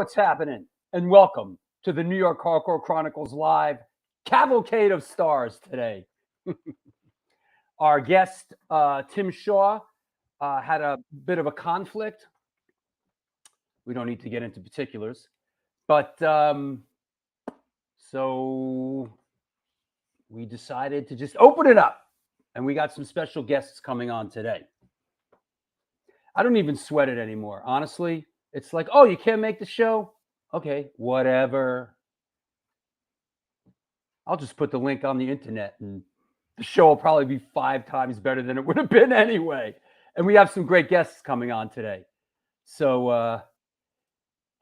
What's happening? And welcome to the New York Hardcore Chronicles Live Cavalcade of Stars today. Our guest, Tim Shaw, had a bit of a conflict. We don't need to get into particulars. But so we decided to just open it up. And we got some special guests coming on today. I don't even sweat it anymore. Honestly, it's like, oh, you can't make the show? Okay, whatever. I'll just put the link on the internet and the show will probably be 5 times better than it would have been anyway. And we have some great guests coming on today. So,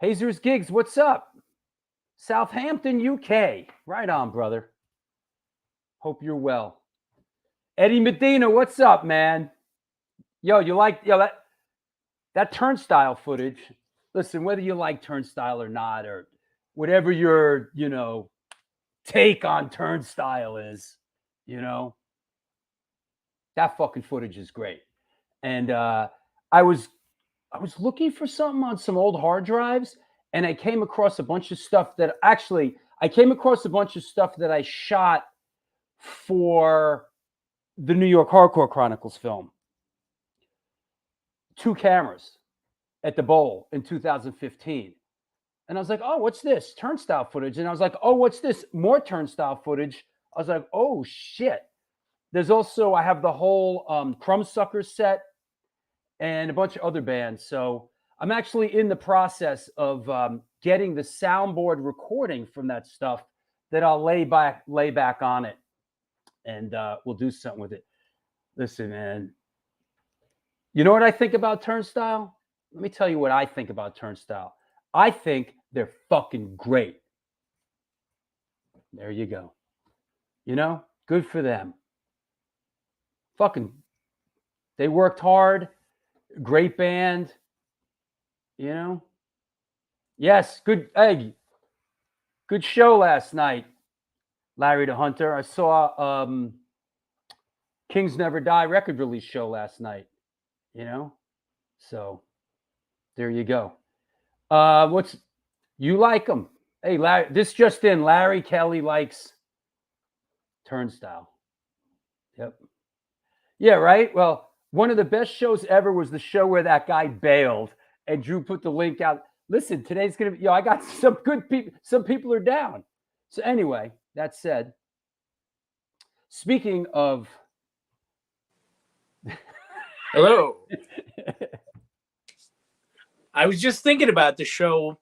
Hazers Gigs, what's up? Southampton, UK. Right on, brother. Hope you're well. Eddie Medina, what's up, man? Yo, that turnstile footage. Listen, whether you like turnstile or not, or whatever your, take on turnstile is, that fucking footage is great. And I was looking for something on some old hard drives, and I came across a bunch of stuff that I shot for the New York Hardcore Chronicles film. 2 cameras at the Bowl in 2015. And I was like, oh, what's this? Turnstile footage. And I was like, oh, what's this? More turnstile footage. I was like, oh, shit. There's also, I have the whole Crumbsucker set and a bunch of other bands. So I'm actually in the process of getting the soundboard recording from that stuff that I'll lay back on it. And we'll do something with it. Listen, man. You know what I think about Turnstile? Let me tell you what I think about Turnstile. I think they're fucking great. There you go. Good for them. Fucking, they worked hard. Great band. Yes, good. Hey, good show last night, Larry the Hunter. I saw Kings Never Die record release show last night. So there you go. You like them? Hey, Larry, this just in. Larry Kelly likes Turnstile. Yep. Yeah, right. Well, one of the best shows ever was the show where that guy bailed, and Drew put the link out. Listen, today's gonna be. I got some good people. Some people are down. So anyway, that said, speaking of. Hello. I was just thinking about the show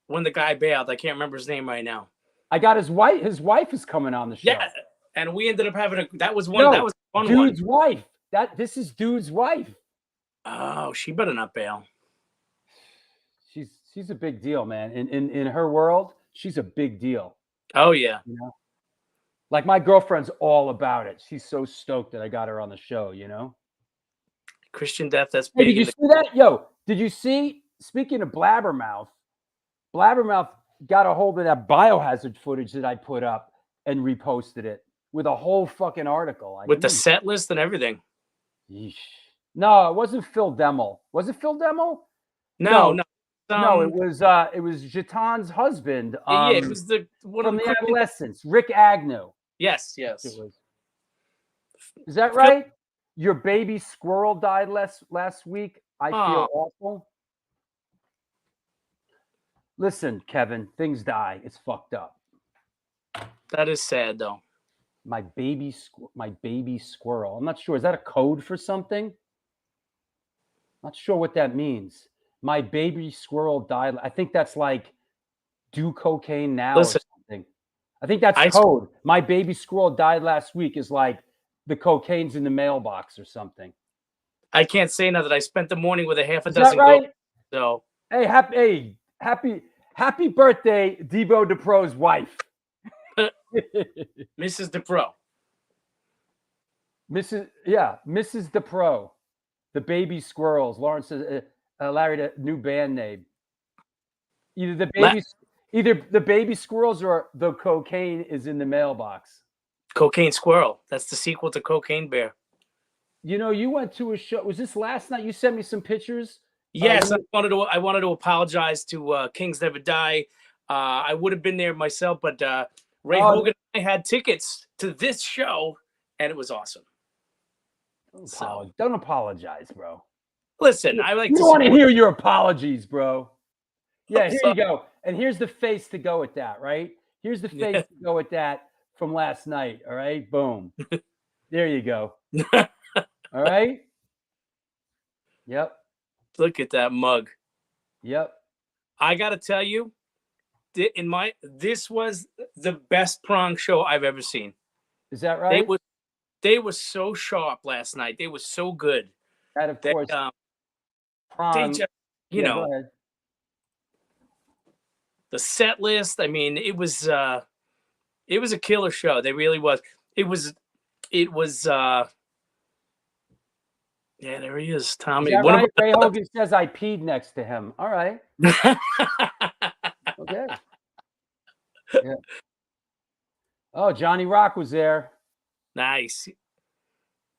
when the guy bailed. I can't remember his name right now. I got his wife. His wife is coming on the show. Yeah, and we ended up having that was one. That was a fun Dude's one. Wife. This is Dude's wife. Oh, she better not bail. She's a big deal, man. In her world, she's a big deal. Oh yeah. Like my girlfriend's all about it. She's so stoked that I got her on the show. Christian death. That's big. Hey, did you see that? Yo, did you see? Speaking of Blabbermouth got a hold of that Biohazard footage that I put up and reposted it with a whole fucking article. With the set list and everything. Yeesh. No, it wasn't Phil Demmel. Was it Phil Demmel? No. It was Jatan's husband. Yeah, it was from the Adolescents, Rick Agnew. Yes. Is that right? Your baby squirrel died last week. I feel awful. Listen, Kevin, things die. It's fucked up. That is sad, though. My baby squirrel. I'm not sure. Is that a code for something? Not sure what that means. My baby squirrel died. I think that's like do cocaine now or something. I think that's code. My baby squirrel died last week is like the cocaine's in the mailbox or something. I can't say now that I spent the morning with a half a is dozen. That right? So hey, happy birthday, Debo DePro's wife. Mrs. DePro. Mrs. DePro. The baby squirrels. Lawrence says, Larry, the new band name. Either the baby squirrels or the cocaine is in the mailbox. Cocaine Squirrel. That's the sequel to Cocaine Bear. You went to a show. Was this last night? You sent me some pictures. Yes, I wanted to apologize to Kings Never Die. I would have been there myself, but Ray Hogan and I had tickets to this show, and it was awesome. Don't apologize, bro. Listen, I like. You don't want to hear your apologies, bro. Yeah, here you go. And here's the face to go with that, right? Here's the face to go with that from last night. All right, boom. There you go. All right. Yep. Look at that mug. Yep. I got to tell you, this was the best prong show I've ever seen. Is that right? They were so sharp last night. They were so good. That of course. Prong. They just, you know, the set list. I mean, it was a killer show. They really was. It was. Yeah, there he is, Tommy. Is that right? Ray Hogan says I peed next to him. All right. Okay. Yeah. Oh, Johnny Rock was there. Nice.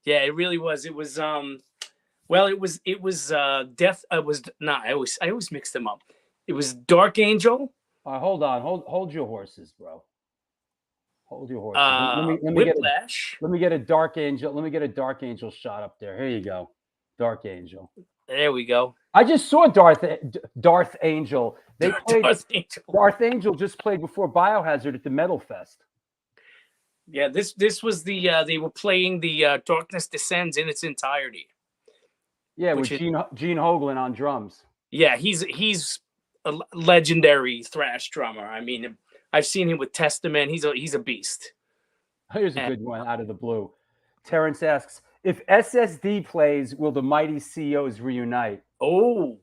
Yeah, it really was. It was well, it was Death. I always mix them up. It was Dark Angel. Hold on. Hold your horses, bro. Hold your horses. Let me Whiplash. Let me get a Dark Angel. Let me get a Dark Angel shot up there. Here you go. Dark Angel. There we go. I just saw Darth Angel. They played Darth Angel just played before Biohazard at the Metal Fest. Yeah, this was the they were playing the Darkness Descends in its entirety. Yeah, with Gene Hoglan on drums. Yeah, he's a legendary thrash drummer. I mean, I've seen him with Testament. He's a beast. Here's a good one out of the blue. Terrence asks, if SSD plays, will the Mighty CEOs reunite? Oh.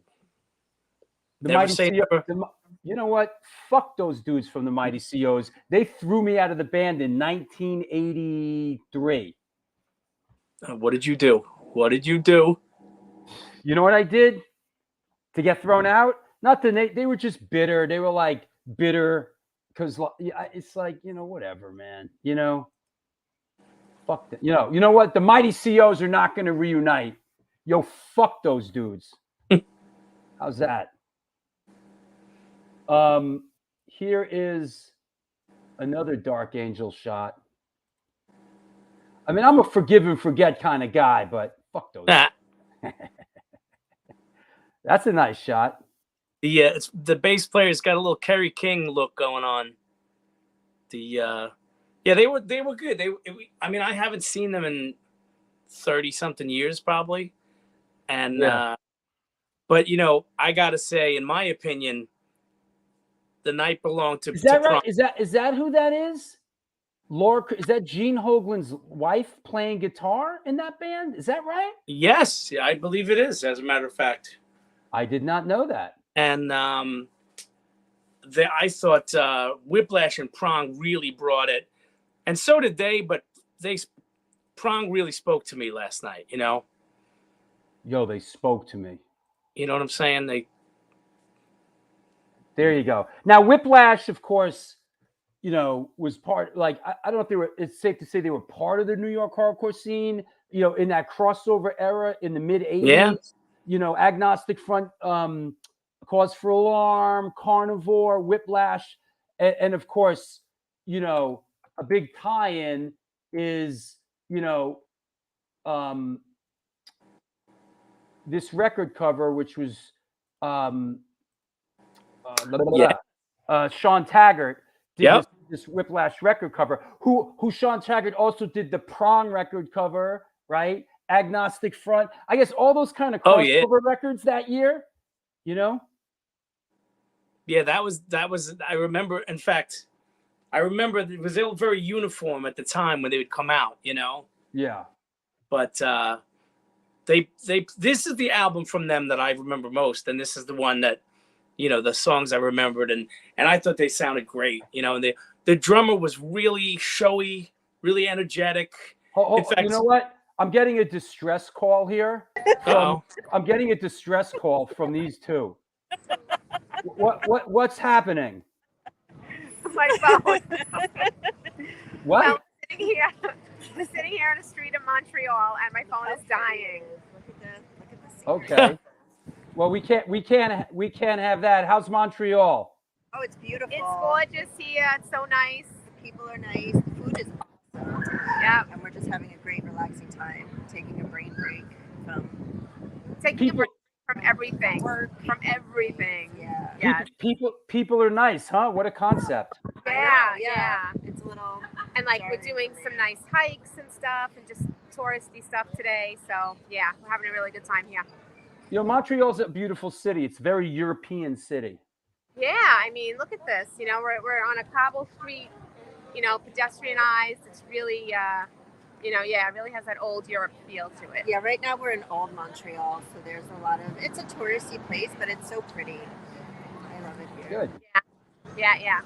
The Mighty CEOs. You know what? Fuck those dudes from the Mighty CEOs. They threw me out of the band in 1983. What did you do? What did you do? You know what I did to get thrown out? They were just bitter. They were like bitter because it's like, whatever, man. Fuck them. You know what? The Mighty CEOs are not going to reunite. Yo, fuck those dudes. How's that? Here is another Dark Angel shot. I mean, I'm a forgive and forget kind of guy, but fuck those. That's a nice shot. Yeah, the bass player's got a little Kerry King look going on. Yeah, they were good. I mean, I haven't seen them in 30-something years probably, and but I gotta say, in my opinion, the night belonged to. Is that right? Is that who that is? Laura, is that Gene Hoglan's wife playing guitar in that band? Is that right? Yes, I believe it is. As a matter of fact, I did not know that. And I thought Whiplash and Prong really brought it, and so did they. But Prong really spoke to me last night. Yo, they spoke to me. You know what I'm saying? There you go. Now Whiplash, of course, was part. Like I don't know if they were. It's safe to say they were part of the New York hardcore scene. In that crossover era in the mid '80s. Yeah. Agnostic Front, Cause for Alarm, Carnivore, Whiplash, and of course, a big tie-in is this record cover, which was Sean Taggart did this Whiplash record cover. Who Sean Taggart also did the Prong record cover, right? Agnostic Front. I guess all those kind of crossover records that year, Yeah, that was. I remember. In fact, I remember it was very uniform at the time when they would come out. Yeah. But this is the album from them that I remember most, and this is the one that, the songs I remembered, and I thought they sounded great. And the drummer was really showy, really energetic. In fact, you know what? I'm getting a distress call here. I'm getting a distress call from these two. What's happening? My phone. What? Well, I'm sitting here on a street in Montreal, and my phone is dying. Okay. Well, we can't have that. How's Montreal? Oh, it's beautiful. It's gorgeous here. It's so nice. The people are nice. The food is awesome. Yeah. And we're just having a great, relaxing time, taking a brain break from Taking a People, break from everything. work. From everything. Yeah. Yeah. people are nice, huh? What a concept. Yeah. It's a little. And like we're jarring doing for me. some nice hikes and stuff and just touristy stuff today. So yeah, we're having a really good time here. You know, Montreal's a beautiful city. It's a very European city. Yeah, I mean, look at this. You know, we're on a cobble street, you know, pedestrianized. It's really, you know, yeah, it really has that old Europe feel to it. Yeah, right now we're in Old Montreal, so there's a lot of. It's a touristy place, but it's so pretty. I love it here. Good. Yeah.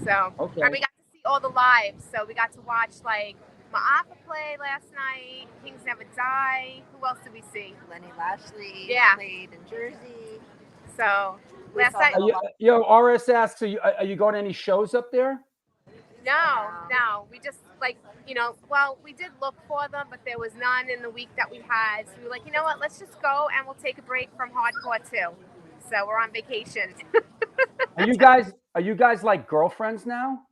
So, Okay. and we got to see all the lives. So we got to watch like Ma'afa play last night. Kings Never Die. Who else did we see? Lenny Lashley Yeah. played in Jersey. So We last saw night. RS asks, are you going to any shows up there? No. We just like, you know, well, we did look for them, but there was none in the week that we had. So we were like, you know what? Let's just go and we'll take a break from hardcore too. So we're on vacation. Are you guys like girlfriends now?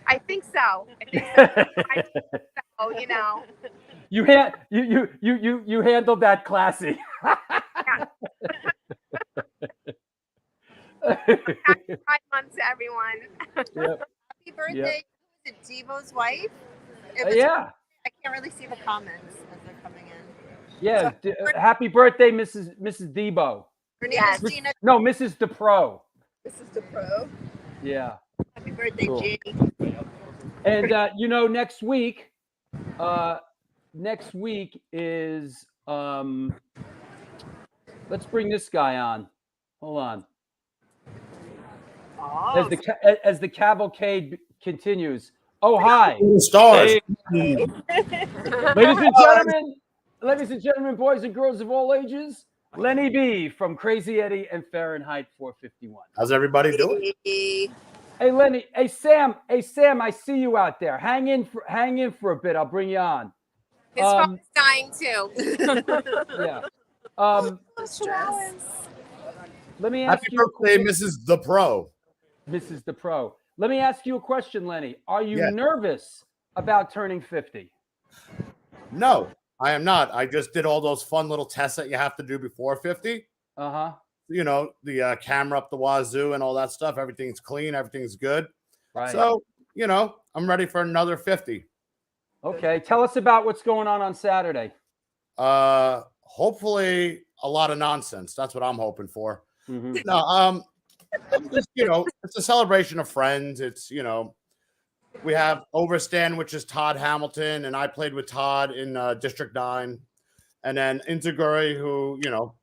I think so. You know. You handled that classy. Happy Pride Month to everyone. Yep. Happy birthday to Devo's wife. It was- Yeah. I can't really see the comments as they're coming in. Yeah. Happy birthday, Mrs. Debo. Her name Yes. is Gina. No, Mrs. DePro. This is the pro. Yeah. Happy birthday, Cool. Jenny. And you know, next week is let's bring this guy on. Hold on. Oh, As the cavalcade continues. Oh, hi. Stars. Hey, Ladies and gentlemen, boys and girls of all ages, Lenny B from Crazy Eddie and Fahrenheit 451. How's everybody doing? Hey Lenny, hey Sam, I see you out there. Hang in for a bit. I'll bring you on. His phone's dying too. Yeah. stress. Let me ask Happy you, birthday, Mrs. The Pro. Mrs. the Pro. Let me ask you a question, Lenny. Are you Yes. nervous about turning 50? No, I am not. I just did all those fun little tests that you have to do before 50. Uh-huh. You know, the camera up the wazoo and all that stuff. Everything's clean. Everything's good. Right. So, you know, I'm ready for another 50. Okay. Tell us about what's going on Saturday. Hopefully a lot of nonsense. That's what I'm hoping for. Mhm. No, just, you know, it's a celebration of friends. It's, you know, we have Overstand, which is Todd Hamilton, and I played with Todd in District 9. And then Inzaguri, who, you know,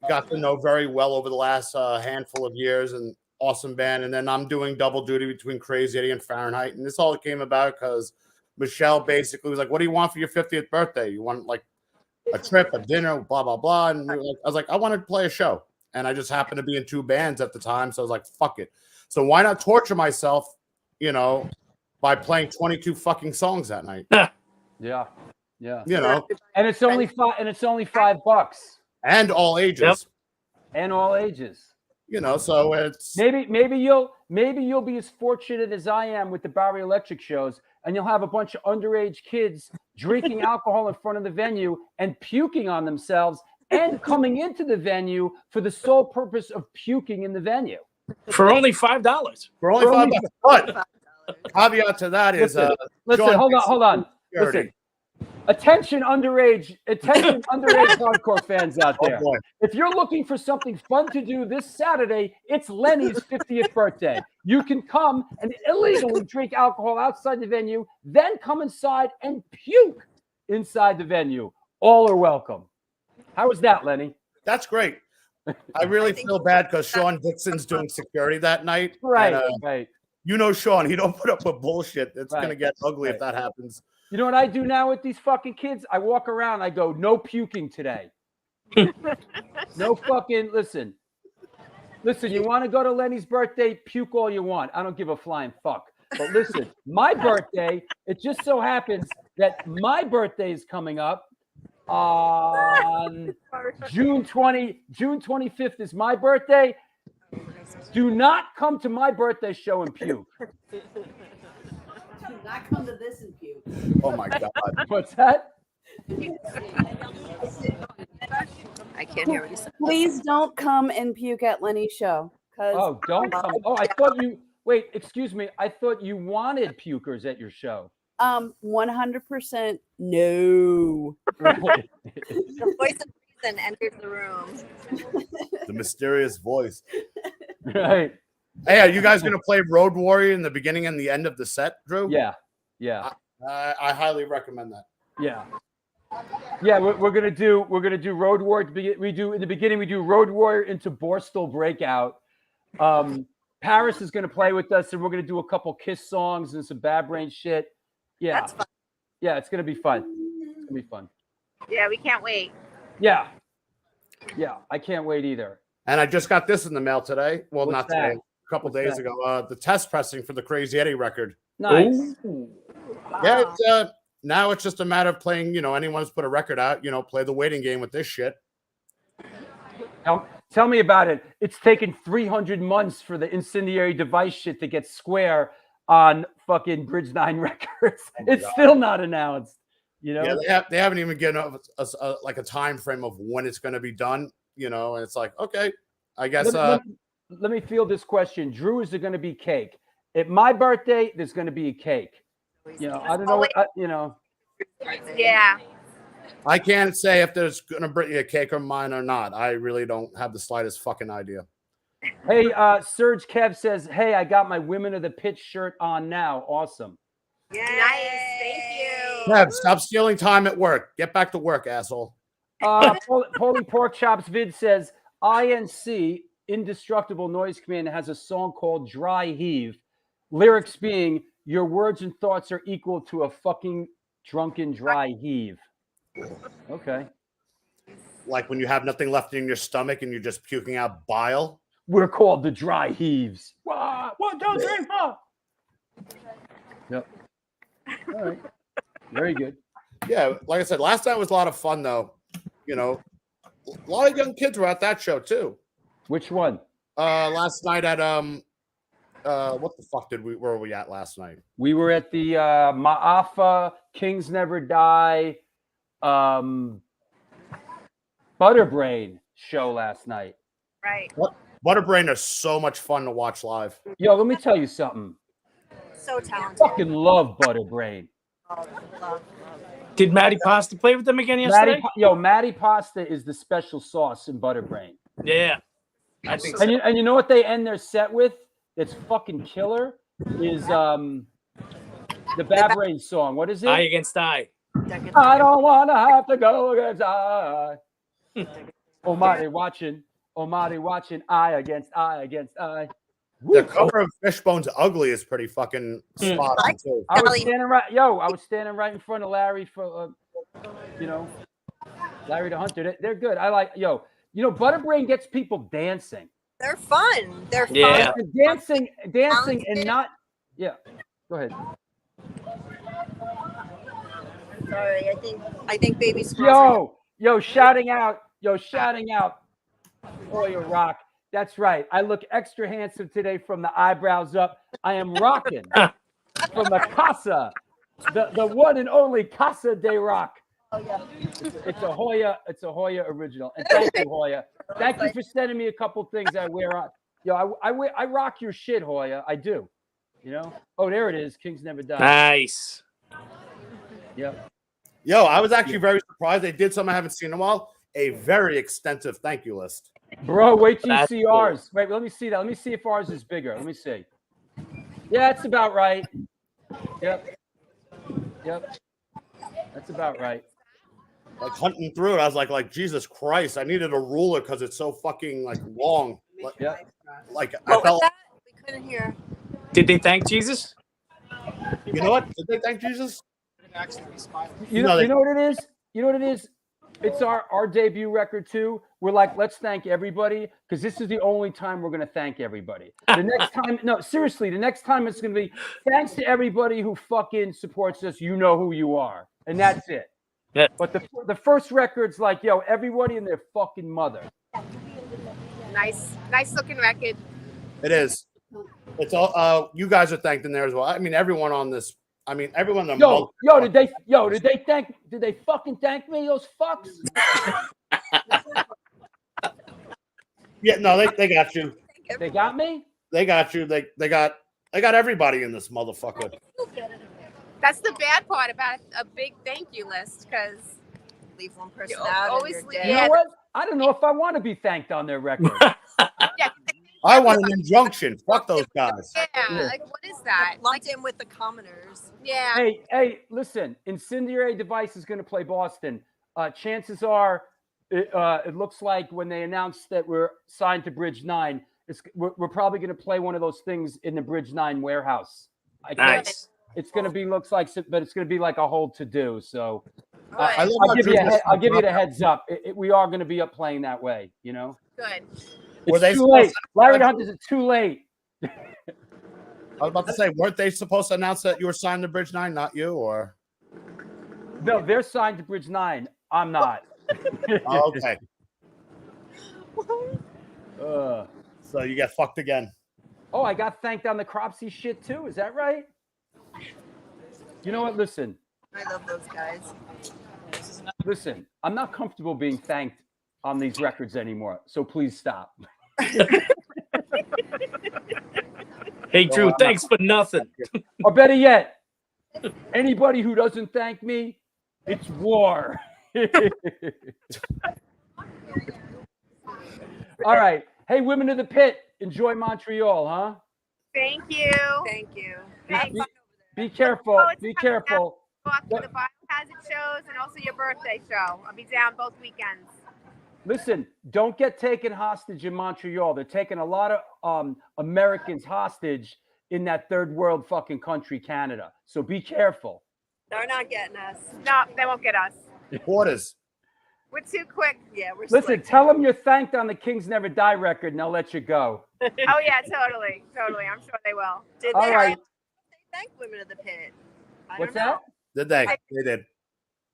got to know very well over the last handful of years, and awesome band. And then I'm doing double duty between Crazy Eddie and Fahrenheit. And this all came about because Michelle basically was like, what do you want for your 50th birthday? You want like a trip, a dinner, blah, blah, blah. And I was like, I want to play a show. And I just happened to be in 2 bands at the time. So I was like, fuck it. So why not torture myself, you know, by playing 22 fucking songs that night? Yeah. Yeah. You know, And it's only $5 and all ages. Yep. and all ages. You know, so it's Maybe you'll be as fortunate as I am with the Bowery Electric shows, and you'll have a bunch of underage kids drinking alcohol in front of the venue and puking on themselves and coming into the venue for the sole purpose of puking in the venue. for only $5. for only $5. But caveat to that is Listen, John hold on. Security. Listen. Attention underage hardcore fans out Oh, there. boy. If you're looking for something fun to do this Saturday, it's Lenny's 50th birthday. You can come and illegally drink alcohol outside the venue, then come inside and puke inside the venue. All are welcome. How was that, Lenny? That's great. I really feel bad because Sean Dixon's doing security that night. Right, And, right. you know Sean, he don't put up with bullshit. It's Right, gonna get ugly right. if that happens. You know what I do now with these fucking kids? I walk around, I go, no puking today. No fucking, listen, you want to go to Lenny's birthday? Puke all you want. I don't give a flying fuck. But listen, my birthday, it just so happens that my birthday is coming up on June 25th is my birthday. Do not come to my birthday show and puke. Do not come to this and puke. Oh my God. What's that? I can't hear what he said. Please don't come and puke at Lenny's show. Oh, don't come. Oh, I thought you, wait, excuse me. I thought you wanted pukers at your show. 100% no. Right. The voice of reason enters the room. The mysterious voice. Right. Hey, are you guys going to play Road Warrior in the beginning and the end of the set, Drew? Yeah. Yeah. I highly recommend that. Yeah. Yeah, we're gonna do Road Warrior. We do in the beginning. We do Road Warrior into Borstal Breakout. Paris is gonna play with us, and we're gonna do a couple Kiss songs and some Bad Brain shit. Yeah, That's fun. yeah, it's gonna be fun. It's gonna be fun. Yeah, we can't wait. Yeah, yeah, I can't wait either. And I just got this in the mail today. Well, What's not today. that? A couple What's days that? ago. The test pressing for the Crazy Eddie record. Nice. Yeah, it's now it's just a matter of playing. Anyone who's put a record out. Play the waiting game with this shit. Tell me about it. It's taken 300 months for the incendiary device shit to get square on fucking Bridge 9 Records. It's still not announced. Yeah, they haven't even given us like a time frame of when it's going to be done. And it's like, okay, I guess. Let me field this question. Drew, is there going to be cake? At my birthday, there's going to be a cake. I don't know. Yeah. I can't say if there's going to be a cake or mine or not. I really don't have the slightest fucking idea. Hey, Serge Kev says, hey, I got my Women of the Pitch shirt on now. Awesome. Yay. Nice. Thank you. Kev, stop stealing time at work. Get back to work, asshole. Paulie Pork Chops vid says, INC, Indestructible Noise Command, has a song called Dry Heave. Lyrics being, your words and thoughts are equal to a fucking drunken dry heave. Okay. Like when you have nothing left in your stomach and you're just puking out bile. We're called the dry heaves. 1, 2, 3, 4. Yep. All right. Very good. Yeah, like I said, last night was a lot of fun though. A lot of young kids were at that show too. Which one? Last night at what the fuck where were we at last night? We were at the Ma'afa, Kings Never Die, Butterbrain show last night. Right. Butterbrain are so much fun to watch live. Yo, let me tell you something. So talented. Fucking love Butterbrain. Love. Did Matty Pasta play with them again yesterday? Matty Pasta is the special sauce in Butterbrain. Yeah, I think so. And you know what they end their set with? That's fucking killer. Is the Bad Brain song? What is it? Eye against eye. I don't want to have to go against eye. Omari watching. Eye against eye against eye. The cover of Fishbone's Ugly is pretty fucking spot on too. I was standing right in front of Larry for, Larry the Hunter. They're good. I like, Butterbrain gets people dancing. They're fun. They're fun. Yeah. Dancing and not, yeah. Go ahead. Sorry, I think baby squirrels. Yo, shouting out. Hoya Rock. That's right. I look extra handsome today from the eyebrows up. I am rocking from the Casa, the one and only Casa de Rock. Oh yeah. It's a Hoya original. And thank you, Hoya. Thank you for sending me a couple things I wear on. I rock your shit, Hoya. I do. Oh, there it is. Kings Never Die. Nice. Yep. Yo, I was actually very surprised. They did something I haven't seen in a while. A very extensive thank you list. Bro, wait till you That's see cool. ours. Wait, let me see that. Let me see if ours is bigger. Let me see. Yeah, it's about right. Yep. That's about right. Like hunting through it, I was like Jesus Christ! I needed a ruler because it's so fucking long. Yeah. Like I What was felt. that? We couldn't hear. Did they thank Jesus? You know what? Did they thank Jesus? You know what it is? You know what it is? It's our debut record too. We're like, let's thank everybody because this is the only time we're going to thank everybody. The next time, no, seriously, the next time it's going to be thanks to everybody who fucking supports us. You know who you are, and that's it. Yeah. But the first record's like, yo, everybody and their fucking mother. Nice looking record. It is. It's all. You guys are thanked in there as well. I mean, everyone on this. I mean, everyone. Did they fucking thank me? Those fucks. Yeah, no, they got you. They got me. They got you. They got everybody in this motherfucker. That's the bad part about a big thank you list, because Leave one person You out. always And leave- you're You dead. know what? I don't know if I want to be thanked on their record. yeah, I want an injunction. Fuck those guys. yeah, like what is that? Lumped in with the commoners. Yeah, Hey, listen. Incendiary Device is going to play Boston. Chances are, it looks like when they announced that we're signed to Bridge 9, we're probably going to play one of those things in the Bridge 9 warehouse. Nice. It's going to be but it's going to be like a whole to do. So I love I'll how give you Drew I'll give you the heads up. We are going to be up playing that way. You know, good. Were they it's too late. supposed Larry Hunters, it's too late. I was about to say, weren't they supposed to announce that you were signed to Bridge 9, not you, or? No, they're signed to Bridge 9. I'm not. Oh, okay. So you get fucked again. Oh, I got thanked on the Cropsy shit too. Is that right? You know what? Listen, I love those guys. I'm not comfortable being thanked on these records anymore. So please stop. Hey, Drew, thanks for nothing. Or better yet, anybody who doesn't thank me, it's war. All right. Hey, women of the pit, enjoy Montreal, huh? Thank you. Thank you. Thanks. Be careful. Oh, it's Be coming careful. Walk to the Biohazard shows and also your birthday show. I'll be down both weekends. Listen, don't get taken hostage in Montreal. They're taking a lot of Americans hostage in that third world fucking country, Canada. So be careful. They're not getting us. No, they won't get us. Quarters. We're too quick. Yeah, we're Listen, slick. tell them you're thanked on the Kings Never Die record and they'll let you go. Oh yeah, totally. I'm sure they will. Did All they right. thank Women of the Pit? I What's don't know. that? Did they? They did.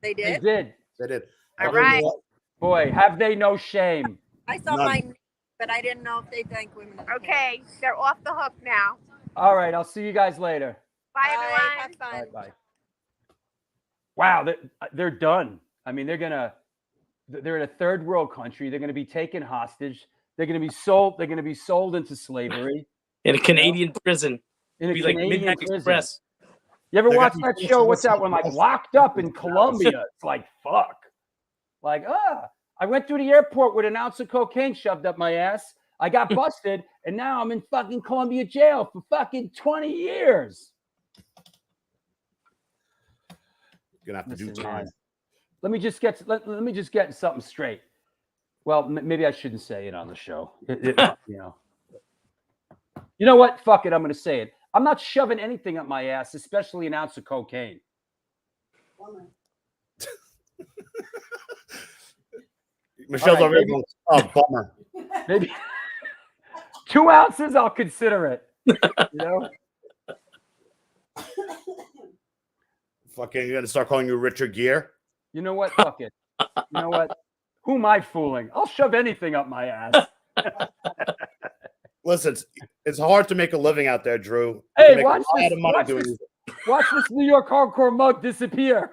They They did? did. They did. All right. Boy, have they no shame. I saw None. my name, but I didn't know if they thank Women of the Pit. Okay, they're off the hook now. All right, I'll see you guys later. Bye, Bye. everyone. Have fun. Bye. Wow, they're done. I mean, they're in a third world country. They're going to be taken hostage. They're going to be sold. They're going to be sold into slavery In a Canadian prison. in a Be like Canadian Midnight prison. Express. You ever They're watch gonna that be show? What's forced that to one? Like listen. Locked Up in Colombia. It's like fuck. Like I went through the airport with an ounce of cocaine shoved up my ass. I got busted, and now I'm in fucking Columbia jail for fucking 20 years. You're gonna have to do Listen, time. man, let me just get something straight. Well, maybe I shouldn't say it on the show. You know what? Fuck it. I'm going to say it. I'm not shoving anything up my ass, especially an ounce of cocaine. Michelle's All right, over here going, oh, bummer. Maybe 2 ounces, I'll consider it. You know? Fucking, you're gonna start calling you Richard Gere? You know what? Fuck it. You know what? Who am I fooling? I'll shove anything up my ass. Listen, it's hard to make a living out there, Drew. Hey, You make watch a lot this. of money Watch doing this. this. Watch this New York hardcore mug disappear.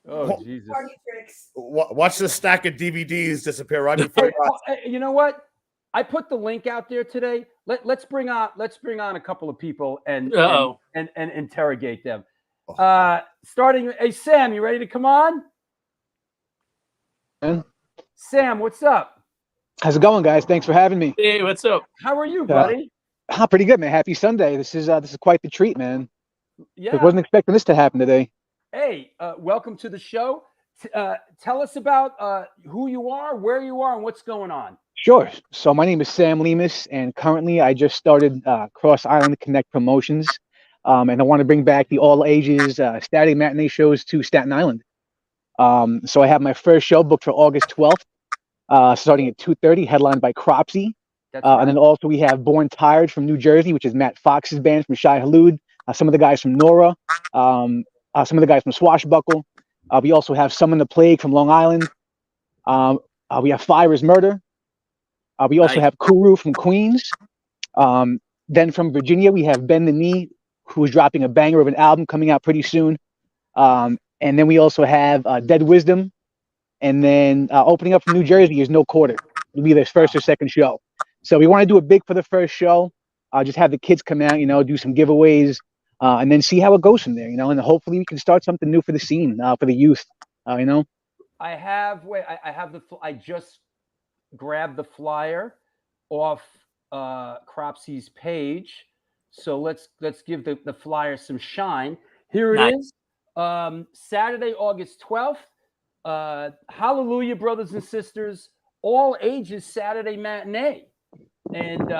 Oh, Jesus. Party tricks. Watch the stack of DVDs disappear right before your eyes. You know what? I put the link out there today. Let's bring on a couple of people and interrogate them. Starting. Hey, Sam, you ready to come on? Sam, what's up? How's it going, guys? Thanks for having me. Hey, what's up? How are you, buddy? Pretty good, man. Happy Sunday. This is quite the treat, man. Yeah. I wasn't expecting this to happen today. Hey, welcome to the show. Tell us about who you are, where you are, and what's going on. Sure. So my name is Sam Lemus, and currently I just started Cross Island Connect Promotions, and I want to bring back the all ages Saturday matinee shows to Staten Island. So I have my first show booked for August 12th, starting at 2:30, headlined by Cropsy. That's right. And then also we have Born Tired from New Jersey, which is Matt Fox's band from Shai Halud. Some of the guys from Nora. some of the guys from Swashbuckle. We also have Summon the Plague from Long Island. We have Fire is Murder. We also have Kuru from Queens. Then from Virginia, we have Bend the Knee, who is dropping a banger of an album coming out pretty soon. And then we also have Dead Wisdom. And then opening up from New Jersey is No Quarter. It'll be their first or second show. So we want to do it big for the first show. Just have the kids come out, do some giveaways, and then see how it goes from there, and hopefully we can start something new for the scene, for the youth, I just grabbed the flyer off Cropsy's page. So let's give the flyer some shine. Here it is. Saturday, August 12th. Hallelujah, brothers and sisters. All ages Saturday matinee. And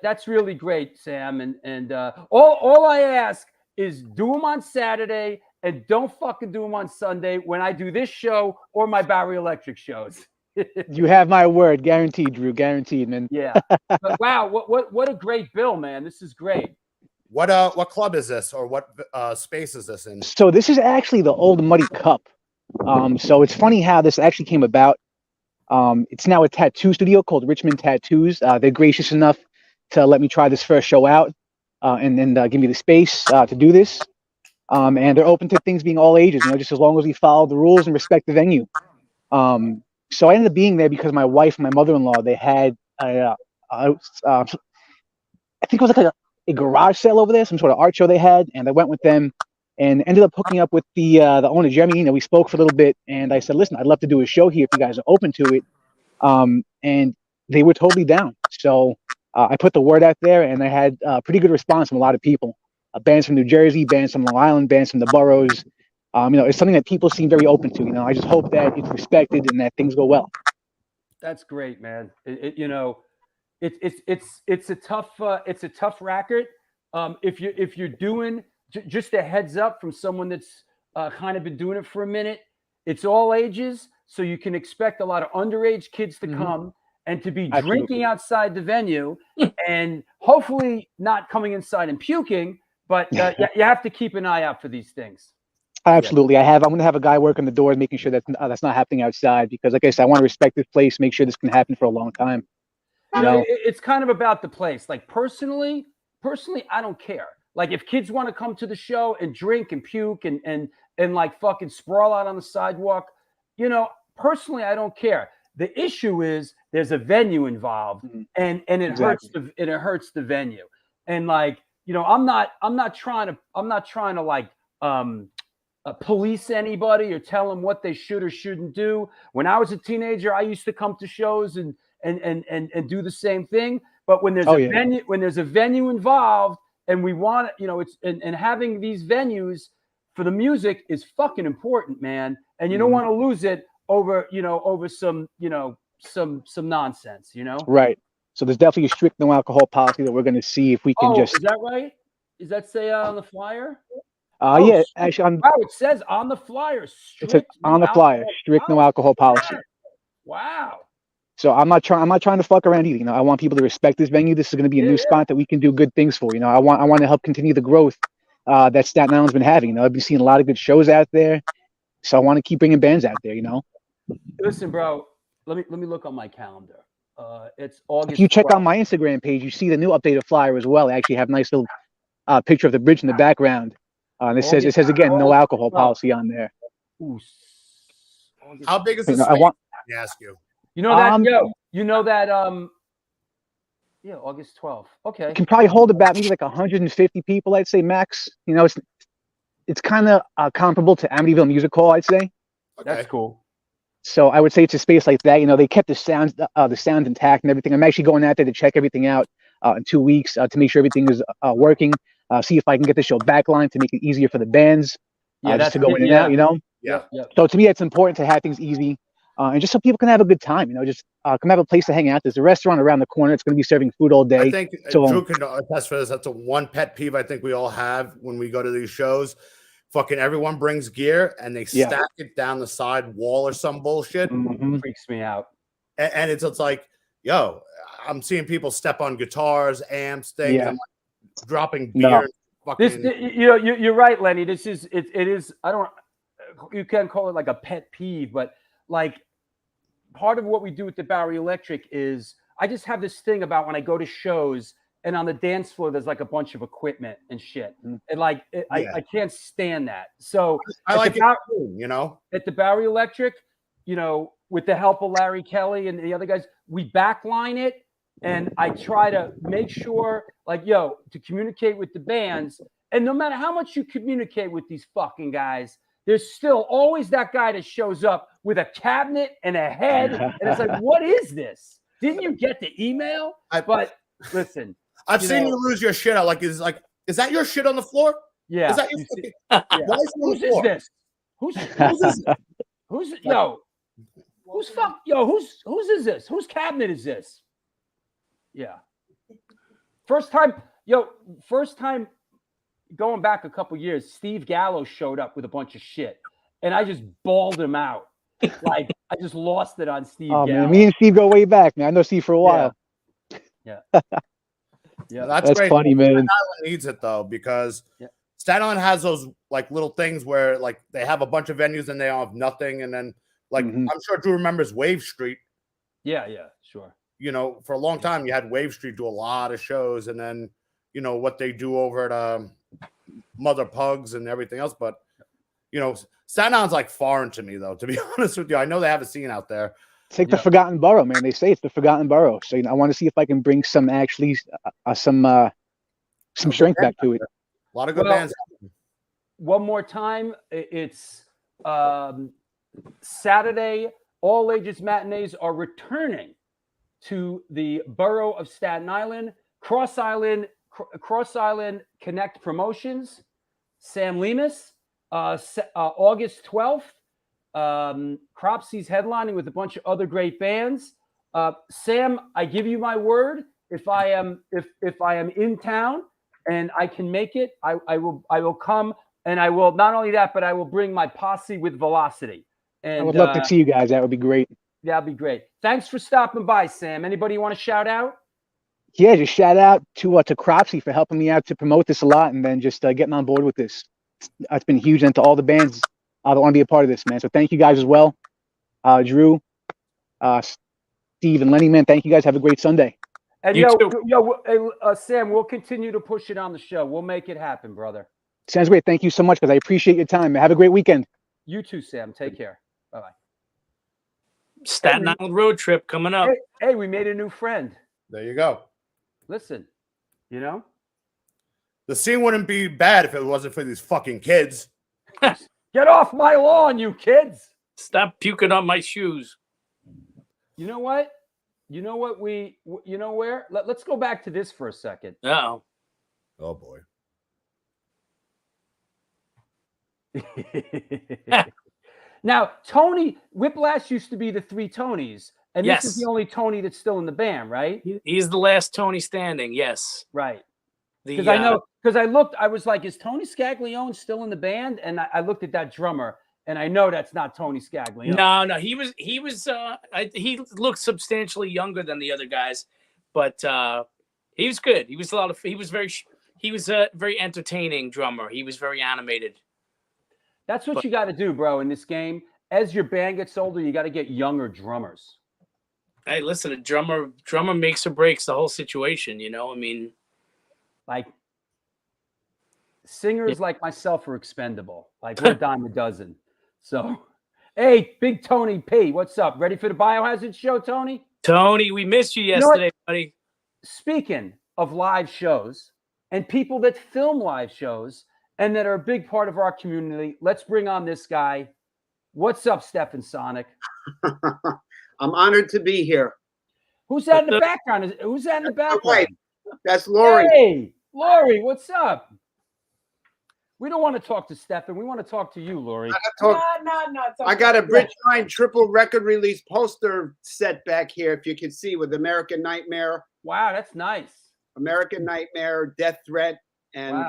that's really great, Sam. And all I ask is do them on Saturday and don't fucking do them on Sunday when I do this show or my Bowery Electric shows. You have my word, guaranteed, Drew, guaranteed, man. Yeah. But wow, what a great bill, man. This is great. What club is this, or what space is this in? So this is actually the old Muddy Cup. So it's funny how this actually came about. It's now a tattoo studio called Richmond Tattoos. They're gracious enough to let me try this first show out, and then give me the space to do this. And they're open to things being all ages, just as long as we follow the rules and respect the venue. So I ended up being there because my wife and my mother-in-law, they had I think it was like a garage sale over there, some sort of art show they had, and I went with them and ended up hooking up with the owner, Jeremy. We spoke for a little bit, and I said, listen, I'd love to do a show here if you guys are open to it. And they were totally down. So I put the word out there, and I had a pretty good response from a lot of people. Bands from New Jersey, bands from Long Island, bands from the boroughs. It's something that people seem very open to. I just hope that it's respected and that things go well. That's great, man. It's a tough racket. If you're doing just a heads up from someone that's kind of been doing it for a minute, it's all ages, so you can expect a lot of underage kids to come and to be drinking outside the venue, and hopefully not coming inside and puking. But you have to keep an eye out for these things. Absolutely. I'm going to have a guy working the doors, making sure that that's not happening outside, because like I said, I want to respect this place, make sure this can happen for a long time. It's kind of about the place. Like personally, I don't care. Like if kids want to come to the show and drink and puke and like fucking sprawl out on the sidewalk, personally, I don't care. The issue is there's a venue involved, and it hurts the venue. And like, I'm not trying to like police anybody or tell them what they should or shouldn't do. When I was a teenager, I used to come to shows and do the same thing. But when there's a venue involved, and we want it's and having these venues for the music is fucking important, man. And you don't want to lose it over some nonsense, Right. So there's definitely a strict no alcohol policy that we're going to see if we can just. Is that right? Is that say on the flyer? Yeah, actually, it says on the flyer. It says on the flyer, strict no alcohol policy. Wow. So I'm not trying to fuck around either. I want people to respect this venue. This is going to be a new spot that we can do good things for. I want to help continue the growth that Staten Island's been having. I've been seeing a lot of good shows out there, so I want to keep bringing bands out there. Listen, bro. Let me look on my calendar. It's August. If you check 12th. on my Instagram page, you see the new updated flyer as well. I actually have a nice little picture of the bridge in the background. And it says again, no alcohol policy on there. Ooh, How big is this? I want to ask you. August 12th. Okay. You can probably hold about maybe like 150 people, I'd say max. It's kind of comparable to Amityville Music Hall, I'd say. Okay. That's cool. So I would say it's a space like that. They kept the sound intact and everything. I'm actually going out there to check everything out in 2 weeks to make sure everything is working. See if I can get the show backline to make it easier for the bands just to go in and out. Yeah. So to me, it's important to have things easy. And just so people can have a good time, just come have a place to hang out. There's a restaurant around the corner. It's going to be serving food all day. I think Drew can attest for this. That's a one pet peeve I think we all have when we go to these shows. Fucking everyone brings gear and they stack it down the side wall or some bullshit. Freaks me out. And it's like, yo, I'm seeing people step on guitars, amps, things, and like dropping beer, fucking. You're right, Lenny. This is it is. I don't. You can call it like a pet peeve, but like part of what we do with the Bowery Electric is I just have this thing about when I go to shows and on the dance floor there's like a bunch of equipment and shit, and like I can't stand that. So I like it too, at the Bowery Electric, with the help of Larry Kelly and the other guys, we backline it. And I try to make sure, to communicate with the bands. And no matter how much you communicate with these fucking guys, there's still always that guy that shows up with a cabinet and a head. And it's like, what is this? Didn't you get the email? But listen. I've seen you lose your shit out. Is that your shit on the floor? Yeah. Is that your fucking, why is it on the Whose floor? is this? Whose is this? Whose cabinet is this? Yeah. First time going back a couple years, Steve Gallo showed up with a bunch of shit and I just bawled him out. Like I just lost it on Steve Gallo. Man, me and Steve go way back, man. I know Steve for a while. Yeah. That's great. Funny, man. Staten Island needs it though, because Staten Island has those like little things where like they have a bunch of venues and they all have nothing. And then I'm sure Drew remembers Wave Street. Yeah, sure. For a long time, you had Wave Street do a lot of shows, and then, what they do over at Mother Pugs and everything else. But, Staten Island's like foreign to me, though, to be honest with you. I know they have a scene out there. It's like the Forgotten Borough, man. They say it's the Forgotten Borough. So, I want to see if I can bring some strength back to it. A lot of good bands. One more time, it's Saturday. All ages matinees are returning to the borough of Staten Island. Cross Island Connect Promotions, Sam Lemus, August 12th. Cropsy's headlining with a bunch of other great bands. Sam, I give you my word. If I am in town and I can make it, I will come, and I will not only that, but I will bring my posse with Velocity. And I would love to see you guys. That would be great. That'd be great. Thanks for stopping by, Sam. Anybody you want to shout out? Yeah, just shout out to Cropsy for helping me out to promote this a lot, and then just getting on board with this. It's been huge, and to all the bands that want to be a part of this, man. So thank you guys as well. Drew, Steve, and Lenny, man. Thank you guys. Have a great Sunday. And Sam, we'll continue to push it on the show. We'll make it happen, brother. Sounds great. Thank you so much, because I appreciate your time. Have a great weekend. You too, Sam. Take care. Bye-bye. Staten Island road trip coming up. Hey, we made a new friend. There you go. Listen, the scene wouldn't be bad if it wasn't for these fucking kids. Get off my lawn, you kids. Stop puking on my shoes. You know what? Where? Let's go back to this for a second. Oh boy. Now, Tony Whiplash used to be the three Tonys, and this is the only Tony that's still in the band, right? He's the last Tony standing. Yes, right. Because I looked, I was like, is Tony Scaglione still in the band? And I looked at that drummer, and I know that's not Tony Scaglione. No, he he looked substantially younger than the other guys, but he was good. He was a very entertaining drummer. He was very animated. That's what you got to do, bro, in this game. As your band gets older, you got to get younger drummers. Hey, listen, a drummer makes or breaks the whole situation, like singers like myself are expendable. Like we're a dime a dozen. So, hey, Big Tony P, what's up? Ready for the Biohazard show, Tony? Tony, we missed you yesterday, buddy. Speaking of live shows and people that film live shows and that are a big part of our community, let's bring on this guy. What's up, Stefan Sonic? I'm honored to be here. Who's that in the background? Who's that in the background? Right. That's Lori. Hey, Lori, what's up? We don't want to talk to Stefan. We want to talk to you, Lori. No. I got a Bridgeline triple record release poster set back here, if you can see, with American Nightmare. Wow, that's nice. American Nightmare, Death Threat, and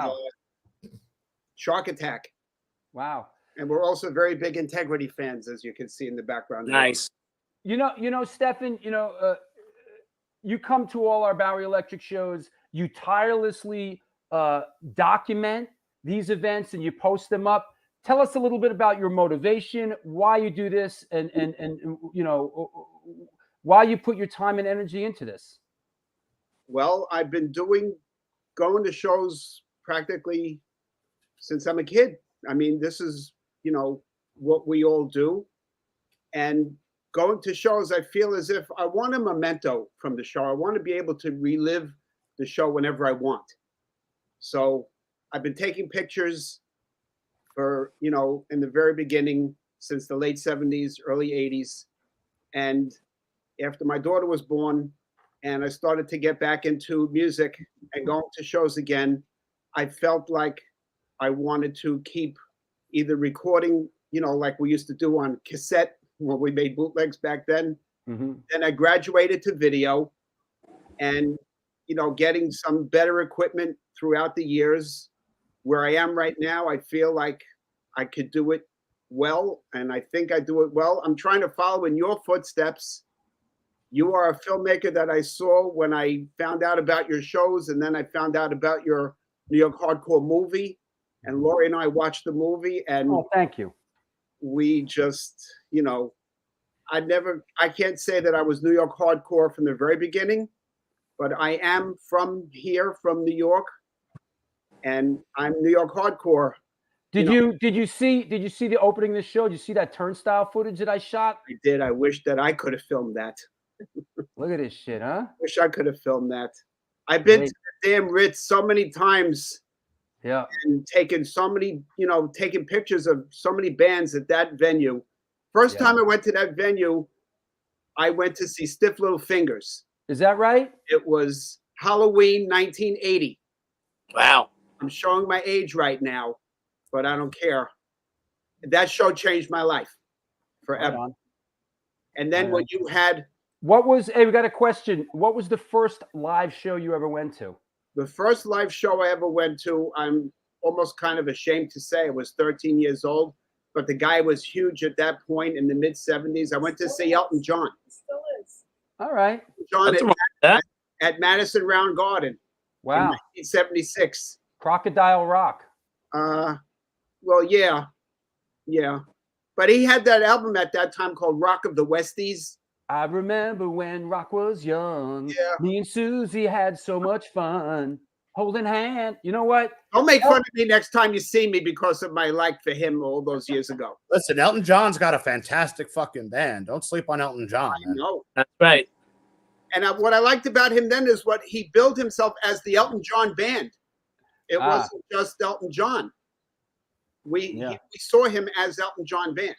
Shark Attack. Wow. And we're also very big Integrity fans, as you can see in the background. Nice. You know, Stefan, you come to all our Bowery Electric shows. You tirelessly document these events and you post them up. Tell us a little bit about your motivation, why you do this, and you know, why you put your time and energy into this. Well, I've been going to shows practically since I'm a kid. I mean, this is, you know, what we all do. And going to shows, I feel as if I want a memento from the show. I want to be able to relive the show whenever I want. So I've been taking pictures for, you know, in the very beginning since the late 70s, early 80s. And after my daughter was born and I started to get back into music and going to shows again, I felt like I wanted to keep either recording, you know, like we used to do on cassette when we made bootlegs back then. Then I graduated to video and, you know, getting some better equipment throughout the years. Where I am right now, I feel like I could do it well, and I think I do it well. I'm trying to follow in your footsteps. You are a filmmaker that I saw when I found out about your shows, and then I found out about your New York Hardcore movie. And Lori and I watched the movie, and thank you. We just, you know, I can't say that I was New York Hardcore from the very beginning, but I am from here, from New York, and I'm New York Hardcore. Did you see the opening of the show? Did you see that turnstile footage that I shot? I did. I wish that I could have filmed that. Look at this shit, huh? Wish I could have filmed that. I've been to the damn Ritz so many times. Yeah. And taken so many, you know, taking pictures of so many bands at that venue. First time I went to that venue, I went to see Stiff Little Fingers. Is that right? It was Halloween 1980. Wow. I'm showing my age right now, but I don't care. That show changed my life forever. Right on. And then when you had... Hey, we got a question. What was the first live show you ever went to? The first live show I ever went to, I'm almost kind of ashamed to say, I was 13 years old, but the guy was huge at that point in the mid 70s. I went to see Elton John. Still is. All right. John at Madison Round Garden. Wow. In 1976. Crocodile Rock. Well, yeah. But he had that album at that time called Rock of the Westies. I remember when Rock was young. Yeah. Me and Susie had so much fun holding hand. You know what? Don't make fun of me next time you see me because of my like for him all those years ago. Listen, Elton John's got a fantastic fucking band. Don't sleep on Elton John. I know. That's right. And what I liked about him then is what he billed himself as the Elton John band. It wasn't just Elton John. We saw him as Elton John band.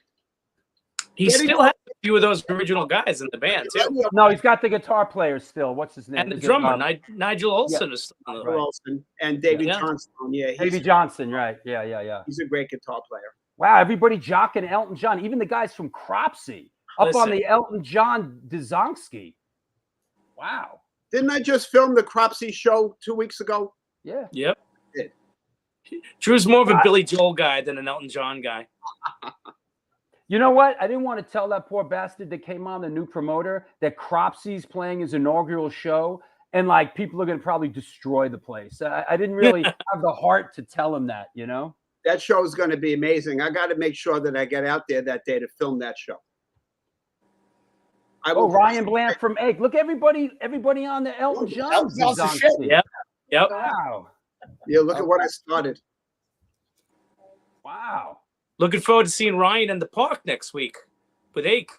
He still has a few of those original guys in the band, too. No, he's got the guitar player still. What's his name? And the drummer, Nigel Olsen is still on the Olsen and Davey Johnstone. Yeah, Davey Johnson, right. Yeah. He's a great guitar player. Wow, everybody jocking Elton John. Even the guys from Cropsey up on the Elton John Dzonski. Wow. Didn't I just film the Cropsey show 2 weeks ago? Yeah. Yep. Drew's more of a Billy Joel guy than an Elton John guy. You know what? I didn't want to tell that poor bastard that came on, the new promoter, that Cropsey's playing his inaugural show, and like people are going to probably destroy the place. I didn't really have the heart to tell him that, you know? That show is going to be amazing. I got to make sure that I get out there that day to film that show. Ryan Bland from Egg. Look, everybody on the Elton John. Yep. Wow. Yeah, look at what I started. Wow. Looking forward to seeing Ryan in the park next week with Ake.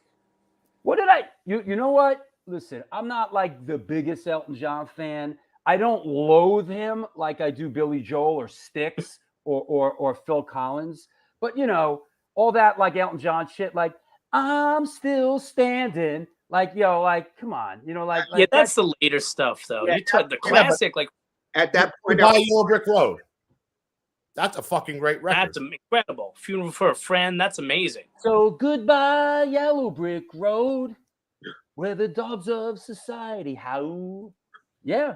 What did you know what? Listen, I'm not like the biggest Elton John fan. I don't loathe him like I do Billy Joel or Styx or Phil Collins. But you know, all that like Elton John shit, like I'm still standing. Like, like, come on, you know, like yeah, that's the later stuff though. Yeah, you took the classic, like at that point, Goodbye Yellow Brick Road. That's a fucking great record. That's incredible. Funeral for a Friend. That's amazing. So goodbye, Yellow Brick Road, where the dogs of society howl. Yeah.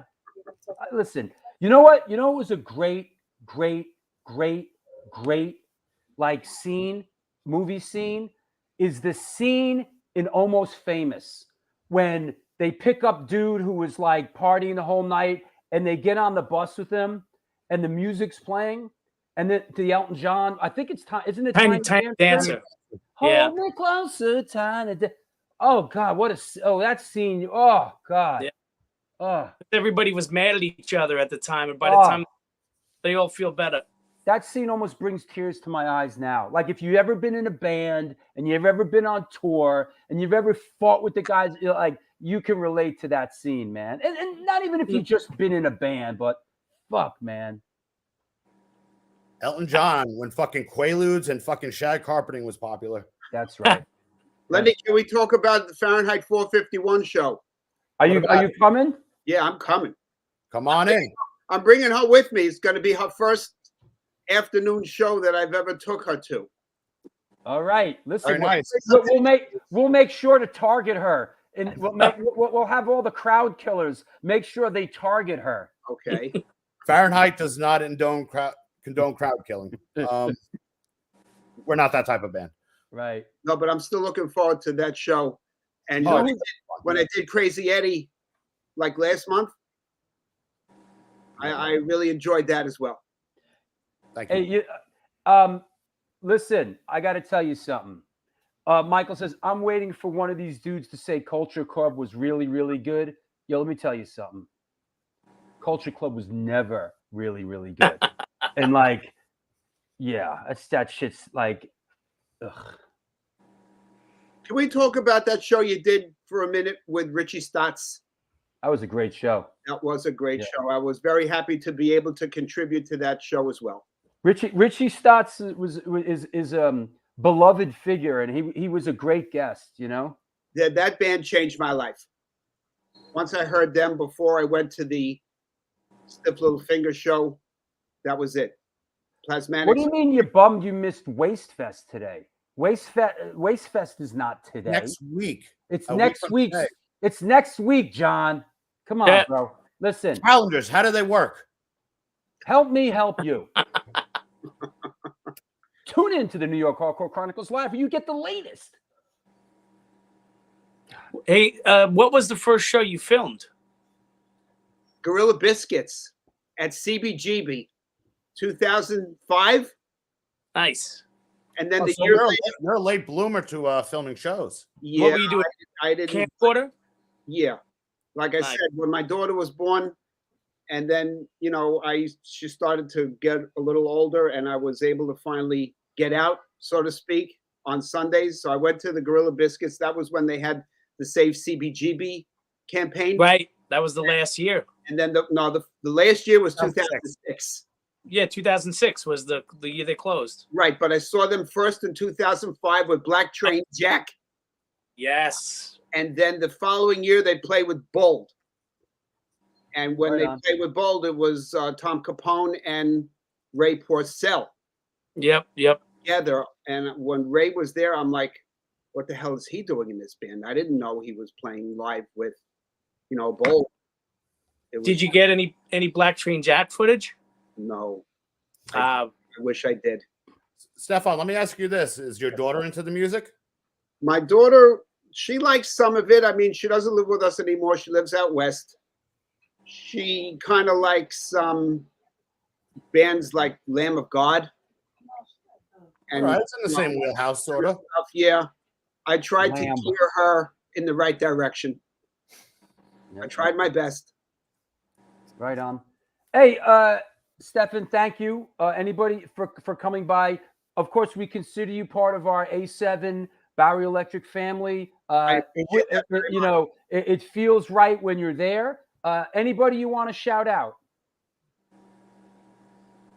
Listen, you know what? You know it was a great like movie scene is the scene in Almost Famous when they pick up dude who was like partying the whole night and they get on the bus with him and the music's playing, and then the Elton John, I think it's time, isn't it? Tiny Dancer. Yeah. Hold me closer, oh God, that scene. Oh God. Yeah. Oh, Everybody was mad at each other at the time, and by the time they all feel better. that scene almost brings tears to my eyes now. Like if you've ever been in a band and you've ever been on tour and you've ever fought with the guys, like you can relate to that scene, man. And not even if you've just been in a band, but fuck, man. Elton John, when fucking Quaaludes and fucking shag carpeting was popular. That's right. Lenny, can we talk about the Fahrenheit 451 show? Are you coming? Yeah, I'm coming. Come on in. I'm bringing her with me. It's going to be her first afternoon show that I've ever took her to. All right. Listen, Very nice. we'll make sure to target her, and we'll have all the crowd killers make sure they target her. Okay. Fahrenheit does not condone crowd killing. We're not that type of band. Right. No, but I'm still looking forward to that show. And Oh, when I did Crazy Eddie, like last month, I really enjoyed that as well. Thank Hey, you. listen, I got to tell you something. Michael says, I'm waiting for one of these dudes to say Culture Club was really, really good. Yo, let me tell you something. Culture Club was never really, really good. And like, yeah, that shit's like, ugh. Can we talk about that show you did for a minute with Richie Stotts? That was a great show. That was a great show. I was very happy to be able to contribute to that show as well. Richie Stotts is a beloved figure, and he was a great guest, you know? That band changed my life. Once I heard them before I went to the Stiff Little Finger show, that was it. Plasmatics. What do you mean you're bummed you missed Waste Fest today? Waste Fest is not today. Next week. It's A next week week. from today. It's next week, John. Come on, bro. Listen. Calendars, how do they work? Help me help you. Tune in to the New York Hardcore Chronicles Live where you get the latest. Hey, what was the first show you filmed? Gorilla Biscuits at CBGB, 2005. Nice. And then So you're a late bloomer to filming shows. Yeah, What were you doing? I didn't. Camcorder? Yeah, like I said, when my daughter was born, and then she started to get a little older, and I was able to finally get out, so to speak, on Sundays. So I went to the Gorilla Biscuits. That was when they had the Save CBGB campaign. Right. That was the last year. And then the last year was 2006. Yeah, 2006 was the year they closed. Right, but I saw them first in 2005 with Black Train Jack. Yes. And then the following year they played with Bold. And when they played with Bold, it was Tom Capone and Ray Porcel. Yep. Together. And when Ray was there, I'm like, what the hell is he doing in this band? I didn't know he was playing live with, Bold. Did you get any Black Train Jack footage? No. I wish I did. Stefan, let me ask you this. Is your daughter into the music? My daughter, she likes some of it. I mean, she doesn't live with us anymore. She lives out west. She kind of likes bands like Lamb of God. And All right, it's in the same wheelhouse, sort of. Yeah. I tried to steer her in the right direction. I tried my best. Right on. Hey, Stefan, thank you. Anybody for coming by. Of course, we consider you part of our A7 Bowery Electric family. It feels right when you're there. Anybody you want to shout out?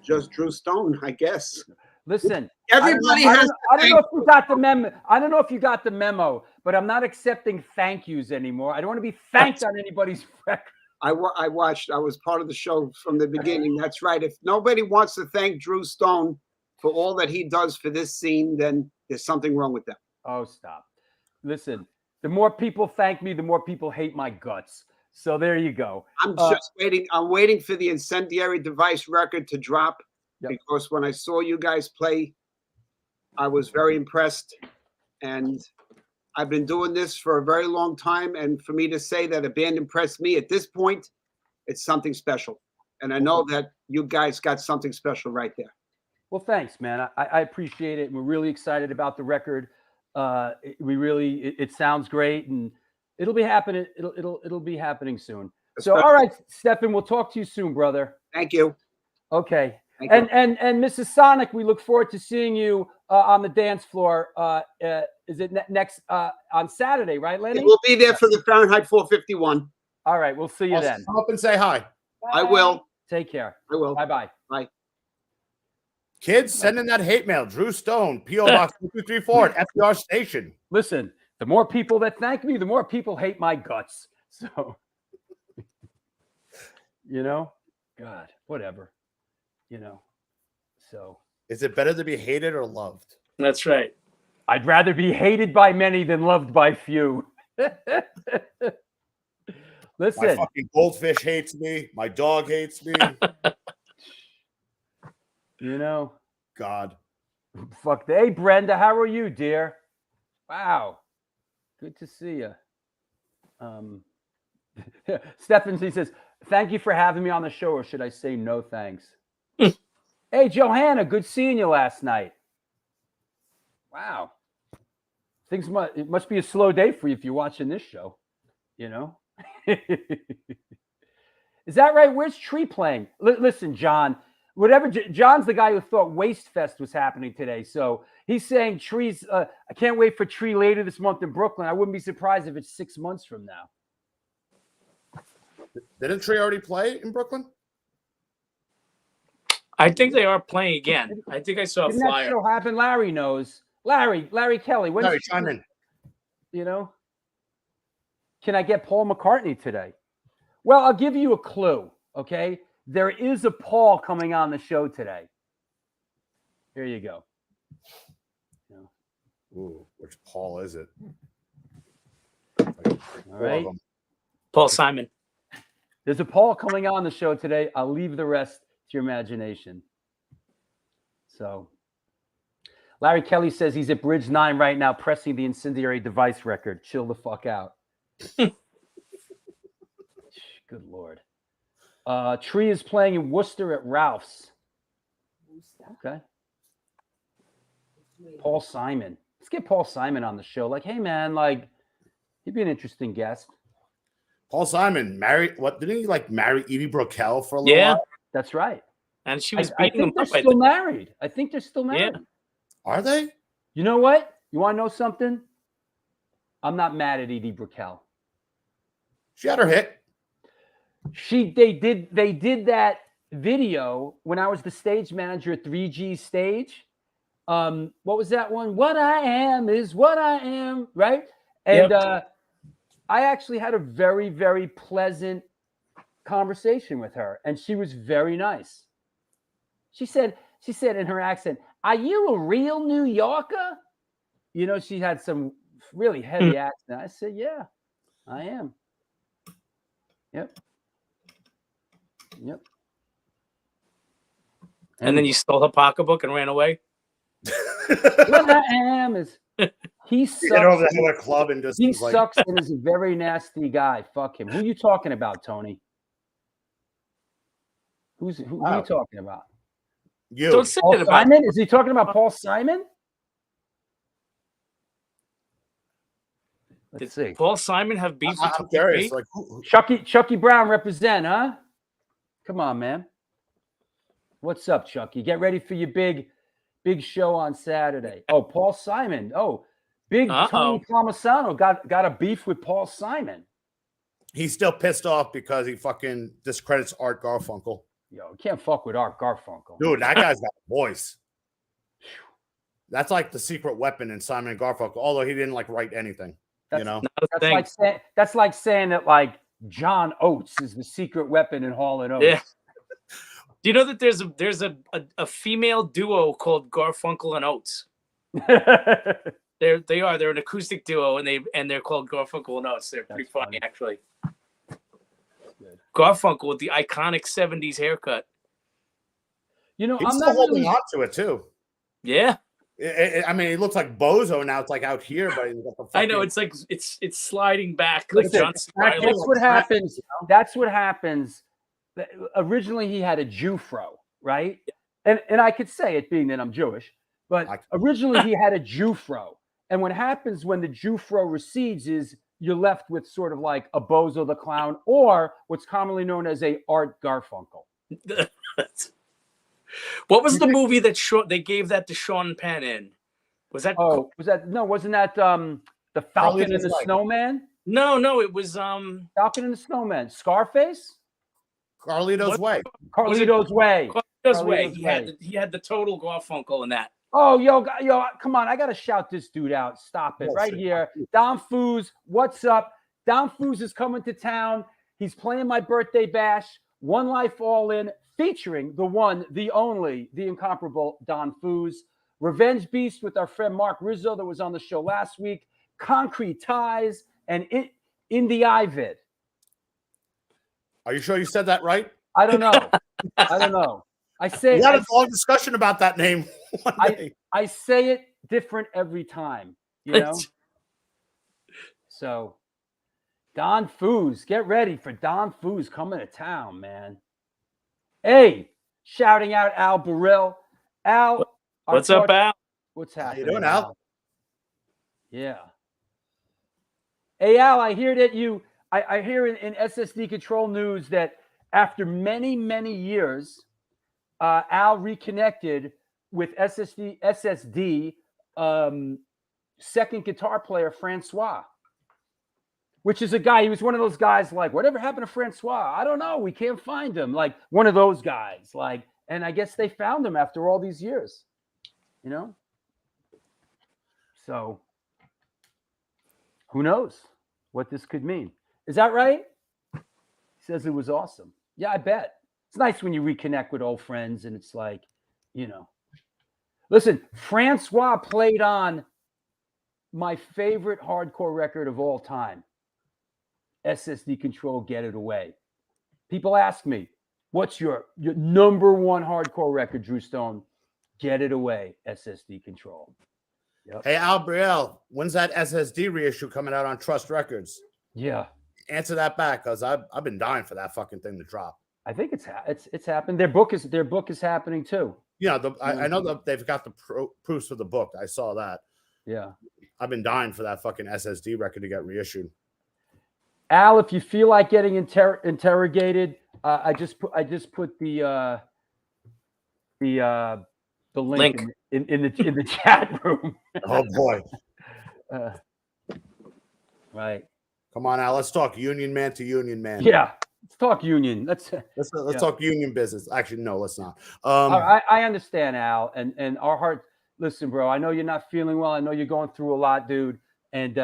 Just Drew Stone, I guess. Listen, everybody I don't know if you got the memo. I don't know if you got the memo, but I'm not accepting thank yous anymore. I don't want to be thanked on anybody's record. I watched. I was part of the show from the beginning. That's right. If nobody wants to thank Drew Stone for all that he does for this scene, then there's something wrong with them. Oh, stop. Listen, the more people thank me, the more people hate my guts. So there you go. I'm just waiting. I'm waiting for the Incendiary Device record to drop because when I saw you guys play, I was very impressed. And I've been doing this for a very long time. And for me to say that a band impressed me at this point, it's something special. And I know that you guys got something special right there. Well, thanks, man. I appreciate it. We're really excited about the record. It sounds great, and it'll be happening. It'll be happening soon. So, all right, Stefan, we'll talk to you soon, brother. Thank you. Okay. Thank you. And Mrs. Sonic, we look forward to seeing you on the dance floor. Is it next on Saturday, right, Lenny? We'll be there for the Fahrenheit 451. All right, we'll see you then. Come up and say hi. I will. Take care. I will. Bye-bye. Bye. Kids, send in that hate mail. Drew Stone, P.O. Box 2234 at FDR Station. Listen, the more people that thank me, the more people hate my guts. So, God, whatever, so. Is it better to be hated or loved? That's right. I'd rather be hated by many than loved by few. Listen. My fucking goldfish hates me. My dog hates me. God. Fuck. Hey, Brenda, how are you, dear? Wow. Good to see you. Stefan, he says, thank you for having me on the show, or should I say no thanks? Hey, Johanna, good seeing you last night. Wow. It must be a slow day for you if you're watching this show, Is that right? Where's Tree playing? Listen, John, John's the guy who thought Waste Fest was happening today. So he's saying Tree's, I can't wait for Tree later this month in Brooklyn. I wouldn't be surprised if it's 6 months from now. Didn't Tree already play in Brooklyn? I think they are playing again. I think I saw a Didn't flyer. that show happen? Larry knows. Larry Kelly. Larry, chime in. Can I get Paul McCartney today? Well, I'll give you a clue, okay? There is a Paul coming on the show today. Here you go. Ooh, which Paul is it? All right. Paul Simon. There's a Paul coming on the show today. I'll leave the rest to your imagination. So, Larry Kelly says he's at Bridge 9 right now pressing the Incendiary Device record. Chill the fuck out. Good Lord. Tree is playing in Worcester at Ralph's. Okay. Paul Simon. Let's get Paul Simon on the show. Like, hey, man, he'd be an interesting guest. Paul Simon married, didn't he marry Edie Brickell for a little while? That's right. And she was I beating him think up. they're still married. I think they're still married. Yeah. Are they? You know what? You want to know something? I'm not mad at Edie Brickell. She had her hit. They did that video when I was the stage manager at 3G Stage. What was that one? What I am is what I am, right? And I actually had a very, very pleasant conversation with her, and she was very nice. She said in her accent, "Are you a real New Yorker?" She had some really heavy accent. I said, "Yeah, I am." Yep. And then you stole her pocketbook and ran away? What I am is he sucks. Get over to the club and just He sucks and is a very nasty guy. Fuck him. Who are you talking about, Tony? Who are you talking about? You. Don't say Paul that about Simon? Is he talking about Paul Simon? Let's see. Paul Simon have beef with I'm curious. Chucky Brown represent, huh? Come on, man. What's up, Chucky? Get ready for your big show on Saturday. Oh, Paul Simon. Oh, big Tony Palmisano got a beef with Paul Simon. He's still pissed off because he fucking discredits Art Garfunkel. Yo, can't fuck with Art Garfunkel. Dude, that guy's got a voice. That's like the secret weapon in Simon and Garfunkel, although he didn't write anything. That's like saying that John Oates is the secret weapon in Hall & Oates. Yeah. Do you know that there's a female duo called Garfunkel and Oates? They're an acoustic duo and they're called Garfunkel and Oates. They're pretty funny actually. Garfunkel with the iconic 70s haircut. He's I'm still not holding really... on to it too. Yeah. I mean, he looks like Bozo now. It's out here, but he's got the fucking... I know it's it's sliding back Listen, like John Smiley. That's what happens. That's what happens. originally he had a Jewfro, right? And I could say it being that I'm Jewish, but originally he had a Jewfro. And what happens when the Jewfro recedes is you're left with sort of like a Bozo the Clown, or what's commonly known as a Art Garfunkel. What was the movie that they gave that to Sean Penn in? Was that? Oh, wasn't that the Falcon and the Snowman? No, it was Falcon and the Snowman. Scarface? Carlito's Way. Carlito's Way. Carlito's Way. He had the total Garfunkel in that. Oh, yo, come on. I got to shout this dude out. Stop it right here. Don Foos, what's up? Don Foos is coming to town. He's playing my birthday bash, One Life All In, featuring the one, the only, the incomparable Don Foos. Revenge Beast with our friend Mark Rizzo that was on the show last week. Concrete Ties and In the Ivid. Are you sure you said that right? I don't know. I say we had a long discussion about that name one day. I say it different every time, you know. So, Don Foos, get ready for Don Foos coming to town, man. Hey, shouting out Al Burrell. Al, what's up, Al? What's happening? How you doing, Al? Yeah. Hey, Al, I hear that I hear in SSD Control News that after many, many years, Al reconnected with SSD second guitar player, Francois, which is a guy, he was one of those guys like, whatever happened to Francois? I don't know. We can't find him. Like one of those guys. Like, and I guess they found him after all these years, you know? So who knows what this could mean? Is that right? He says it was awesome. Yeah, I bet. It's nice when you reconnect with old friends and it's like, you know. Listen, Francois played on my favorite hardcore record of all time, SSD Control, Get It Away. People ask me, what's your number one hardcore record, Drew Stone? Get It Away, SSD Control. Yep. Hey, Al Brielle, when's that SSD reissue coming out on Trust Records? Yeah. Answer that back, because I've been dying for that fucking thing to drop. I think it's happened. Their book is happening too. Yeah, I know that they've got the proofs for the book. I saw that. Yeah. I've been dying for that fucking SSD record to get reissued. Al, if you feel like getting interrogated, I just put the link. In the chat room. Oh boy. Right. Come on, Al. Let's talk union man to union man. Yeah. Let's talk union. Let's talk union business. Actually, no, let's not. I understand, Al, and our heart. Listen, bro. I know you're not feeling well. I know you're going through a lot, dude. And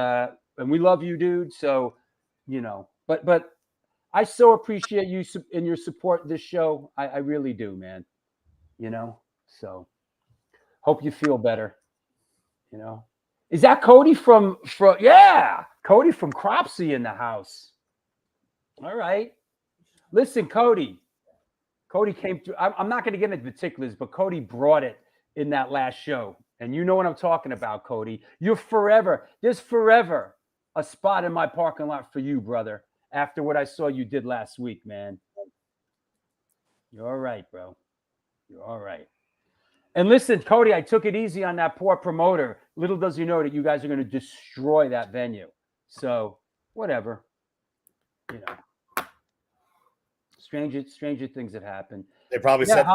we love you, dude. So, you know, but I so appreciate you and your support of this show. I really do, man. You know, so hope you feel better. You know, is that Cody from? Yeah, Cody from Cropsey in the house. All right. Listen, Cody came through. I'm not going to get into particulars, but Cody brought it in that last show. And you know what I'm talking about, Cody. There's forever a spot in my parking lot for you, brother, after what I saw you did last week, man. You're all right, bro. You're all right. And listen, Cody, I took it easy on that poor promoter. Little does you know that you guys are going to destroy that venue. So, whatever. You know. Stranger things have happened. They probably said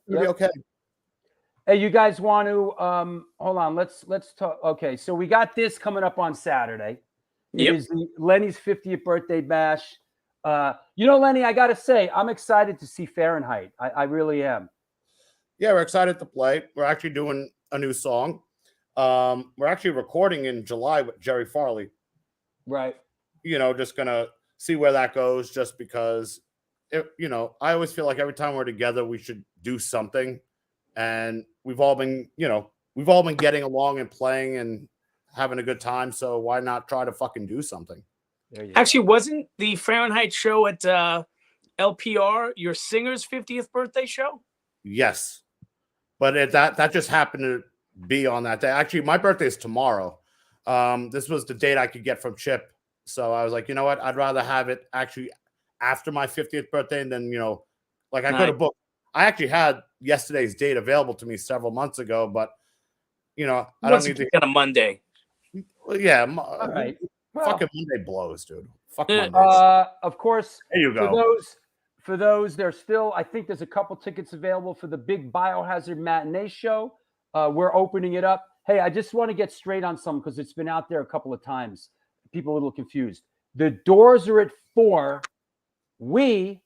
yep. Okay. Hey, you guys want to hold on? Let's talk. Okay, so we got this coming up on Saturday. It is Lenny's 50th birthday bash. You know, Lenny, I gotta say, I'm excited to see Fahrenheit. I really am. Yeah, we're excited to play. We're actually doing a new song. We're actually recording in July with Jerry Farley. Right. You know, just gonna see where that goes. Just because, you know, I always feel like every time we're together, we should do something. And we've all been getting along and playing and having a good time. So why not try to fucking do something? Actually, wasn't the Fahrenheit show at LPR your singer's 50th birthday show? Yes. But that just happened to be on that day. Actually, my birthday is tomorrow. This was the date I could get from Chip. So I was like, you know what? I'd rather have it actually after my 50th birthday and then, you know, Like I Nice. could have booked. I actually had yesterday's date available to me several months ago, but I don't What's need to. on a Monday? Well, yeah, All right. Well, fucking Monday blows, dude. Fuck Yeah. Mondays. of course, There you go. for those, there's still, I think there's a couple tickets available for the big Biohazard matinee show. We're opening it up. Hey, I just want to get straight on something because it's been out there a couple of times. People are a little confused. The doors are at 4. We,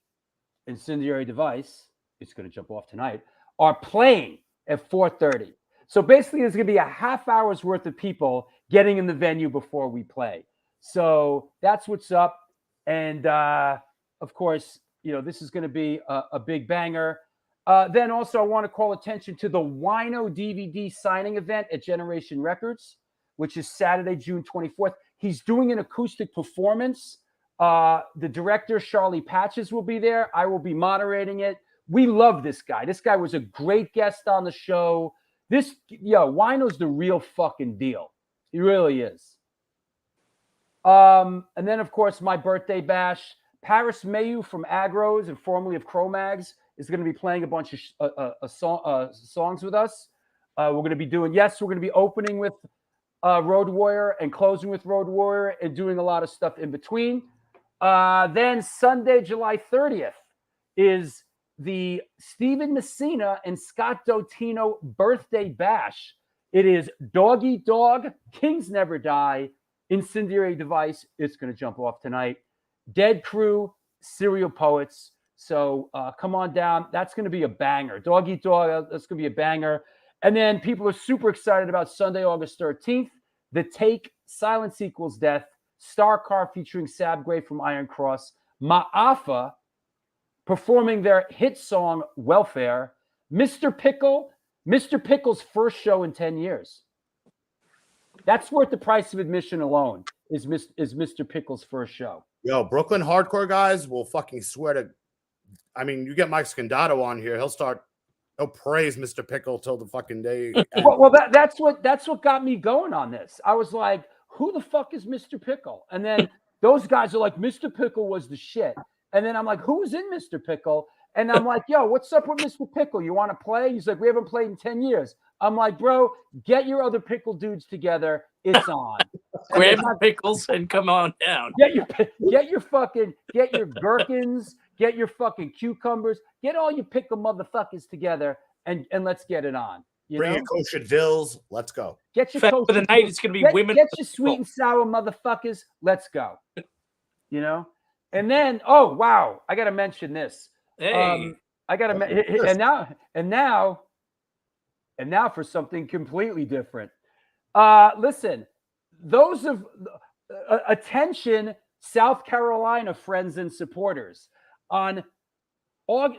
Incendiary Device, it's going to jump off tonight, are playing at 4:30. So basically, there's going to be a half hour's worth of people getting in the venue before we play. So that's what's up. And of course, this is going to be a big banger. Then also, I want to call attention to the Wino DVD signing event at Generation Records, which is Saturday, June 24th. He's doing an acoustic performance. The director, Charlie Patches, will be there. I will be moderating it. We love this guy. This guy was a great guest on the show. Wino's the real fucking deal. He really is. And then, of course, my birthday bash. Paris Mayu from Agros and formerly of Cro-Mags is going to be playing a bunch of songs with us. We're going to be opening with Road Warrior and closing with Road Warrior and doing a lot of stuff in between. Then Sunday, July 30th is the Steven Messina and Scott Dotino birthday bash. It is Dog Eat Dog, Kings Never Die, Incendiary Device. It's going to jump off tonight. Dead Crew, Serial Poets. So come on down. That's going to be a banger. Dog Eat Dog, that's going to be a banger. And then people are super excited about Sunday, August 13th. The Take, Silence Equals Death, Star Car featuring Sab Gray from Iron Cross, Ma'afa performing their hit song Welfare, Mr. Pickle's first show in 10 years. That's worth the price of admission alone, is Mr. Pickle's first show. Yo, Brooklyn hardcore guys will fucking swear to. I mean, you get Mike Scandato on here, he'll praise Mr. Pickle till the fucking day. Well, that's what got me going on this. I was like, who the fuck is Mr. Pickle? And then those guys are like, Mr. Pickle was the shit. And then I'm like, who's in Mr. Pickle? And I'm like, yo, what's up with Mr. Pickle? You want to play? He's like, we haven't played in 10 years. I'm like, bro, get your other pickle dudes together. It's on. Grab the pickles and come on down. Get your gherkins, get your fucking cucumbers, get all your pickle motherfuckers together and let's get it on. Bring your kosher dills. Let's go. Get your For the night, it's going to be women. Get your sweet and sour motherfuckers. Let's go. And then, oh wow, I got to mention this. Hey, I got to and now for something completely different. Listen, those of attention, South Carolina friends and supporters. On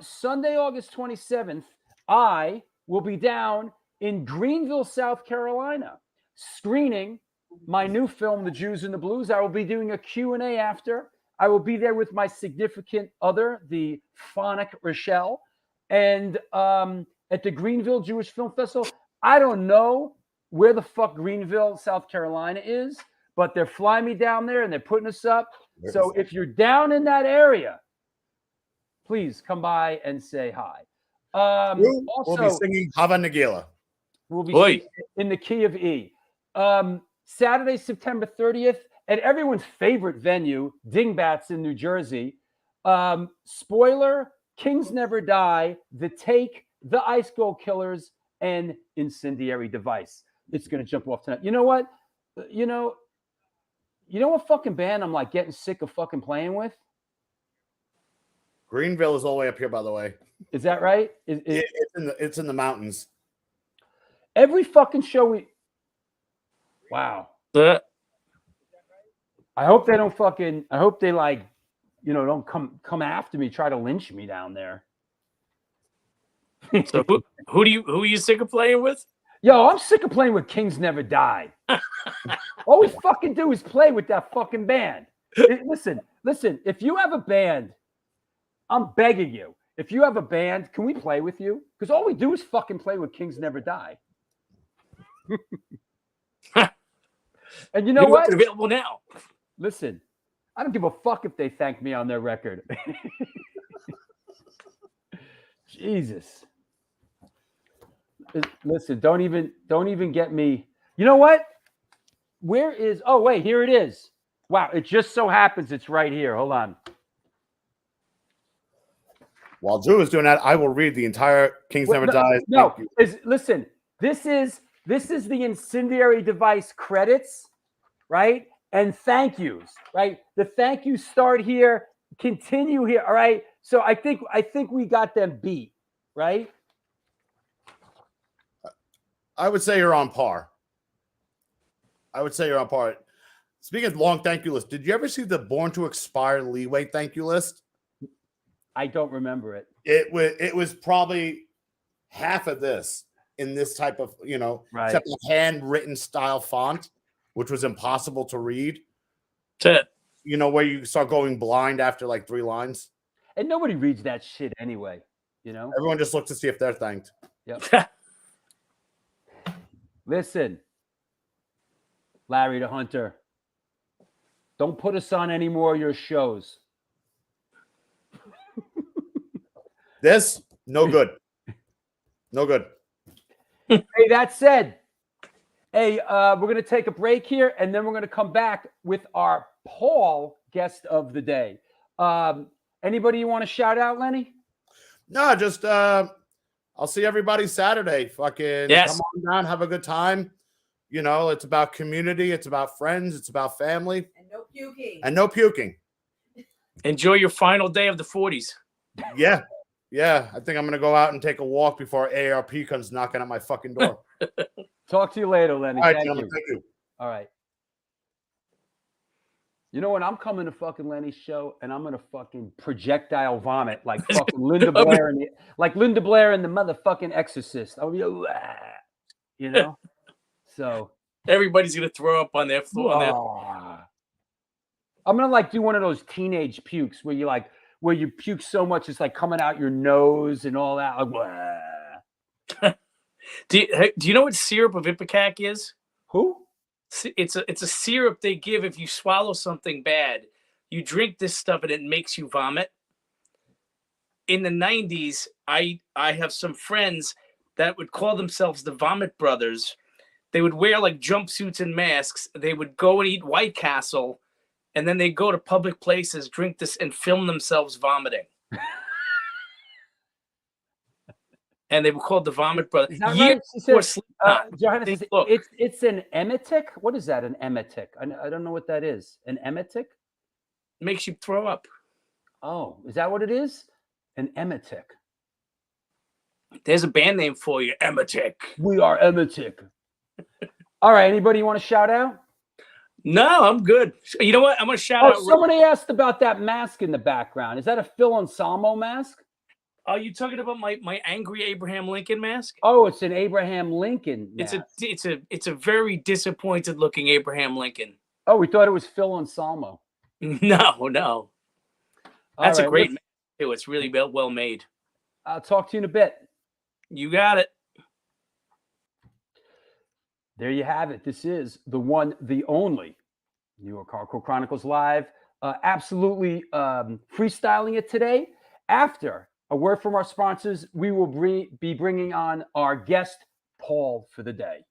Sunday, August 27th, I will be down in Greenville, South Carolina, screening my new film, The Jews and the Blues. I will be doing a Q&A after. I will be there with my significant other, the Phonic Rochelle, and at the Greenville Jewish Film Festival. I don't know where the fuck Greenville, South Carolina is, but they're flying me down there and they're putting us up. So if you're down in that area, please come by and say hi. We'll be singing Hava Nagila. We'll be singing in the key of E. Saturday, September 30th, at everyone's favorite venue, Dingbats in New Jersey. Spoiler, Kings Never Die, The Take, The Ice Gold Killers, and Incendiary Device. It's going to jump off tonight. You know what? You know what fucking band I'm like getting sick of fucking playing with? Greenville is all the way up here, by the way. Is that right? It's in the mountains. Every fucking show we. Wow. I hope they don't fucking. I hope they don't come after me, try to lynch me down there. So who are you sick of playing with? Yo, I'm sick of playing with Kings Never Die. All we fucking do is play with that fucking band. Listen. If you have a band, I'm begging you. If you have a band, can we play with you? Because all we do is fucking play with Kings Never Die. And you know what? Available now. Listen, I don't give a fuck if they thank me on their record. Jesus. Listen, don't even get me. You know what? Where is? Oh wait, here it is. Wow, it just so happens it's right here. Hold on. While Drew is doing that, I will read the entire Kings Never Dies. No, listen. This is the incendiary device credits, right? And thank yous, right? The thank yous start here, continue here. All right. So I think we got them beat, right? I would say you're on par. Speaking of long thank you list, did you ever see the Born to Expire Leeway thank you list? I don't remember it. It was probably half of this in this type of, Right. except a handwritten style font, which was impossible to read. That's it. Where you start going blind after like 3 lines. And nobody reads that shit anyway, Everyone just looks to see if they're thanked. Yep. Listen, Larry the Hunter, don't put us on any more of your shows. This, no good. No good. Hey, that said, we're going to take a break here, and then we're going to come back with our Paul guest of the day. Anybody you want to shout out, Lenny? No, just I'll see everybody Saturday. Fucking Yes. Come on down, have a good time. It's about community, it's about friends, it's about family. And no puking. And no puking. Enjoy your final day of the 40s. Yeah. Yeah. I think I'm gonna go out and take a walk before ARP comes knocking at my fucking door. Talk to you later, Lenny. All right, Thank gentlemen, you. thank you. All right. You know what? I'm coming to fucking Lenny's show, and I'm gonna fucking projectile vomit like fucking Linda Blair and the motherfucking Exorcist. I'll be, So Everybody's going to throw up on their floor. I'm gonna like do one of those teenage pukes where you puke so much it's like coming out your nose and all that. Like, Do you know what syrup of Ipecac is? who? It's a syrup they give if you swallow something bad. You drink this stuff and it makes you vomit. In the 90s, I have some friends that would call themselves the Vomit Brothers. They would wear like jumpsuits and masks. They would go and eat White Castle, and then they go to public places, drink this, and film themselves vomiting. And they were called the Vomit Brothers. Is that Years right? She before said, Slipknot. Johannes, Look. it's an emetic. What is that? An emetic? I don't know what that is. An emetic? Makes you throw up. Oh, is that what it is? An emetic. There's a band name for you, Emetic. We are emetic. All right. Anybody you want to shout out? No, I'm good. You know what? I'm going to shout out. Somebody asked about that mask in the background. Is that a Phil Anselmo mask? Are you talking about my angry Abraham Lincoln mask? Oh, it's an Abraham Lincoln mask. It's a very disappointed looking Abraham Lincoln. Oh, we thought it was Phil Anselmo. No. That's All a right, great mask too. It's really well made. I'll talk to you in a bit. You got it. There you have it. This is the one, the only New York Hardcore Chronicles Live. Absolutely freestyling it today. After a word from our sponsors, we will be bringing on our guest, Paul, for the day.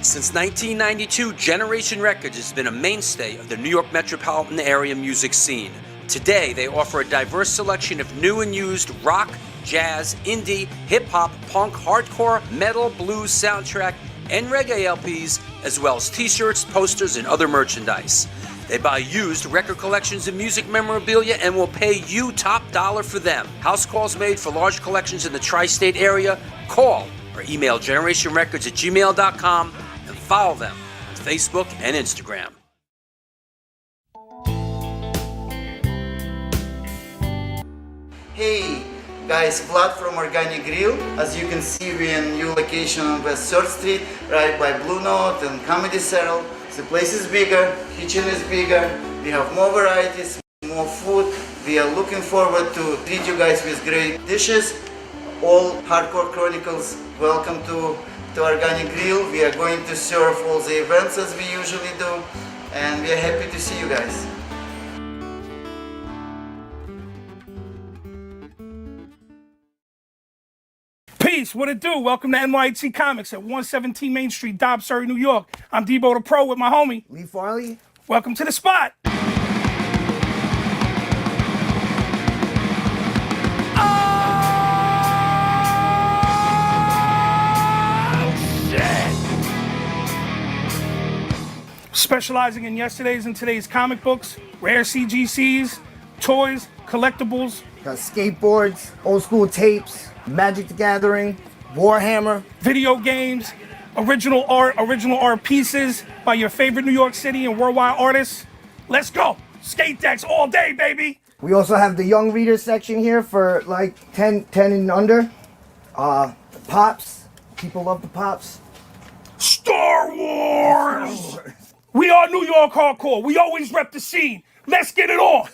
Since 1992, Generation Records has been a mainstay of the New York metropolitan area music scene. Today, they offer a diverse selection of new and used rock, jazz, indie, hip-hop, punk, hardcore, metal, blues, soundtrack, and reggae LPs, as well as t-shirts, posters, and other merchandise. They buy used record collections and music memorabilia and will pay you top dollar for them. House calls made for large collections in the tri-state area. Call or email generationrecords@gmail.com and follow them on Facebook and Instagram. Hey guys, Vlad from Organic Grill. As you can see, we're in new location on West 3rd Street, right by Blue Note and Comedy Central. The place is bigger, kitchen is bigger, we have more varieties, more food. We are looking forward to treat you guys with great dishes. All Hardcore Chronicles, welcome to Organic Grill. We are going to serve all the events as we usually do, and we are happy to see you guys. Peace. What it do? Welcome to NYHC Comics at 117 Main Street, Dobbs, Surrey, New York. I'm Debo the Pro with my homie Lee Farley. Welcome to the spot. Specializing in yesterday's and today's comic books, rare CGCs, toys, collectibles. Got skateboards, old school tapes, Magic the Gathering, Warhammer. Video games, original art pieces by your favorite New York City and worldwide artists. Let's go. Skate decks all day, baby. We also have the young reader section here for like 10 and under. The Pops. People love the Pops. Star Wars! We are New York hardcore. We always rep the scene. Let's get it on.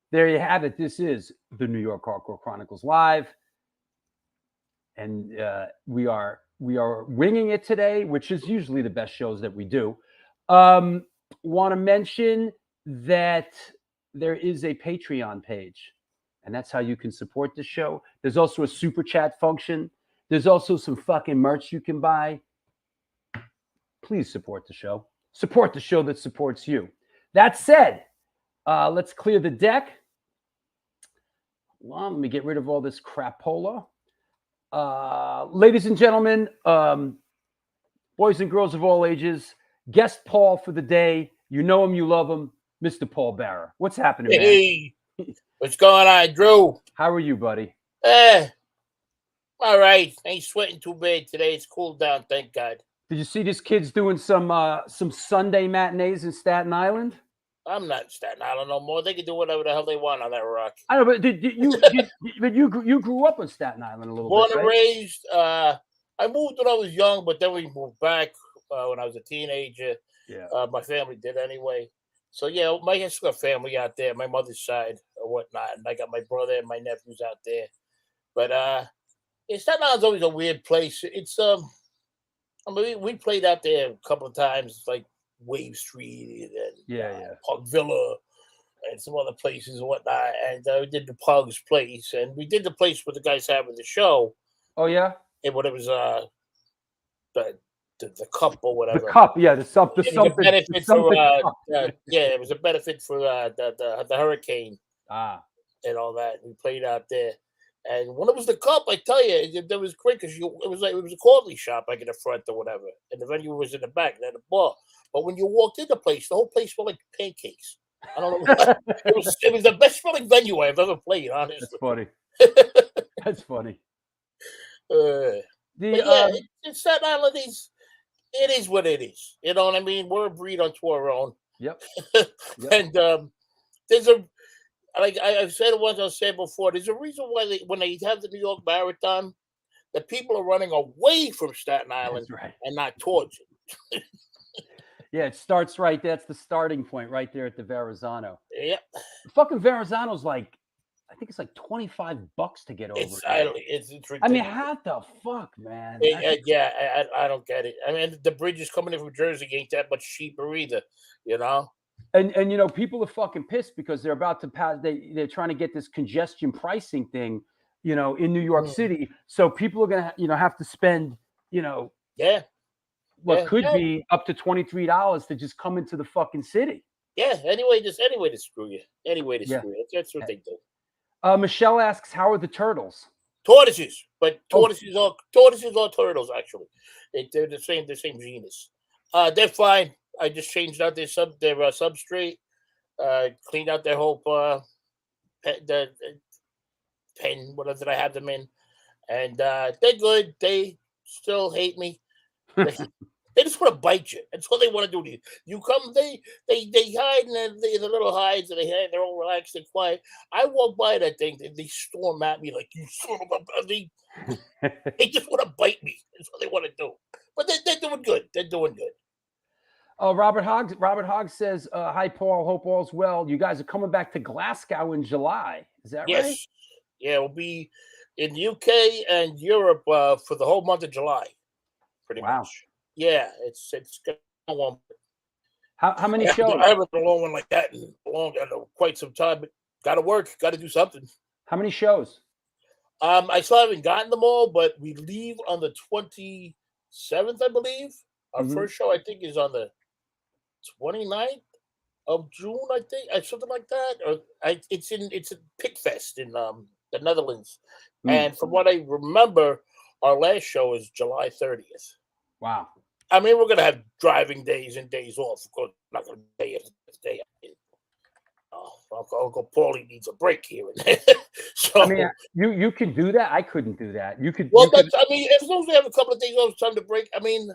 There you have it. This is the New York Hardcore Chronicles Live. And we are winging it today, which is usually the best shows that we do. Want to mention that there is a Patreon page. And that's how you can support the show. There's also a super chat function. There's also some fucking merch you can buy. Please support the show. Support the show that supports you. That said, let's clear the deck. Well, let me get rid of all this crapola. Ladies and gentlemen, boys and girls of all ages, guest Paul for the day. You know him, you love him, Mr. Paul Barra. What's happening, man? Hey. What's going on, Drew? How are you, buddy? All right. Ain't sweating too bad today. It's cooled down, thank God. Did you see these kids doing some Sunday matinees in Staten Island? I'm not in Staten Island no more. They can do whatever the hell they want on that rock. I know, but you grew up on Staten Island a little Born bit, and right? raised. I moved when I was young, but then we moved back when I was a teenager. Yeah. My family did anyway. So yeah, my got family out there, my mother's side or whatnot, and I got my brother and my nephews out there. But Staten Island's always a weird place. It's I mean, we played out there a couple of times, like Wave Street and Pug Villa and some other places and whatnot. And we did the Pug's place, and we did the place where the guys having the show. Oh yeah, and when it was the cup or whatever. The cup, yeah, it was a benefit for the hurricane. And all that. We played out there, and when it was the cup, I tell you, that was great because it was a quarterly shop like in the front or whatever, and the venue was in the back, and then the bar. But when you walked in the place smelled like pancakes. I don't know. It was the best smelling venue I've ever played. Honestly, that's funny. That's funny. In Staten Island, it is what it is. You know what I mean? We're a breed unto our own. Yep. And there's like I've said it once, I've said before, there's a reason why when they have the New York Marathon, the people are running away from Staten Island and not towards it. Yeah, it starts right. That's the starting point right there at the Verrazano. Yep. Fucking Verrazano's like, I think it's like $25 to get over. It's ridiculous. I mean, how the fuck, man? I don't get it. I mean, the bridges coming in from Jersey ain't that much cheaper either, you know? And you know, people are fucking pissed because they're about to pass. They're trying to get this congestion pricing thing, you know, in New York City. So people are gonna, have to spend, what could be up to $23 to just come into the fucking city. Yeah. Anyway to screw you. Anyway to screw you. That's what they do. Michelle asks, "How are the turtles?" Tortoises, but tortoises are turtles. Actually, they're the same genus. They're fine. I just changed out their substrate, cleaned out their whole the pen, whatever that I have them in, and they're good. They still hate me. They just want to bite you. That's what they want to do to you. You come, they hide in the little hides, and they're all relaxed and quiet. I walk by that thing, and they storm at me like, you son of a... They just want to bite me. That's what they want to do. But they're doing good. They're doing good. Robert Hogg says, "Hi, Paul. Hope all's well. You guys are coming back to Glasgow in July. Is that right?" Yes. Yeah, we'll be in the UK and Europe for the whole month of July. Pretty much. Yeah, it's going on. How many shows? I haven't done a long one like that in quite some time, but got to work, got to do something. How many shows? I still haven't gotten them all, but we leave on the 27th, I believe. Our first show, I think, is on the 29th of June, I think, something like that. Or it's a Pig Fest in the Netherlands. And from what I remember, our last show is July 30th. Wow. I mean, we're gonna have driving days and days off. Of course, not gonna day after day. Uncle Paulie needs a break here and there. So, I mean, you can do that. I couldn't do that. You could. Well, I mean, as long as we have a couple of days off, time to break. I mean,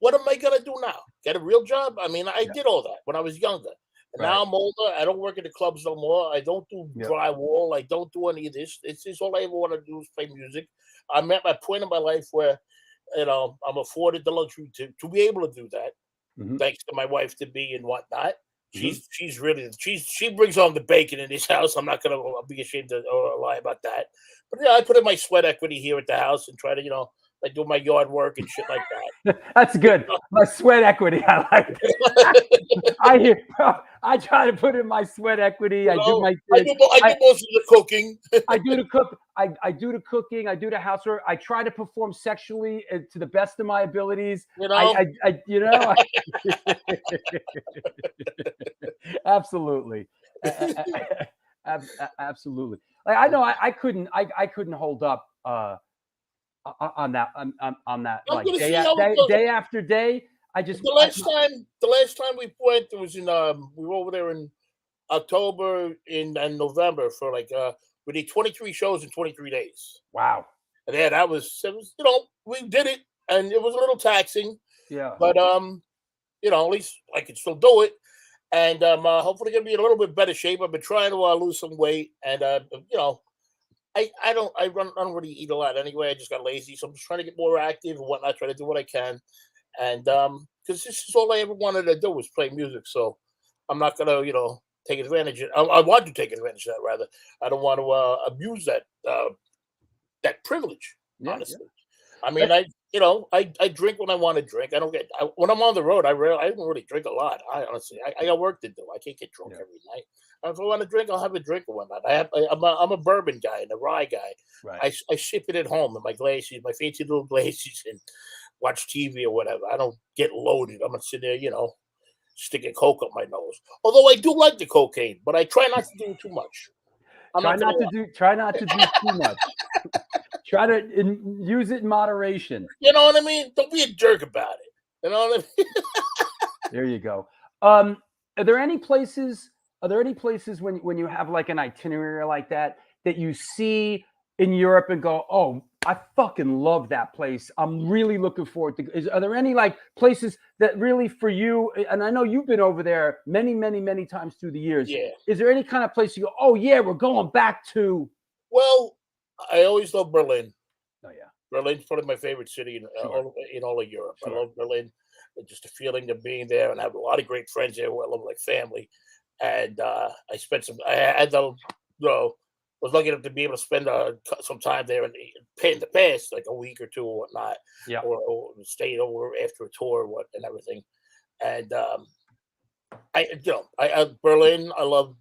what am I gonna do now? Get a real job? I mean, I did all that when I was younger. And now I'm older. I don't work in the clubs no more. I don't do drywall. I don't do any of this. It's just all I ever want to do is play music. I'm at my point in my life where, I'm afforded the luxury to be able to do that, thanks to my wife to be and whatnot. She's really she brings home the bacon in this house. I'm not gonna be ashamed to or lie about that. But I put in my sweat equity here at the house and try to I do my yard work and shit like that. That's good. My sweat equity. I like it. I try to put in my sweat equity. I do most of the cooking. I do the cooking. I do the housework. I try to perform sexually to the best of my abilities. Absolutely. Absolutely. Like I know I couldn't hold up on that like day after day. The last time we went, it was in we were over there in October and November for we did 23 shows in 23 days. Wow. And yeah, it was we did it and it was a little taxing. Yeah. But at least I can still do it. And hopefully gonna be in a little bit better shape. I've been trying to lose some weight and I don't really eat a lot anyway. I just got lazy. So I'm just trying to get more active and whatnot, try to do what I can. And because this is all I ever wanted to do was play music. So I'm not gonna, take advantage of it. I want to take advantage of that rather. I don't want to abuse that privilege, honestly. I mean, I drink when I want to drink. I don't when I'm on the road, I don't really drink a lot. I got work to do. I can't get drunk every night. If I want to drink, I'll have a drink or whatnot. I'm a bourbon guy and a rye guy. Right. I sip it at home in my glasses, my fancy little glasses, and watch TV or whatever. I don't get loaded. I'm gonna sit there, sticking coke up my nose. Although I do like the cocaine, but I try not to do too much. Try not to do too much. Try to use it in moderation. You know what I mean? Don't be a jerk about it. You know what I mean? There you go. Are there any places when you have like an itinerary like that you see in Europe and go, oh, I fucking love that place. I'm really looking forward to. Are there any like places that really for you? And I know you've been over there many, many, many times through the years. Yeah. Is there any kind of place you go, oh yeah, we're going back to? Well, I always love Berlin. Oh yeah. Berlin's probably my favorite city in all of Europe. Sure. I love Berlin. Just the feeling of being there, and I have a lot of great friends there who I love like family. And I spent was lucky enough to be able to spend some time there in the past, like a week or two or whatnot, or stay over after a tour and everything. And Berlin, I love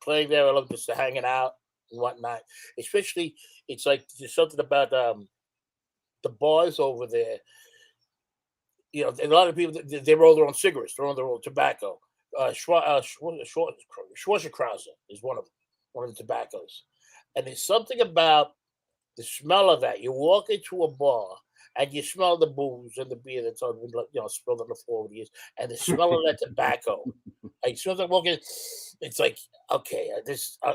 playing there. I love just hanging out and whatnot. Especially, it's like there's something about the bars over there. A lot of people they roll their own cigarettes, they roll their own tobacco. Schwarzenkrauser is one of the tobaccos. And there's something about the smell of that. You walk into a bar and you smell the booze and the beer that's spilled on the floor over the years, and the smell of that tobacco. It smells like walking. It's like, okay,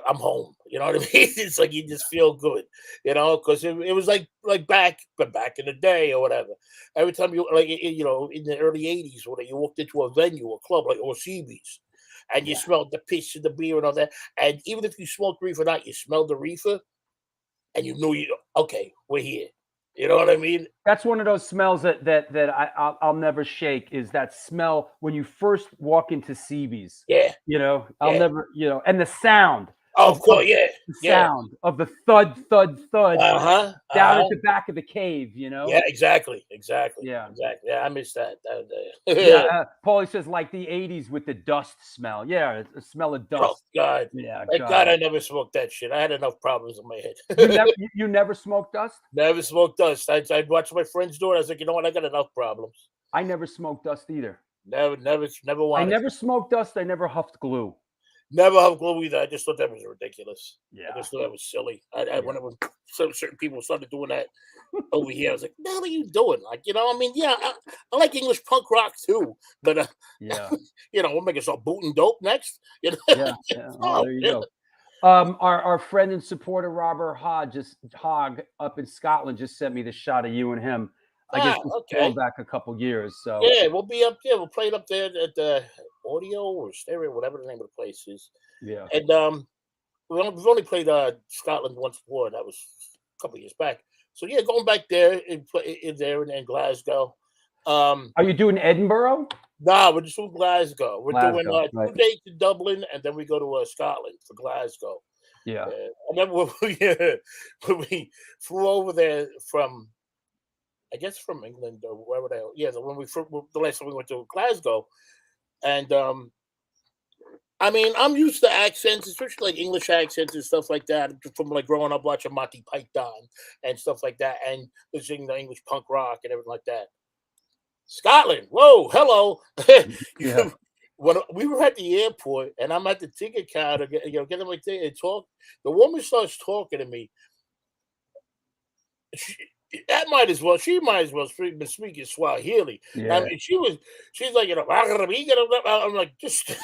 I'm home. You know what I mean? It's like you just feel good, because it was like back in the day or whatever. Every time you in the early '80s, when you walked into a venue, a club or CB's, and you smelled the piss of the beer and all that, and even if you smoked reefer or not, you smelled the reefer, and you knew okay, we're here. You know what I mean? That's one of those smells that I'll never shake. Is that smell when you first walk into CB's? Yeah. I'll never. And the sound. Oh, of course, yeah. The sound of the thud, thud, thud down at the back of the cave, you know? Yeah, exactly. Yeah. Exactly. Yeah, I missed that. Yeah, Paulie says like the 80s with the dust smell. Yeah, the smell of Oh, dust. God. Yeah, Thank God I never smoked that shit. I had enough problems in my head. You never smoked dust? Never smoked dust. I'd watch my friends do it. I was like, you know what? I got enough problems. I never smoked dust either. Never wanted I never smoked dust. I never huffed glue. Never have glue either. I just thought that was ridiculous. Yeah. I just thought that was silly. When certain people started doing that over here, I was like, "What the hell are you doing?" Like, you know, I mean, yeah, I like English punk rock too, but yeah, you know, we'll make us all booting dope next. You know? Yeah. Oh, there you go. Our friend and supporter Robert Hogg up in Scotland just sent me the shot of you and him. I guess going back a couple years. So yeah, we'll be up there. We'll play it up there at the Audio or Stereo, whatever the name of the place is. Yeah, and we've only played Scotland once before. That was a couple of years back. So yeah, going back there in Glasgow. Are you doing Edinburgh? Nah, we're just doing Glasgow. We're doing right. 2 days in Dublin, and then we go to Scotland for Glasgow. Yeah. I remember when we flew over there from, I guess from England or wherever the hell. Yeah, when the last time we went to Glasgow, and I mean, I'm used to accents, especially like English accents and stuff like that, from like growing up watching Monty Python and stuff like that, and listening to English punk rock and everything like that. Scotland, whoa, hello. Yeah. When we were at the airport and I'm at the ticket counter, getting my ticket and talk, the woman starts talking to me. She might as well been speaking Swahili. Yeah. I mean, she's like, you know, I'm like, just.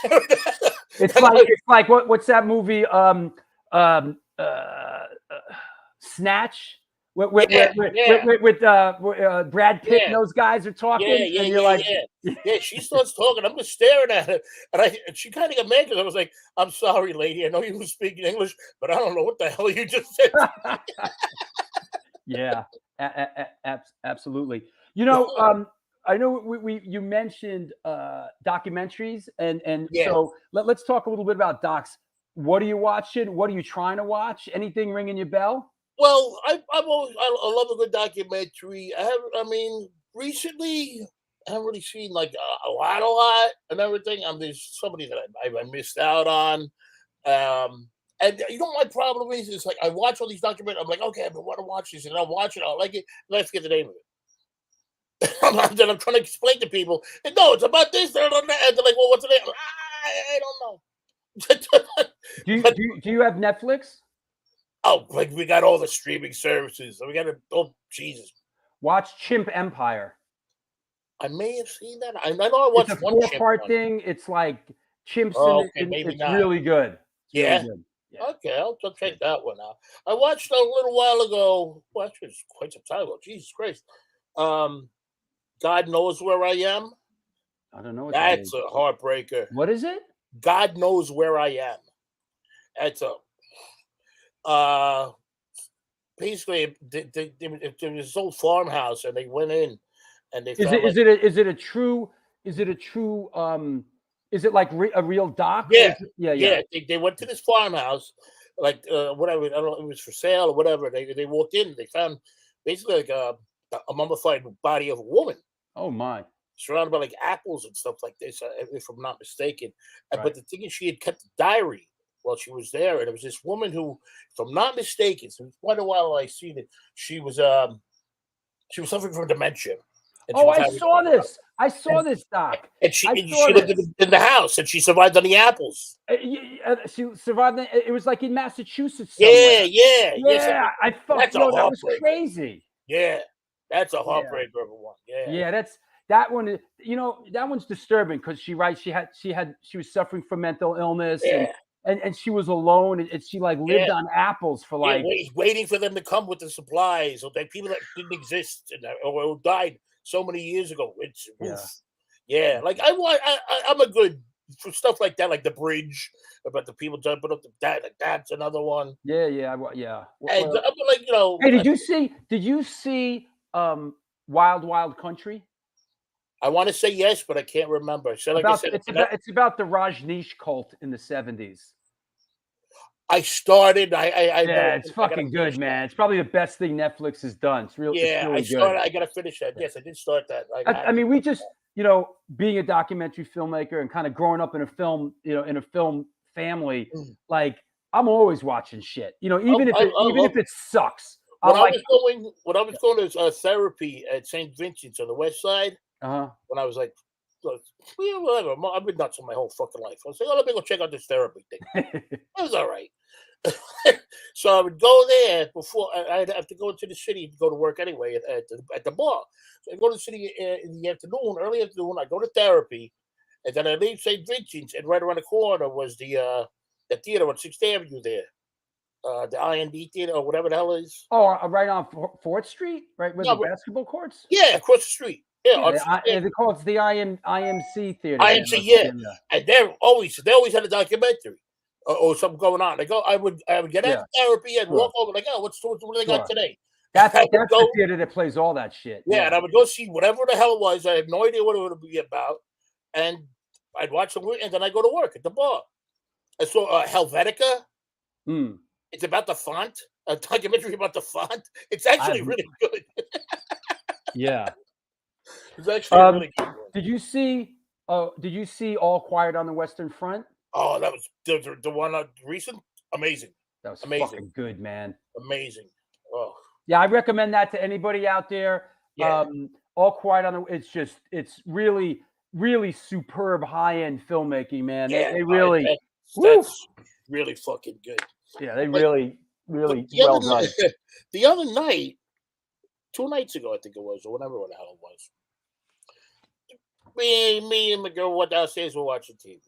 It's like what's that movie? Snatch. With Brad Pitt and those guys are talking, and you're like, yeah. She starts talking. I'm just staring at her, and she kind of got mad because I was like, "I'm sorry, lady. I know you were speaking English, but I don't know what the hell you just said." Yeah, absolutely. You know, I know you mentioned documentaries, and so let's talk a little bit about docs. What are you watching? What are you trying to watch? Anything ringing your bell? Well, I love a good documentary. Recently I haven't really seen like a lot and everything. There's somebody that I missed out on. And you know my problem is like I watch all these documentaries. I'm like, okay, I want to watch this, and I'll watch it. I'll like it, and I forget the name of it. Then I'm trying to explain to people, and no, it's about this, and they're like, well, what's the name? I don't know. Do you have Netflix? Oh, like we got all the streaming services. We got to. Oh, Jesus! Watch Chimp Empire. I may have seen that. I know I watched it's a 4-part thing. It's like chimps. It's really good. Really good. Yeah. Okay, I'll check that one out. I watched a little while ago. Well, actually, it's quite some time ago. Jesus Christ! God Knows Where I Am. I don't know. That's a heartbreaker. What is it? God Knows Where I Am. That's a. Basically, there was this old farmhouse, and they went in, and they. Is it a true? Is it like a real doc? Yeah. They went to this farmhouse, like whatever. I don't know. It was for sale or whatever. They walked in, and they found basically like a mummified body of a woman. Oh my! Surrounded by like apples and stuff like this, if I'm not mistaken. Right. But the thing is, she had kept the diary while she was there, and it was this woman who, if I'm not mistaken, so it's quite a while I seen it. She was suffering from dementia. Oh, I saw this. I saw this doc. And she lived in the house, and she survived on the apples. She survived. It was like in Massachusetts. Somewhere. Yeah. I thought that was crazy. Yeah, that's a heartbreaker of a one. Yeah, that one. You know, that one's disturbing because she was suffering from mental illness. Yeah. And she was alone, and she like lived on apples for like waiting for them to come with the supplies, or the people that didn't exist or died so many years ago. It's like I'm a good for stuff like that, like The Bridge, about the people jumping up like that's another one. Yeah. And I'm like, you know, hey, did you see Wild Wild Country? I want to say yes, but I can't remember. So, like I said, it's about the Rajneesh cult in the 70s. I started. Yeah, it's fucking good, man. It's probably the best thing Netflix has done. It's real. Yeah, it's I really started. I gotta finish that. Yes, I did start that. I mean, we just, being a documentary filmmaker and kind of growing up in a film, in a film family, like I'm always watching shit. Even if it sucks. When I was going to therapy at St. Vincent's on the West Side, when I was like, whatever, I've been nuts my whole fucking life. I was like, let me go check out this therapy thing. It was all right. So I would go there before I'd have to go into the city to go to work anyway at the bar. So I go to the city in the afternoon, early afternoon. I go to therapy, and then I leave St. Vincent's, and right around the corner was the theater on 6th Avenue there. The IND theater or whatever the hell it is. Oh, right on 4th Street, right where the basketball courts. Yeah, across the street. Yeah, they call it the IMC theater. IMC, yeah. And they always had a documentary or something going on. I would get out of therapy and walk over like, oh, what do they got today? That's the theater that plays all that shit. Yeah, and I would go see whatever the hell it was. I had no idea what it would be about, and I'd watch them, and then I go to work at the bar. I saw Helvetica. It's about the font. A documentary about the font. It's actually really good. Yeah. It's actually a really good one. Did you see All Quiet on the Western Front? Oh, that was the one recent. Amazing. That was amazing. Fucking good, man. Amazing. Oh. Yeah, I recommend that to anybody out there. Yeah. All Quiet on the it's really, really superb high-end filmmaking, man. Yeah, they really that's really fucking good. Yeah, they really well done. The other night, 2 nights ago, I think it was, or whatever the hell it was. Me and my girl went downstairs. We're watching TV,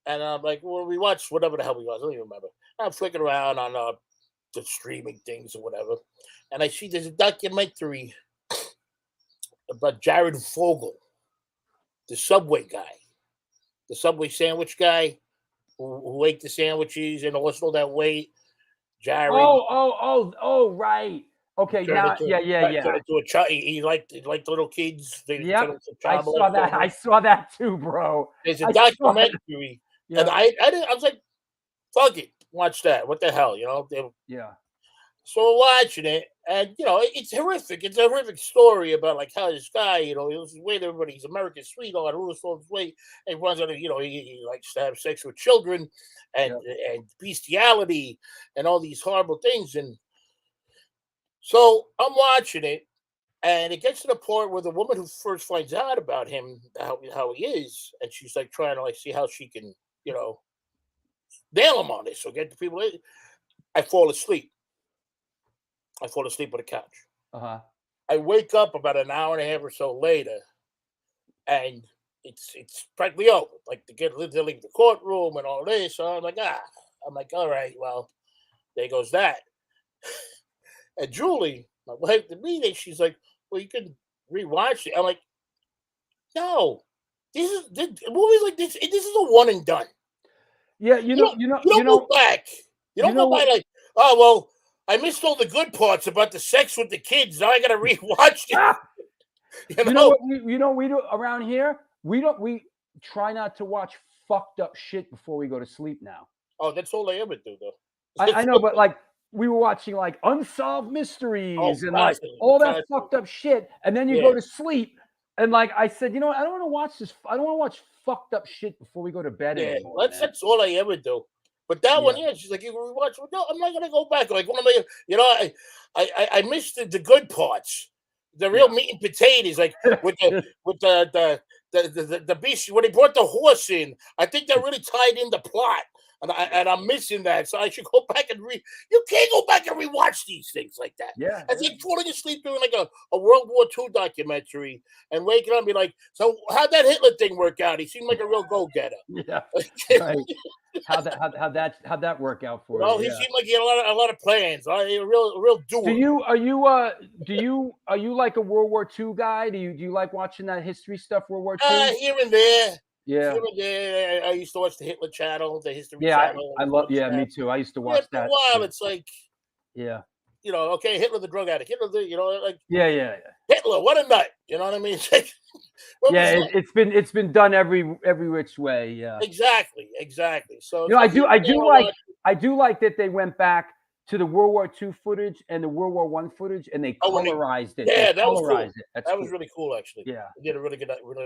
and I'm like, well, we watched whatever the hell we watched. I don't even remember. I'm flicking around on the streaming things or whatever, and I see there's a documentary about Jared Fogle, the Subway guy, the Subway sandwich guy who ate the sandwiches and lost all that weight. Jared. Oh, right. Okay, now, He liked little kids. I saw that. I saw that too, bro. There's a documentary, and I was like, "Fuck it, watch that." What the hell, Yeah. So we're watching it, and it's horrific. It's a horrific story about like how this guy, he loses weight. Everybody's American sweetheart, loses all his weight, and he runs out of, he likes to have sex with children, and bestiality, and all these horrible things. And so I'm watching it, and it gets to the point where the woman who first finds out about him, how he is, and she's like trying to like see how she can, nail him on this or get the people. I fall asleep. I fall asleep on the couch. I wake up about an hour and a half or so later, and it's practically over. Like they leave the courtroom and all this. So I'm like, all right, well, there goes that. And Julie, my wife, the meeting, she's like, well, you can rewatch it. I'm like, no, movies like this. This is a one and done. Yeah, you don't go back. You don't go back like, oh well, I missed all the good parts about the sex with the kids. Now I got to rewatch it. You know what we do around here? We try not to watch fucked up shit before we go to sleep now. Oh, that's all I ever do, though. I know, but like we were watching like Unsolved Mysteries and like all that fucked up shit, and then you go to sleep. And like I said, I don't want to watch this. I don't want to watch fucked up shit before we go to bed anymore. That's all I ever do. But that one, she's like, you can rewatch. No, I'm not gonna go back. Like, I missed the good parts, the real meat and potatoes, like with the beast when they brought the horse in. I think that really tied in the plot, and I'm missing that. So I should go back and You can't go back and rewatch these things like that. Yeah, it's like falling asleep doing like a World War II documentary and waking up and be like, so how'd that Hitler thing work out? He seemed like a real go-getter. Yeah, right. How'd that work out for you? Well, he seemed like he had a lot of plans. A real doer. Are you like a World War II guy? Do you like watching that history stuff, World War II? Here and there. Yeah. Here and there. I used to watch the Hitler channel, the History channel. I love. Yeah, me too. I used to watch that. For a while, it's like. Yeah. Okay, Hitler the drug addict. Hitler like. Yeah. Hitler, what a nut. You know what I mean? It's like, it's been done every which way. Yeah. Exactly. So I do I do like that they went back to the World War II footage and the World War I footage, and they colorized it. Yeah, they that was cool. colorized it. That was really cool, actually. Yeah, They did a really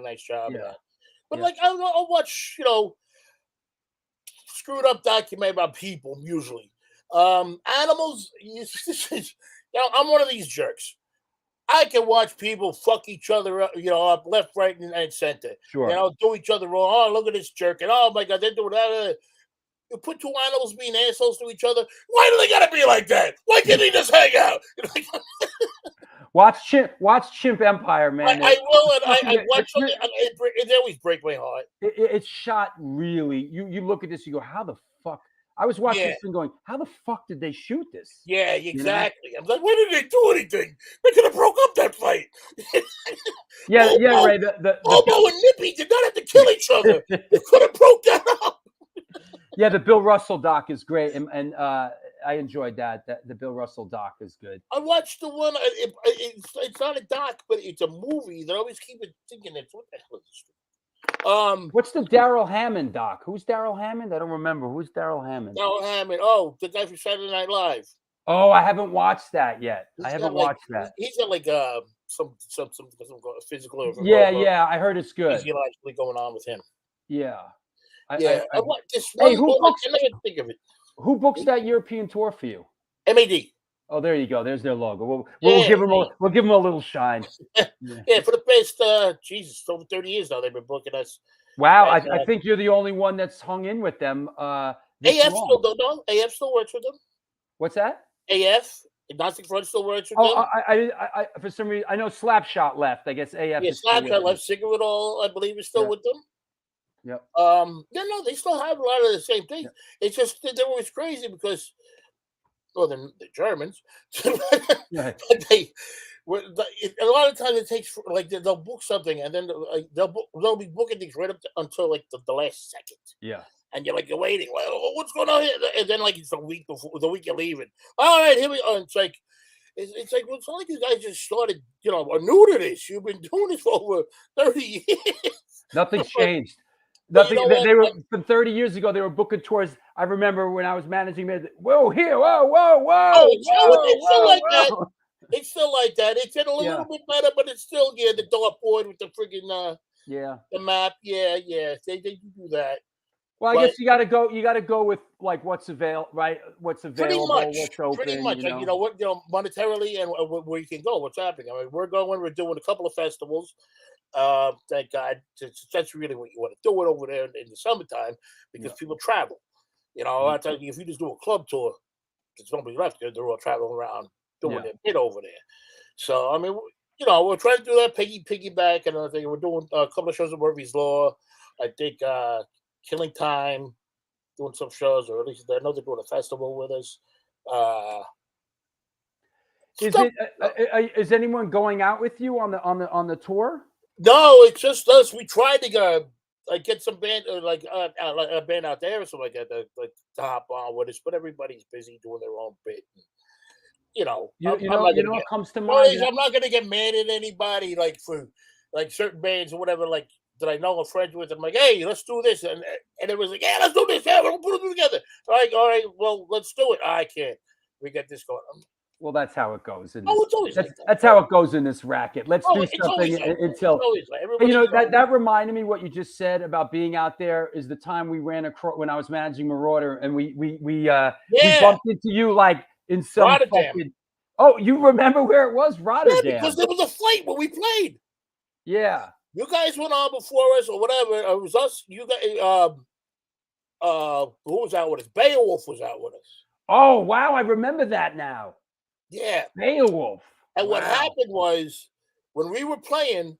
nice job of that. But Yeah. like, I'll watch, screwed up documentary about people usually. Animals. I'm one of these jerks. I can watch people fuck each other up, up left, right, and center. Sure. Do each other wrong. Oh, look at this jerk, and oh my god, they're doing that. You put two animals being assholes to each other. Why do they gotta be like that? Why can't they just hang out? Watch Chimp Empire, man. I will, and I watch something. It always break my heart. It's shot really. You look at this, you go, how the fuck? I was watching this thing going, how the fuck did they shoot this? Yeah, exactly. I'm like, why didn't they do anything? They could have broke up that fight. Yeah, Ray. Bobo and Nippy did not have to kill each other. They could have broke that up. Yeah, the Bill Russell doc is great, and I enjoyed that. The Bill Russell doc is good. I watched the one. It's not a doc, but it's a movie that I always keep thinking. What the hell is this? What's the Daryl Hammond doc? Who's Daryl Hammond? I don't remember. Who's Daryl Hammond? Daryl Hammond. Oh, the guy from Saturday Night Live. Oh, I haven't watched that yet. I haven't watched that. He's got like some physical. Yeah. I heard it's good. Physiologically going on with him. Yeah. I want this one. Who books? I never think of it. Who books that European tour for you? MAD. Oh, there you go. There's their logo. We'll give them a little shine. Yeah, for the past Jesus, over 30 years now they've been booking us. Wow, And, I think you're the only one that's hung in with them. AF still don't know. AF still works with them. What's that? AF, Agnostic Front still works with them. Oh, I for some reason I know Slapshot left. I guess AF. Yeah, Slapshot left. Cigarette All, I believe, is still with them. Yep. No, they still have a lot of the same things. It's just that they were crazy because, well, they're Germans. Yeah. A lot of times it takes like they'll book something and then they'll be booking things right up until like the last second. Yeah. And you're waiting. Well, what's going on here? And then it's the week before, the week you're leaving. All right, here we are. It's like well, it's not like you guys just started, are new to this. You've been doing this for over 30 years. Nothing's changed. Nothing. They were from 30 years ago. They were booking tours. I remember when I was managing. Whoa, here, whoa. Oh, it's still like that. It's still like that. It's a little bit better, but it's still the dartboard with the friggin' the map. Yeah. They do that. Well, I guess you got to go. You got to go with like what's available, right? What's available, what's open. Pretty much. Monetarily and where you can go. What's happening? I mean, we're doing a couple of festivals. Thank God. That's really what you want to do it over there in the summertime because people travel. I tell you, if you just do a club tour, there's nobody left there. They're all traveling around doing their bit over there. So I mean, we're trying to do that piggyback and another thing. We're doing a couple of shows at Murphy's Law. I think Killing Time, doing some shows, or at least I know they're doing a festival with us. Is anyone going out with you on the tour? No, it's just us. We tried to go get some band like a band out there or something like that, to hop on with us, but everybody's busy doing their own bit. What comes to mind? I'm not gonna get mad at anybody for certain bands or whatever that I know I'm friends with. I'm like, hey, let's do this, and it was like, yeah, let's do this. Yeah, we'll put it together. All right, well, let's do it. I can't. We get this going. Well, that's how it goes. It's always like that. That's how it goes in this racket. Let's do something until that reminded me what you just said about being out there is the time we ran across when I was managing Marauder and we bumped into you in some Rotterdam. Oh, you remember where it was? Rotterdam. Yeah, because there was a flight when we played. Yeah. You guys went on before us or whatever. It was us. You guys. Who was out with us? Beowulf was out with us. Oh wow, I remember that now. Yeah, Beowulf. And what happened was when we were playing,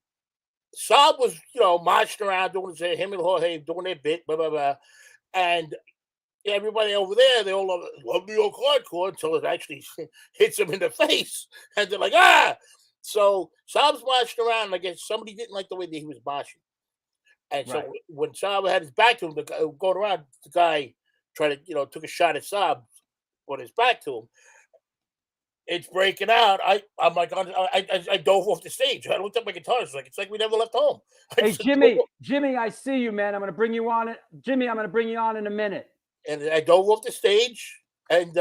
Saab was marching around doing him and Jorge doing their bit, blah blah blah, and everybody over there they all love New York hardcore until it actually hits them in the face, and they're like So Saab's marching around, and I guess somebody didn't like the way that he was marching, and so when Saab had his back to him, going around, the guy tried to took a shot at Saab with his back to him. It's breaking out. I'm like, I dove off the stage. I looked at my guitar. It's like we never left home. Hey, Jimmy, I see you, man. I'm going to bring you on. Jimmy, I'm going to bring you on in a minute. and I dove off the stage, and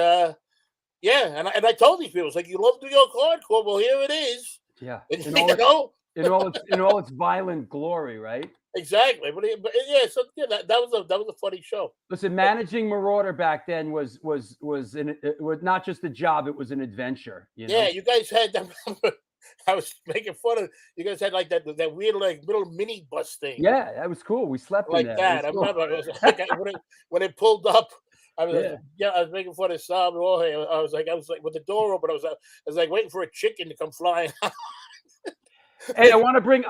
yeah, and I told these people, it's like, you love New York hardcore. Well, here it is. Yeah. And, In you know, all its violent glory, right? exactly. But yeah, so yeah, that was a funny show. Listen, managing Marauder back then was not just a job; it was an adventure. You know? Yeah, you guys had. I was making fun of you guys had like that weird like little mini bus thing. Yeah, that was cool. We slept like in there. that. I remember it was like, when it pulled up. I was I was making fun of Sam and all. I was like with the door open. I was like waiting for a chicken to come flying. Hey, I want to bring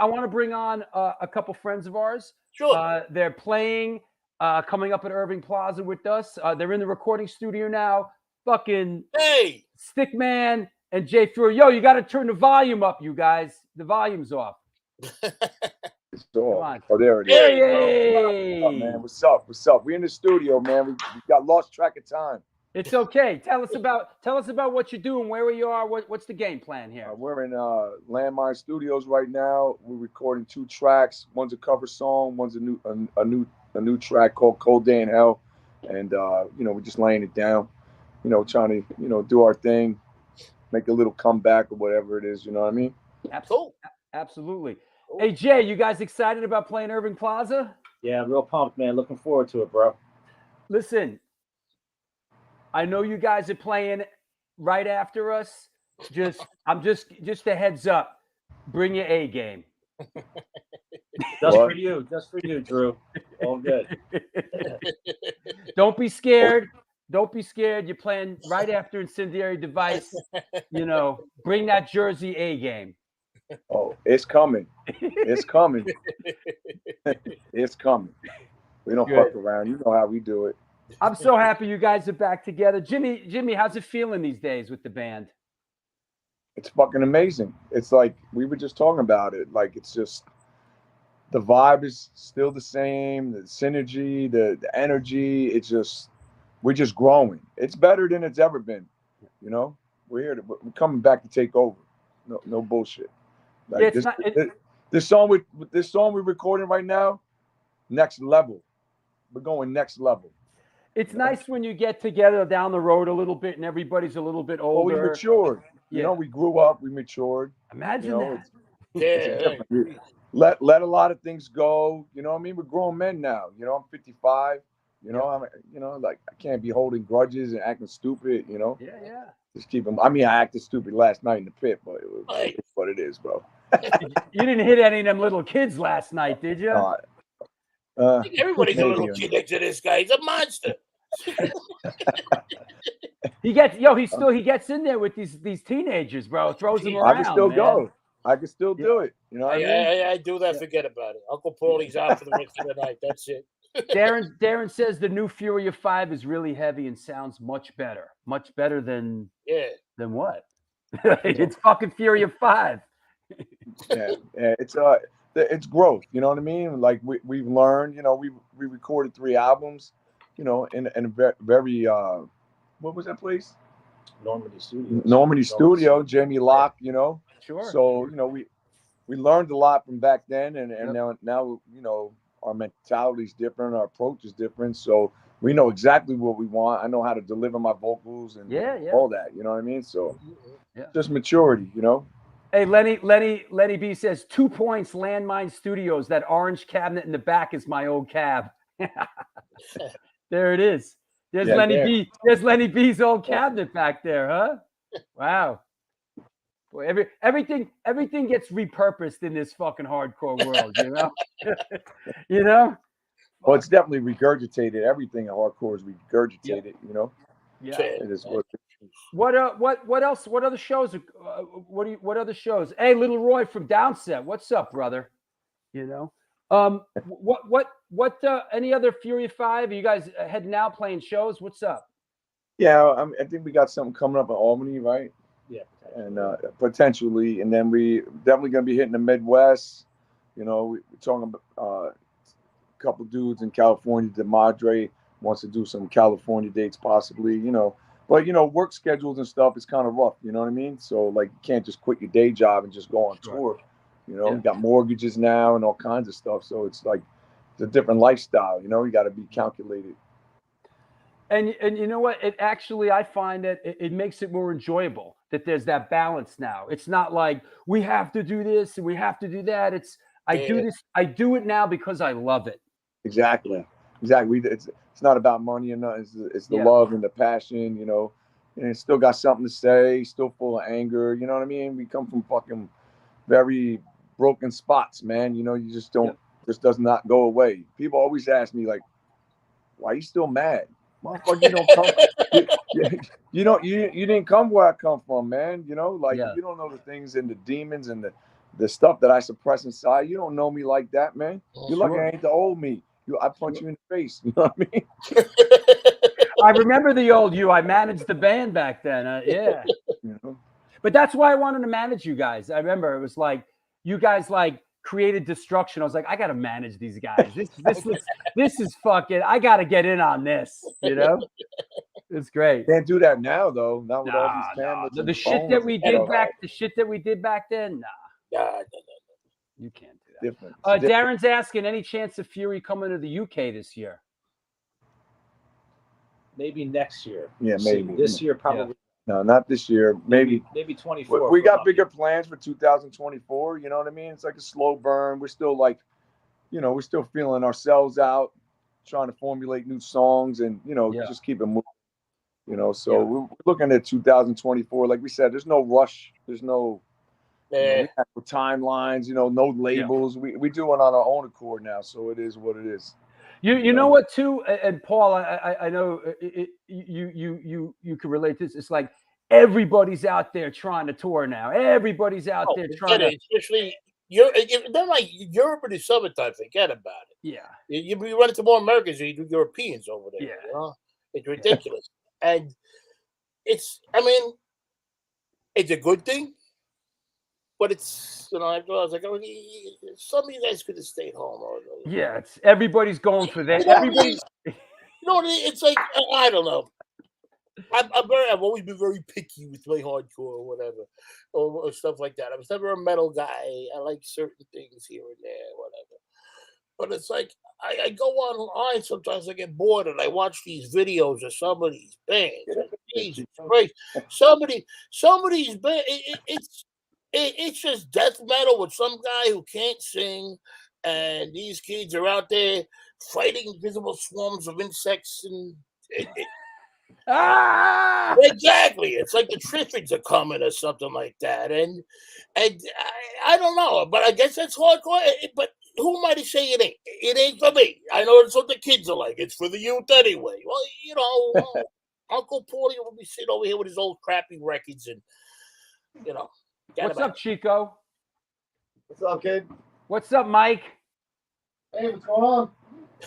on a couple friends of ours. Sure. They're playing coming up at Irving Plaza with us. They're in the recording studio now. Fucking hey, Stickman and Jay Fury. Yo, you got to turn the volume up, you guys. The volume's off. It's off. on. Oh, there it is. Hey! What's up, man? What's up? What's up? We in the studio, man. We got lost track of time. It's okay. Tell us about what you're doing, where you are. What's the game plan here? We're in Landmine Studios right now. We're recording 2 tracks. One's a cover song. One's a new track called Cold Day in Hell. And we're just laying it down. Trying to do our thing, make a little comeback or whatever it is. You know what I mean? Absolutely. Hey Jay, you guys excited about playing Irving Plaza? Yeah, real pumped, man. Looking forward to it, bro. Listen, I know you guys are playing right after us. Just a heads up. Bring your A game. Just for you, Drew. All good. Don't be scared. Don't be scared. You're playing right after Incendiary Device. Bring that Jersey A game. Oh, it's coming. It's coming. It's coming. We don't fuck around. You know how we do it. I'm so happy you guys are back together. Jimmy, how's it feeling these days with the band? It's fucking amazing. It's like we were just talking about it. Like it's just the vibe is still the same, the synergy, the energy. We're just growing. It's better than it's ever been. We're coming back to take over. No bullshit. Like this song we're recording right now, next level. We're going next level. It's nice when you get together down the road a little bit and everybody's a little bit older. Well, we matured. We grew up, we matured. Imagine that. Yeah. Let a lot of things go. You know what I mean? We're grown men now. I'm 55. I can't be holding grudges and acting stupid, Yeah. Just keep them. I mean, I acted stupid last night in the pit, but it's what it is, bro. You didn't hit any of them little kids last night, did you? I think everybody's a little kid next to this guy. He's a monster. He gets in there with these teenagers, bro. Throws them around. I can still go. I can still do it. You know what I mean? I do that. Forget about it. Uncle Paulie's out for the rest of the night. That's it. Darren says the new Fury of 5 is really heavy and sounds much better than what? It's fucking Fury of 5. Yeah, it's growth. You know what I mean? Like we've learned. We recorded 3 albums. In a very what was that place? Normandy Studio. Jamie Locke. Sure. So we learned a lot from back then, and now our mentality is different, our approach is different. So we know exactly what we want. I know how to deliver my vocals and all that. You know what I mean? So just maturity. Hey, Lenny B says 2 points. Landmine Studios. That orange cabinet in the back is my old cab. There it is. There's Lenny B. There's Lenny B's old cabinet back there, huh? Wow. Boy, everything gets repurposed in this fucking hardcore world, Well, it's definitely regurgitated. Everything in hardcore is regurgitated. Yeah. It is what else? What other shows? What other shows? Hey, Little Roy from Downset. What's up, brother? What any other Fury 5? Are you guys heading out playing shows? What's up? Yeah, I think we got something coming up in Albany, right? Yeah. And potentially, and then we definitely gonna be hitting the Midwest. We're talking about a couple dudes in California. DeMadre wants to do some California dates, possibly. But work schedules and stuff is kind of rough. You know what I mean? So like, you can't just quit your day job and just go on tour. We got mortgages now and all kinds of stuff. So it's like it's a different lifestyle. You got to be calculated. And you know what? It actually, I find that it makes it more enjoyable that there's that balance now. It's not like we have to do this and we have to do that. It's I do this. I do it now because I love it. Exactly. It's not about money and nothing. It's the love and the passion, you know. And it's still got something to say. Still full of anger. You know what I mean? We come from fucking very broken spots, man. You know, you just don't. This does not go away. People always ask me like, "Why are you still mad, motherfucker? You don't come. You didn't come where I come from, man. You know, like you don't know the things and the demons and the stuff that I suppress inside. You don't know me like that, man. You're lucky I ain't the old me. I punch you in the face. You know what I mean? I remember the old you. I managed the band back then. Yeah. You know? But that's why I wanted to manage you guys. I remember it was like you guys like created destruction. I was like, I got to manage these guys. This is fucking. I got to get in on this. You know, it's great. Can't do that now though. Not with all these cameras. The shit that we did back. The shit that we did back then. Nah. You can't do that. Different. Darren's asking, any chance of Fury coming to the UK this year? Maybe next year. Yeah, maybe. This year, probably. No, not this year. Maybe 24. We got bigger plans for 2024. You know what I mean? It's like a slow burn. We're still like, you know, we're still feeling ourselves out, trying to formulate new songs and, you know, just keep it moving. You know, so we're looking at 2024. Like we said, there's no rush. There's no timelines, you know, no labels. We do it on our own accord now. So it is what it is. You know what too, and Paul, I know you can relate to this. It's like everybody's out there trying to tour now. Everybody's out there trying to. Especially they're like Europe in the summertime. Forget about it. Yeah, you run into more Americans than you do Europeans over there. Yeah, you know? It's ridiculous, and I mean, it's a good thing. But it's, you know, I was like, oh, some of you guys could have stayed home. Yeah, everybody's going for that. It's like, I don't know. I've always been very picky with my hardcore or whatever, or stuff like that. I was never a metal guy. I like certain things here and there, whatever. But it's like, I go online sometimes, I get bored and I watch these videos of some of these bands. Jesus Christ. Some of these bands, it's just death metal with some guy who can't sing, and these kids are out there fighting invisible swarms of insects, and exactly, it's like the Triffids are coming or something like that, and I don't know, but I guess that's hardcore. But who am I to say it ain't? It ain't for me. I know it's what the kids are like. It's for the youth anyway. Well, you know, Uncle Paulie will be sitting over here with his old crappy records, and you know. What's up, Chico? What's up, kid? What's up, Mike? Hey, what's going on?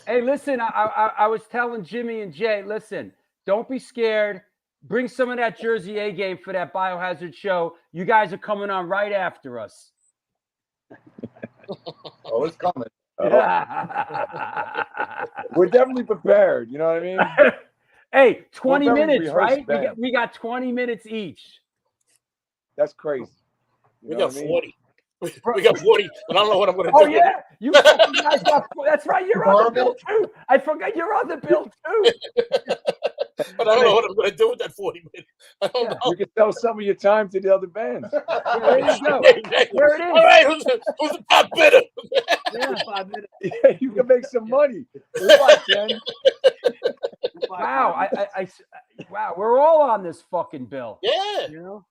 Hey, listen, I was telling Jimmy and Jay, listen, don't be scared. Bring some of that Jersey A game for that Biohazard show. You guys are coming on right after us. Oh, it's coming. We're definitely prepared. You know what I mean? Hey, 20 minutes, right? We got 20 minutes each. That's crazy. We got 40. We got 40. I don't know what I'm going to do. Oh, yeah. You guys got, that's right. You're on the bill, too. I forgot you're on the bill, too. But I don't know what I'm going to do with that 40 minutes. I don't know. You can sell some of your time to the other bands. There you go. There it is. All right. Who's the top bidder? Yeah. 5 minutes. Yeah, you can make some money. Wow. Wow. We're all on this fucking bill. Yeah. You know?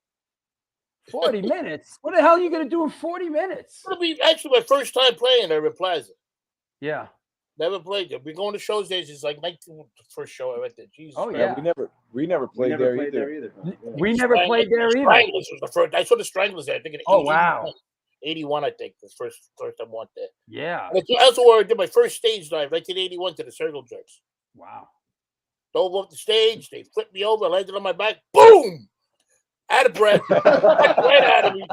40 minutes? What the hell are you going to do in 40 minutes? It'll be actually my first time playing there at Plaza. Yeah. Never played there. Been going to shows there since like the first show I went there. Jesus. Oh, yeah. We never played there either. We never played there either. Stranglers was the first. I saw the Stranglers there. I think in 81. Wow. 81, I think, the first time I went there. Yeah. And that's also where I did my first stage dive, 1981, to the Circle Jerks. Wow. Dove off the stage. They flipped me over, landed on my back. Boom! Out of breath. Right out of me.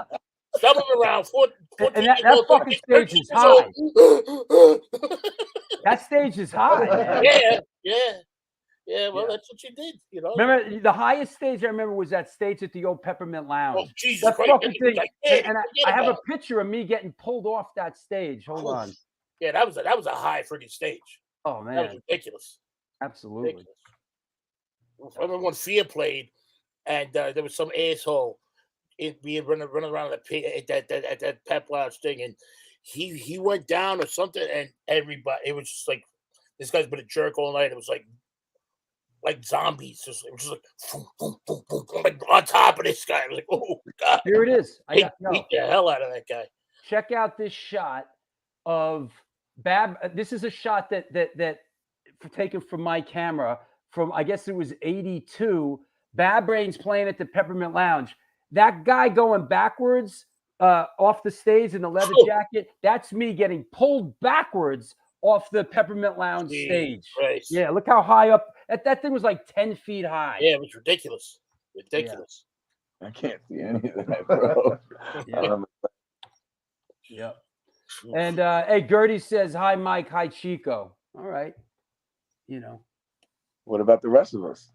Stumbling around. And that fucking stage is high. That stage is high. Man. Yeah, well, that's what you did, you know. Remember, the highest stage I remember was that stage at the old Peppermint Lounge. Oh, Jesus that Christ. fucking thing. Like, and I have a picture of me getting pulled off that stage. Hold on. Yeah, that was a high freaking stage. Oh, man. That was ridiculous. Absolutely. Ridiculous. I remember when Fear played, and there was some asshole running around at that pep lounge thing, and he went down or something, and everybody, it was just like, this guy's been a jerk all night. It was like zombies, it was just like, boom, boom, boom, boom, boom, like on top of this guy. I was like, oh God, Here it is. beat the hell out of that guy. Check out this shot of Bab. This is a shot that taken from my camera from, I guess it was 82. Bad Brains playing at the Peppermint Lounge. That guy going backwards off the stage in the leather jacket, that's me getting pulled backwards off the Peppermint Lounge stage. Christ. Yeah, look how high up. That thing was like 10 feet high. Yeah, it was ridiculous. Ridiculous. I can't see any of that, bro. Yeah. And hey, Gertie says, hi, Mike. Hi, Chico. All right. You know. What about the rest of us?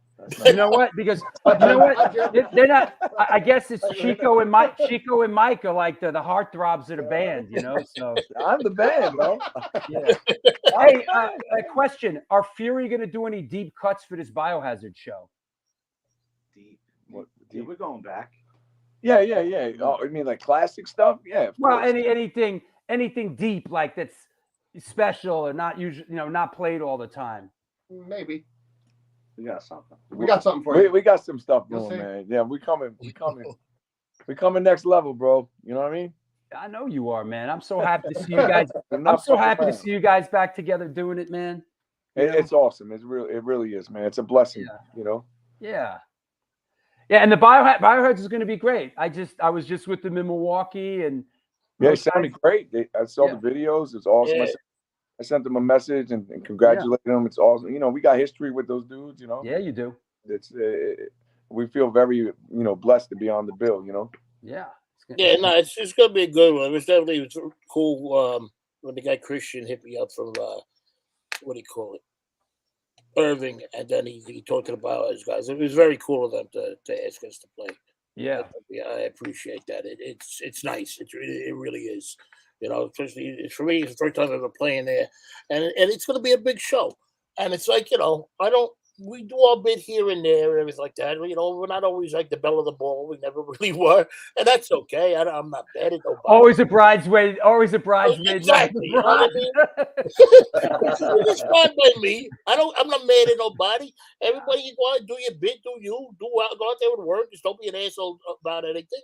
You know what? Because you know what? They're not. I guess it's Chico and Mike. Chico and Mike are like the heartthrobs of the band. You know. So I'm the band, bro. Yeah. Hey, a question: are Fury going to do any deep cuts for this Biohazard show? Deep. What? Deep? We're going back. Yeah. Oh, I mean, like classic stuff. Yeah. Well, anything deep like that's special or not usually, not played all the time. Maybe. We got something. We got something for you. We got some stuff You'll going, see. man. Yeah, we coming. We coming next level, bro. You know what I mean? I know you are, man. I'm so happy to see you guys. I'm so happy to see you guys back together doing it, man. It's awesome. It really is, man. It's a blessing. You know. Yeah. Yeah, and the Biohazard is going to be great. I was just with them in Milwaukee, and it sounded great. I saw the videos. It's awesome. Yeah. I sent them a message and congratulated them. It's awesome. You know, we got history with those dudes. You know. Yeah, you do. It's we feel very blessed to be on the bill. You know. Yeah. Yeah, no, it's gonna be a good one. It was definitely cool when the guy Christian hit me up from what do you call it, Irving, and then he talked to the Biohazard guys. It was very cool of them to ask us to play. Yeah, I appreciate that. It's nice. It really is. You know, especially for me, it's the first time I'm ever playing there, and it's going to be a big show. And it's like, we do our bit here and there and everything like that. You know, we're not always like the belle of the ball. We never really were, and that's okay. I'm not mad at nobody. Always a bridesmaid. Exactly. You know what I mean? It's fine by me. I'm not mad at nobody. Everybody, you go out and do your bit. Go out there and work. Just don't be an asshole about anything.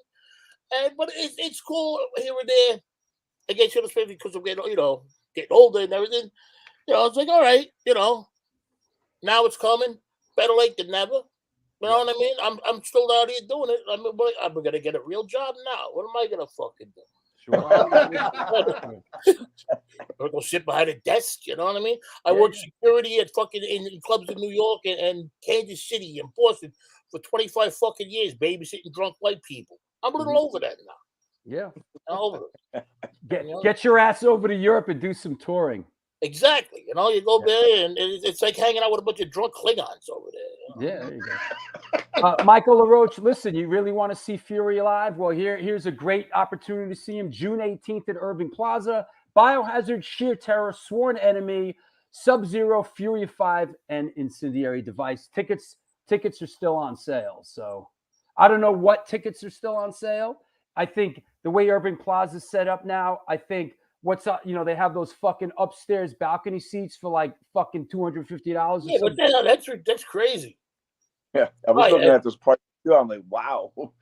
But it's cool here and there. I guess especially because I'm getting older and everything. It's like, all right, now it's coming. Better late than never. You know what I mean? I'm still out here doing it. I'm gonna get a real job now. What am I gonna fucking do? I'm gonna sit behind a desk. You know what I mean? I worked security at fucking in clubs in New York and Kansas City and Boston for 25 fucking years, babysitting drunk white people. I'm a little over that now. Yeah. Over it. Get your ass over to Europe and do some touring. Exactly. You go there and it's like hanging out with a bunch of drunk Klingons over there. Yeah, there you go. Michael LaRoche, listen, you really want to see Fury live? Well, here's a great opportunity to see him. June 18th at Irving Plaza. Biohazard, Sheer Terror, Sworn Enemy, Sub-Zero, Fury 5, and Incendiary Device. Tickets are still on sale. So I don't know what tickets are still on sale. I think the way Irving Plaza is set up now, I think they have those fucking upstairs balcony seats for like fucking $250. Yeah, but that's crazy. Yeah, I was looking at this price too. I'm like, wow. Look,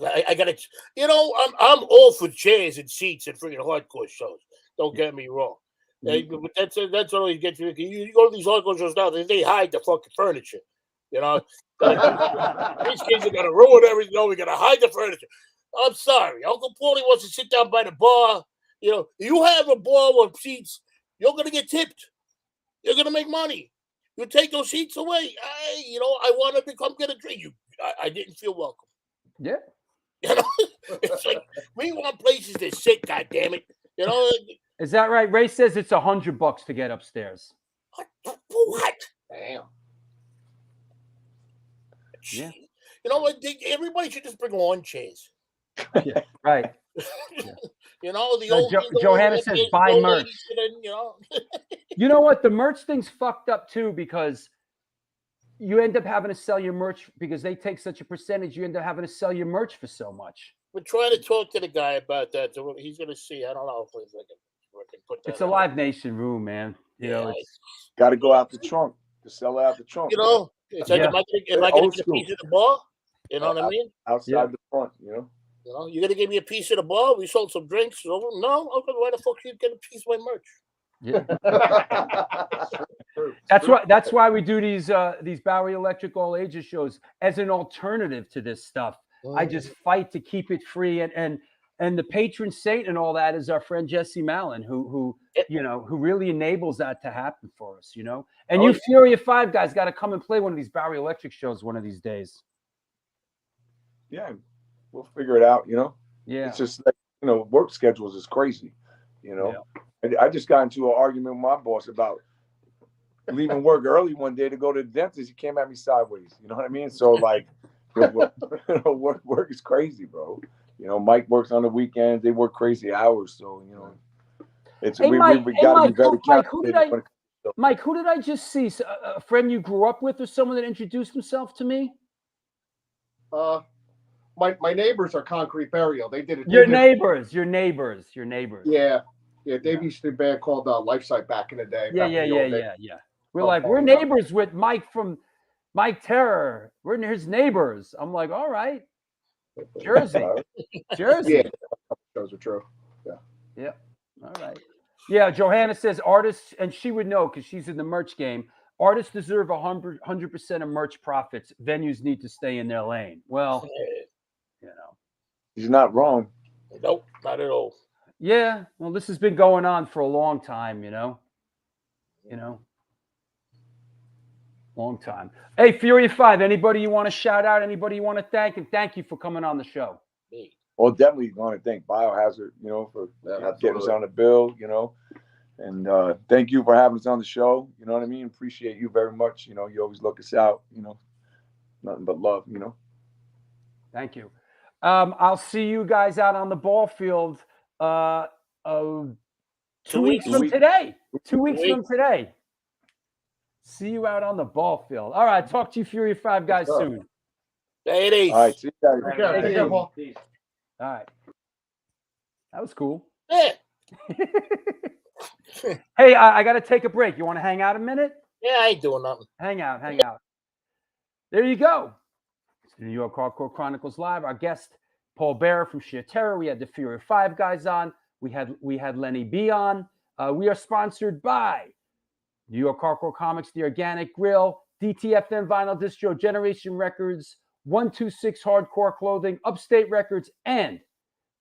I got it. I'm all for chairs and seats and freaking hardcore shows. Don't get me wrong. But that's always gets you. You go to these hardcore shows now, they hide the fucking furniture. These kids are gonna ruin everything. No, we gotta hide the furniture. I'm sorry, Uncle Paulie wants to sit down by the bar. You have a bar with seats. You're gonna get tipped. You're gonna make money. You take those seats away. I wanted to come get a drink. I didn't feel welcome. Yeah. It's like we want places to sit. God damn it. Is that right? Ray says it's $100 to get upstairs. What? Damn. Yeah. You know what? Everybody should just bring lawn chairs. Yeah, right. The old Johanna says buy merch. You know what? The merch thing's fucked up too because you end up having to sell your merch because they take such a percentage. You end up having to sell your merch for so much. We're trying to talk to the guy about that. So he's going to see. I don't know if we can put that. It's a out. Live Nation room, man. You know, it's got to go out the trunk to sell it out the trunk. You know, it's like, am I going to get a piece of the bar? You know what I mean? Outside the front, you know. You know, you're going to give me a piece of the bar? We sold some drinks. No, okay, why the fuck you get a piece of my merch? Yeah. That's why we do these Bowery Electric all ages shows as an alternative to this stuff. I just fight to keep it free, and the patron saint and all that is our friend Jesse Mallon, who really enables that to happen for us, you know. And you Fury of Five guys got to come and play one of these Bowery Electric shows one of these days. Yeah, we'll figure it out, you know. Yeah, it's just like, you know, work schedules is crazy, you know. I just got into an argument with my boss about leaving work early one day to go to the dentist. He came at me sideways. You know what I mean? So like, work is crazy, bro. You know, Mike works on the weekends. They work crazy hours. So, you know, it's we got to be very calculated. Mike, who did I just see? A friend you grew up with or someone that introduced himself to me? My neighbors are Concrete Burial. They did it. Your neighbors. Yeah. Yeah, they used to do a band called Lifesite back in the day. Yeah. We're neighbors with Mike from Mike Terror. We're his neighbors. I'm like, all right. Jersey. Yeah, those are true. Yeah. All right. Yeah, Johanna says artists, and she would know because she's in the merch game. Artists deserve 100% of merch profits. Venues need to stay in their lane. Well, you know. He's not wrong. Nope, not at all. Yeah, well, this has been going on for a long time, you know. Long time. Hey, Fury of Five, anybody you want to shout out? Anybody you want to thank? And thank you for coming on the show. Well, definitely want to thank Biohazard, you know, for getting us on the bill, you know. And thank you for having us on the show. You know what I mean? Appreciate you very much. You know, you always look us out, you know. Nothing but love, you know. Thank you. I'll see you guys out on the ball field 2 weeks from today. 2 weeks from today. See you out on the ball field. All right. Talk to you, Fury of Five guys, soon. Ladies. All right. See you guys. Take care, Paul. All right. That was cool. Yeah. Hey, I got to take a break. You want to hang out a minute? Yeah, I ain't doing nothing. Hang out. There you go. It's the New York Hardcore Chronicles Live. Our guest, Paul Bearer from Sheer Terror. We had the Fury of Five guys on. We had Lenny B on. We are sponsored by New York Hardcore Comics, The Organic Grill, DTFM Vinyl Distro, Generation Records, 126 Hardcore Clothing, Upstate Records, and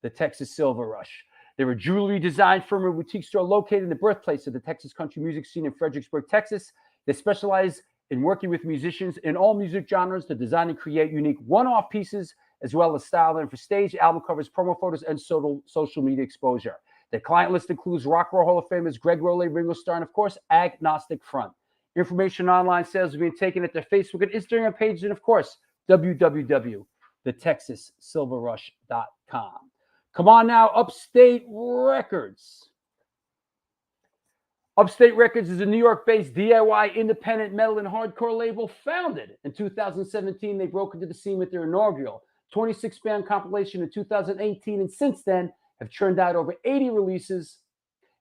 the Texas Silver Rush. They're a jewelry design firm and boutique store located in the birthplace of the Texas country music scene in Fredericksburg, Texas. They specialize in working with musicians in all music genres to design and create unique one-off pieces, as well as style them for stage, album covers, promo photos, and social media exposure. Their client list includes Rock and Roll Hall of Famers Greg Rowley, Ringo Starr, and of course, Agnostic Front. Information online sales are being taken at their Facebook and Instagram pages, and of course, www.thetexassilverrush.com. Come on now, Upstate Records. Upstate Records is a New York-based DIY independent metal and hardcore label founded in 2017. They broke into the scene with their inaugural 26-band compilation in 2018, and since then have churned out over 80 releases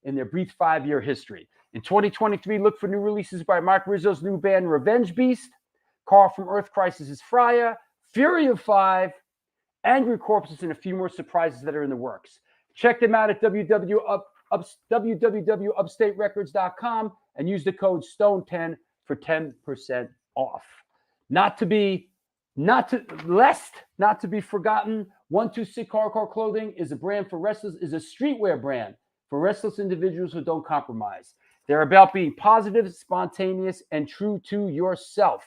in their brief 5-year history. In 2023, look for new releases by Mark Rizzo's new band Revenge Beast, Carl from Earth Crisis' Freya, Fury of Five, Angry Corpses, and a few more surprises that are in the works. Check them out at www.upstaterecords.com and use the code STONE10 for 10% off. Not to be forgotten, 126 Hardcore Clothing is a brand for restless, is a streetwear brand for restless individuals who don't compromise. They're about being positive, spontaneous, and true to yourself.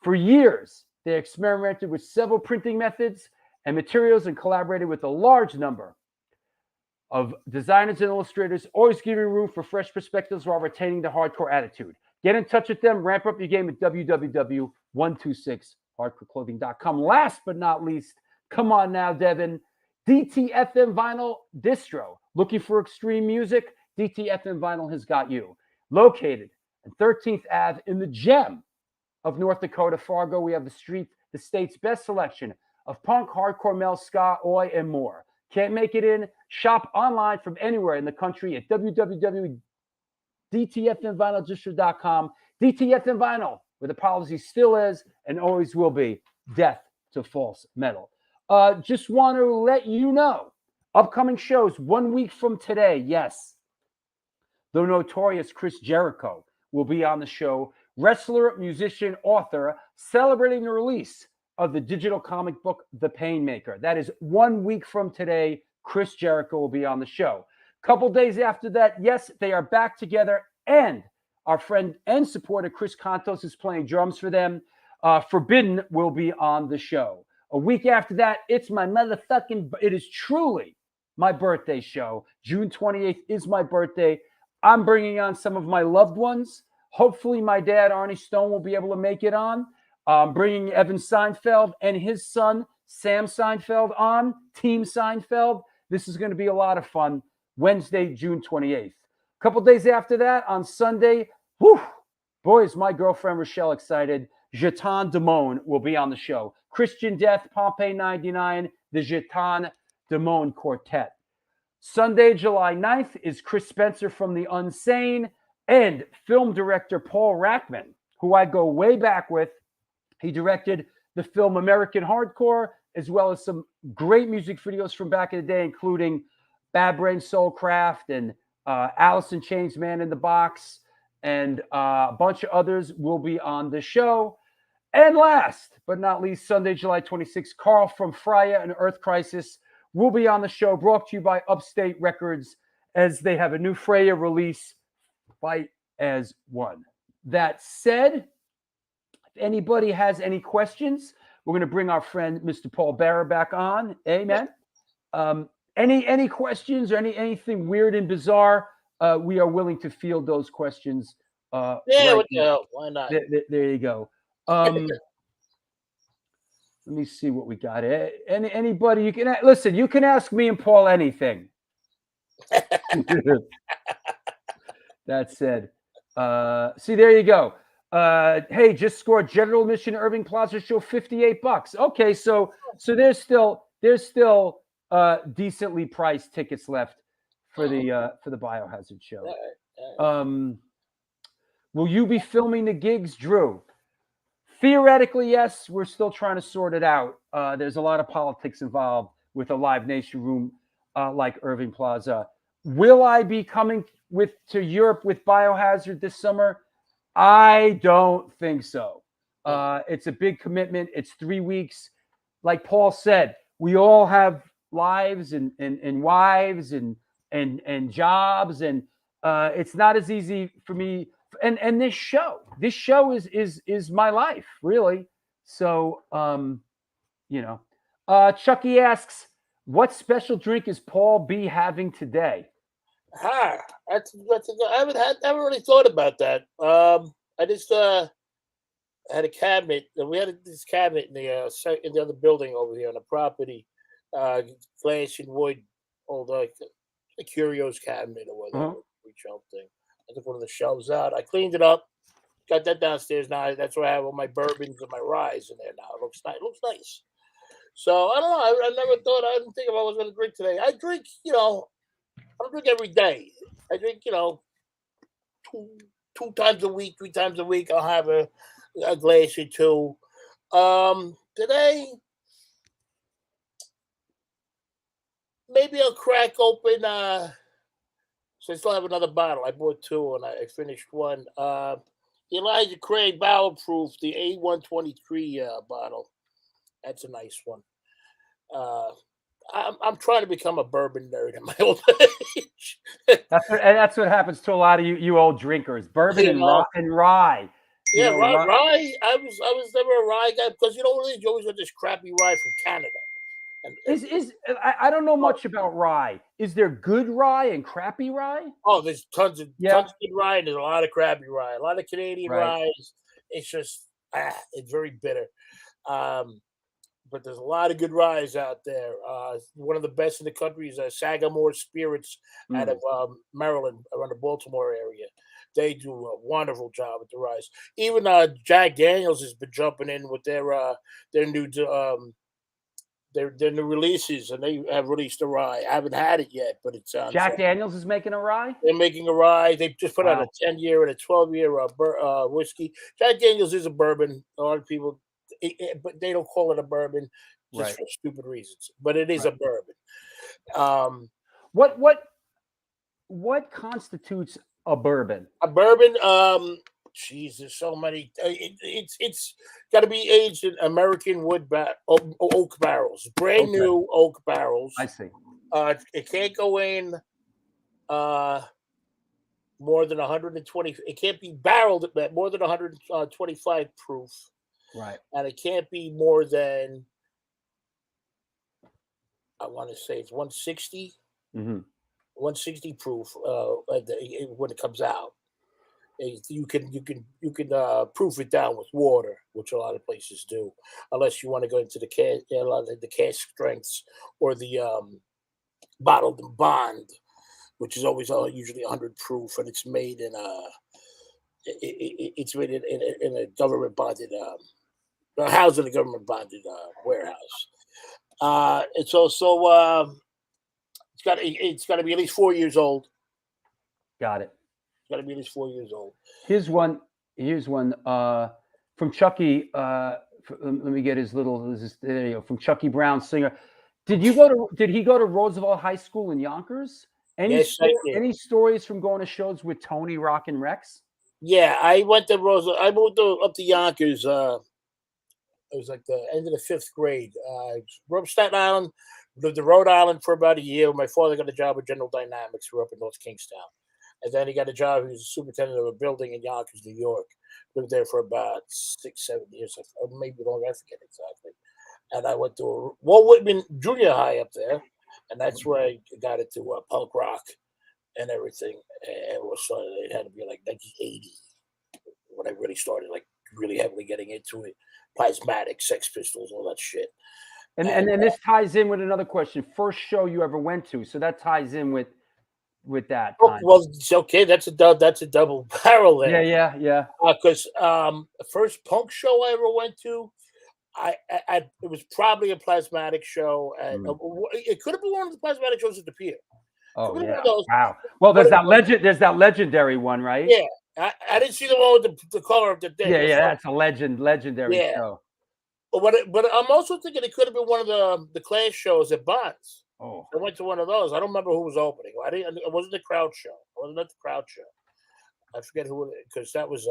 For years, they experimented with several printing methods and materials and collaborated with a large number of designers and illustrators, always giving room for fresh perspectives while retaining the hardcore attitude. Get in touch with them. Ramp up your game at www.126hardcoreclothing.com. Last but not least, come on now, Devin, DTFM Vinyl Distro. Looking for extreme music? DTFM Vinyl has got you. Located at 13th Ave in the Gem of North Dakota, Fargo. We have the state's best selection of punk, hardcore, metal, ska, oi, and more. Can't make it in? Shop online from anywhere in the country at www.dtfnvinyldistrict.com. DTFN Vinyl, where the policy still is and always will be, death to false metal. Just want to let you know, upcoming shows 1 week from today. Yes, the notorious Chris Jericho will be on the show. Wrestler, musician, author, celebrating the release of the digital comic book, The Painmaker. That is 1 week from today. Chris Jericho will be on the show. Couple days after that, yes, they are back together, and our friend and supporter Chris Contos is playing drums for them. Forbidden will be on the show. A week after that, it is truly my birthday show. June 28th is my birthday. I'm bringing on some of my loved ones. Hopefully my dad, Arnie Stone, will be able to make it on. Bringing Evan Seinfeld and his son, Sam Seinfeld, on. Team Seinfeld. This is going to be a lot of fun. Wednesday, June 28th. A couple days after that, on Sunday, boy, is my girlfriend Rochelle excited. Jetan Damone will be on the show. Christian Death, Pompeii 99, the Jetan Damone Quartet. Sunday, July 9th, is Chris Spencer from The Unsane and film director Paul Rackman, who I go way back with. He directed the film American Hardcore, as well as some great music videos from back in the day, including Bad Brain Soulcraft and Alice in Chains, Man in the Box, and a bunch of others will be on the show. And last but not least, Sunday, July 26th, Carl from Freya and Earth Crisis will be on the show, brought to you by Upstate Records, as they have a new Freya release, Fight as One. That said, if anybody has any questions, we're going to bring our friend Mr. Paul Barra back on. Amen. Any questions or anything weird and bizarre, we are willing to field those questions. What right the hell? Why not? there you go. Let me see what we got. Anybody, you can listen. You can ask me and Paul anything. That said, see, there you go. Hey, just scored general admission Irving Plaza show, $58. Okay, so there's still decently priced tickets left for the Biohazard show. Will you be filming the gigs, Drew? Theoretically, yes. We're still trying to sort it out. There's a lot of politics involved with a Live Nation room like Irving Plaza. Will I be coming to Europe with Biohazard this summer? I don't think so. It's a big commitment. It's 3 weeks. Like Paul said, we all have lives and wives and jobs, and it's not as easy for me. And this show is my life, really. So, Chucky asks, what special drink is Paul B having today? I haven't really thought about that. I just had a cabinet. We had this cabinet in the other building over here on the property, glass and wood, old like a curios cabinet or whatever, shelf thing. I took one of the shelves out. I cleaned it up, got that downstairs now. That's where I have all my bourbons and my ryes in there now. It looks nice. So I don't know. I never thought. I didn't think if I was going to drink today. I drink, I don't drink every day. I drink, two times a week, 3 times a week. I'll have a glass or two. Today, maybe I'll crack open. So I still have another bottle. I bought 2 and I finished one. Elijah Craig Barrel Proof, the A123 bottle. That's a nice one. I'm trying to become a bourbon nerd in my old age. That's what happens to a lot of you old drinkers. Bourbon and rye. Yeah, rye. I was never a rye guy because you always got this crappy rye from Canada. I don't know much about rye. Is there good rye and crappy rye? Oh, there's tons of good rye and there's a lot of crappy rye. A lot of Canadian ryes. It's just it's very bitter. But there's a lot of good ryes out there. One of the best in the country is Sagamore Spirits out of Maryland, around the Baltimore area. They do a wonderful job with the rice. Even Jack Daniels has been jumping in with their new their new releases, and they have released a rye. I haven't had it yet, but it sounds. Jack Daniels is making a rye. They're making a rye. They just put out Wow. a 10-year and a 12-year whiskey. Jack Daniels is a bourbon. A lot of people, but they don't call it a bourbon just Right. for stupid reasons. But it is Right. a bourbon. What constitutes a bourbon? A bourbon, Jesus, so many. It's got to be aged in American wood oak barrels, brand new oak barrels. I see. It can't go in more than 120. It can't be barreled at more than 125 proof, Right. and it can't be more than, I want to say it's 160. Mm-hmm. 160 proof when it comes out. You can proof it down with water, which a lot of places do, unless you want to go into the cask strengths or the bottled and bond, which is always usually 100 proof, and it's made in it's made in a government bonded housed in a government bonded warehouse. It's also it's got to be at least 4 years old. Got it. It's got to be at least 4 years old. Here's one from Chucky. Let me get his little. There you go. From Chucky Brown, singer. Did he go to Roosevelt High School in Yonkers? Yes, I did. Any stories from going to shows with Tony, Rock, and Rex? Yeah, I went to Roosevelt. I moved up to Yonkers. It was like the end of the 5th grade. I grew up in Staten Island, lived in Rhode Island for about a year. My father got a job with General Dynamics. Grew up in North Kingstown. And then he got a job. He was a superintendent of a building in Yonkers, New York. Lived there for about 6-7 years, or maybe longer. I forget exactly. And I went to Walt Whitman Junior High up there, and that's where I got into punk rock and everything. And it had to be like 1980 when I really started, like really heavily getting into it. Plasmatic, Sex Pistols, all that shit. And this ties in with another question. First show you ever went to, so that ties in with that. Oh, well, it's okay. That's a double barrel there. Yeah. Because the first punk show I ever went to, it was probably a plasmatic show, and it could have been one of the plasmatic shows at the Pier. Oh yeah! Wow. Well, there's that legendary one, right? Yeah, I didn't see the one with the color of the day. Yeah, that's a legendary show. But I'm also thinking it could have been one of the Clash shows at Bonds. Oh, I went to one of those. I don't remember who was opening. It wasn't the crowd show. I wasn't at the crowd show. I forget who, because that was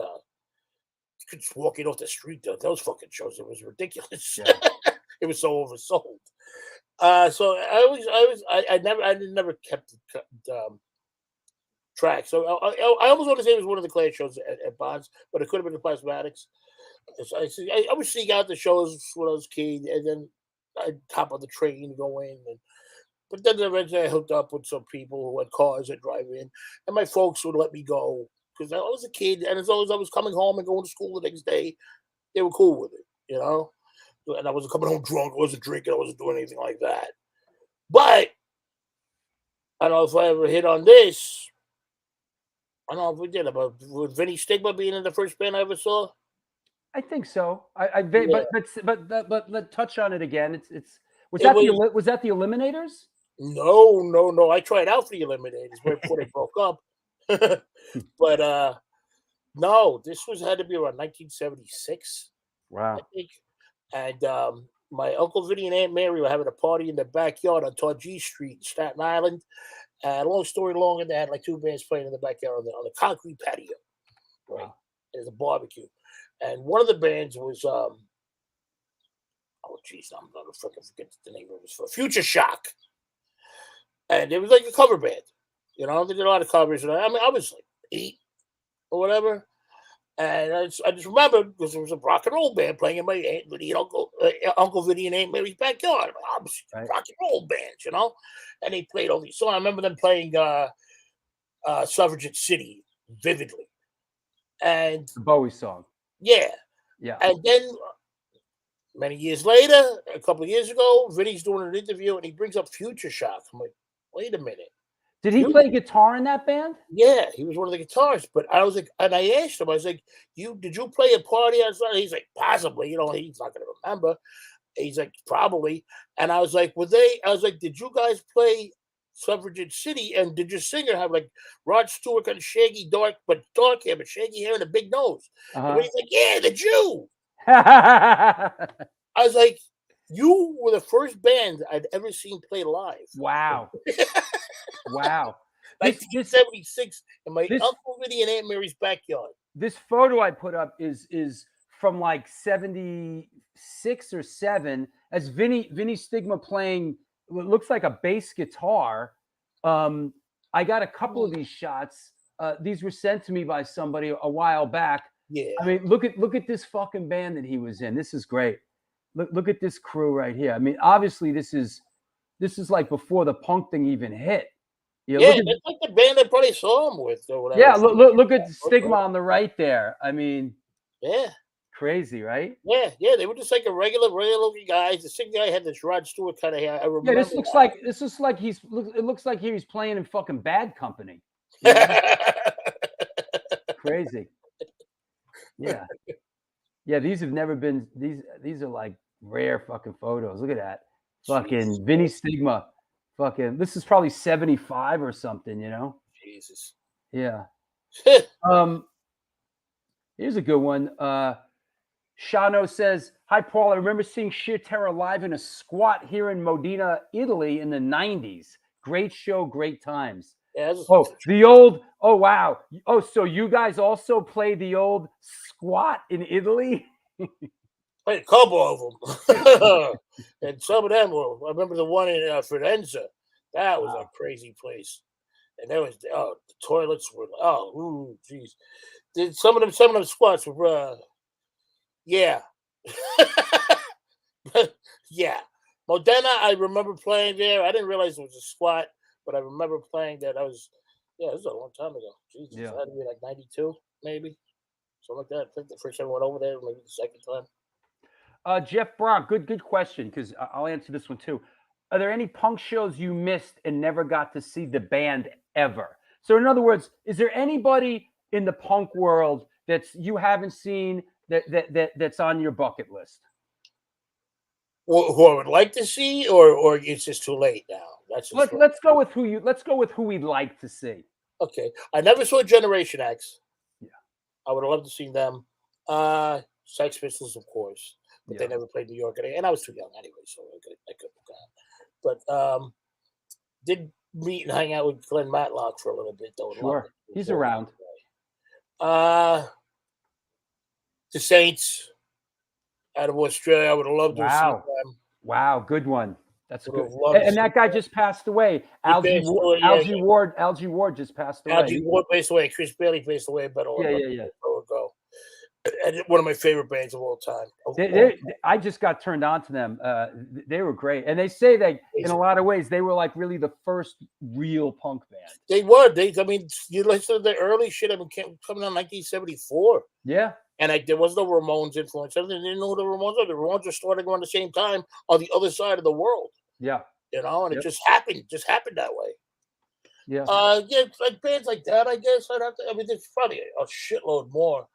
just walking off the street. Those fucking shows, it was ridiculous. Yeah. It was so oversold. So I never kept track. So I almost want to say it was one of the Clash shows at Bonds, but it could have been the Plasmatics. I would seek out the shows when I was a kid, and then I'd hop on the train and go in. But then eventually I hooked up with some people who had cars that drive in, and my folks would let me go because I was a kid, and as long as I was coming home and going to school the next day, they were cool with it, you know. And I wasn't coming home drunk, I wasn't drinking, I wasn't doing anything like that. But I don't know if I ever hit on this. I don't know if we did, but with Vinny Stigma being in the first band I ever saw. I think so. But let's touch on it again. Was that the Eliminators? No. I tried out for the Eliminators right before they broke up. But no, this had to be around 1976. Wow. I think. And my Uncle Vinny and Aunt Mary were having a party in the backyard on Targee Street in Staten Island. And long story long, they had like 2 bands playing in the backyard on the concrete patio. Right. Wow. There's a barbecue. And one of the bands was I'm gonna fucking forget the name of it. For Future Shock. And it was like a cover band. You know, they did a lot of covers. I mean, I was like 8 or whatever. And I just remember because it was a rock and roll band playing in my Aunt Vinny and Uncle Vinny and Aunt Mary's backyard. I was rock and roll bands, you know? And they played all these songs. I remember them playing Suffragette City vividly. And the Bowie song. Yeah. And then many years later, a couple of years ago, Vinny's doing an interview and he brings up Future Shock. I'm like, wait a minute. Did he play guitar in that band? Yeah, he was one of the guitarists. But I was like, and I asked him, I was like, did you play a party on Sunday? He's like, possibly. You know, he's not going to remember. He's like, probably. And I was like, did you guys play Suffragette City? And did your singer have like Rod Stewart, kind of shaggy, dark hair, but shaggy hair and a big nose? And he's like, yeah, the Jew. I was like, you were the first band I'd ever seen play live. Wow. Wow. 1976 in my Uncle Vinny and Aunt Mary's backyard. This photo I put up is from like 76 or 7 as Vinny Stigma playing what looks like a bass guitar. I got a couple of these shots. These were sent to me by somebody a while back. Yeah. I mean, look at this fucking band that he was in. This is great. Look at this crew right here. I mean, obviously this is like before the punk thing even hit. Yeah, that's like the band I probably saw him with or whatever. Yeah, look at the Stigma on the right there. I mean, yeah, crazy, right? Yeah, they were just like a regular guys. The singer guy had this Rod Stewart kind of hair. I remember. Yeah, this looks like it looks like he was playing in fucking Bad Company. You know? Crazy. Yeah. Yeah, these have never been these are like rare fucking photos. Look at that. Fucking Vinny Stigma. Fucking this is probably 75 or something, you know? Jesus. Yeah. Here's a good one. Shano says, "Hi Paul, I remember seeing Sheer Terror live in a squat here in Modena, Italy in the 90s. Great show, great times." Yeah, oh wow. Oh, so you guys also play the old squat in Italy? Played a couple of them. And some of them were, I remember the one in Firenze. That was a crazy place. And there was, the toilets were, geez. Some of them squats were, yeah. Yeah. Modena, I remember playing there. I didn't realize it was a squat, but I remember playing that. This was a long time ago. Jesus, Yeah. It had to be like 92, maybe. Something like that. I think the first time I went over there, maybe the second time. Jeff Brock, good question, because I'll answer this one too. Are there any punk shows you missed and never got to see the band ever? So in other words, is there anybody in the punk world you haven't seen that's on your bucket list? Who I would like to see, or it's just too late now. Let's go with who we'd like to see. Okay, I never saw Generation X. Yeah, I would have loved to see them. Sex Pistols, of course, but they never played New York, and I was too young anyway, so I couldn't go. But did meet and hang out with Glenn Matlock for a little bit, though. Sure, he's around. The Saints out of Australia, I would have loved to see them. Wow, good one. That's good. And And that guy just passed away. Algie Ward just passed away. Algie Ward passed away. Chris Bailey passed away about a year ago. And one of my favorite bands of all time. I just got turned on to them. They were great, and they say that in a lot of ways they were like really the first real punk band. They were. I mean, you listen to the early shit. I mean, coming out in 1974. Yeah. And there was no Ramones influence. I didn't know who the Ramones were. The Ramones were starting around the same time on the other side of the world. Yeah. You know, and it just happened that way. Yeah. Like bands like that, I guess I'd have to. I mean, there's probably a shitload more.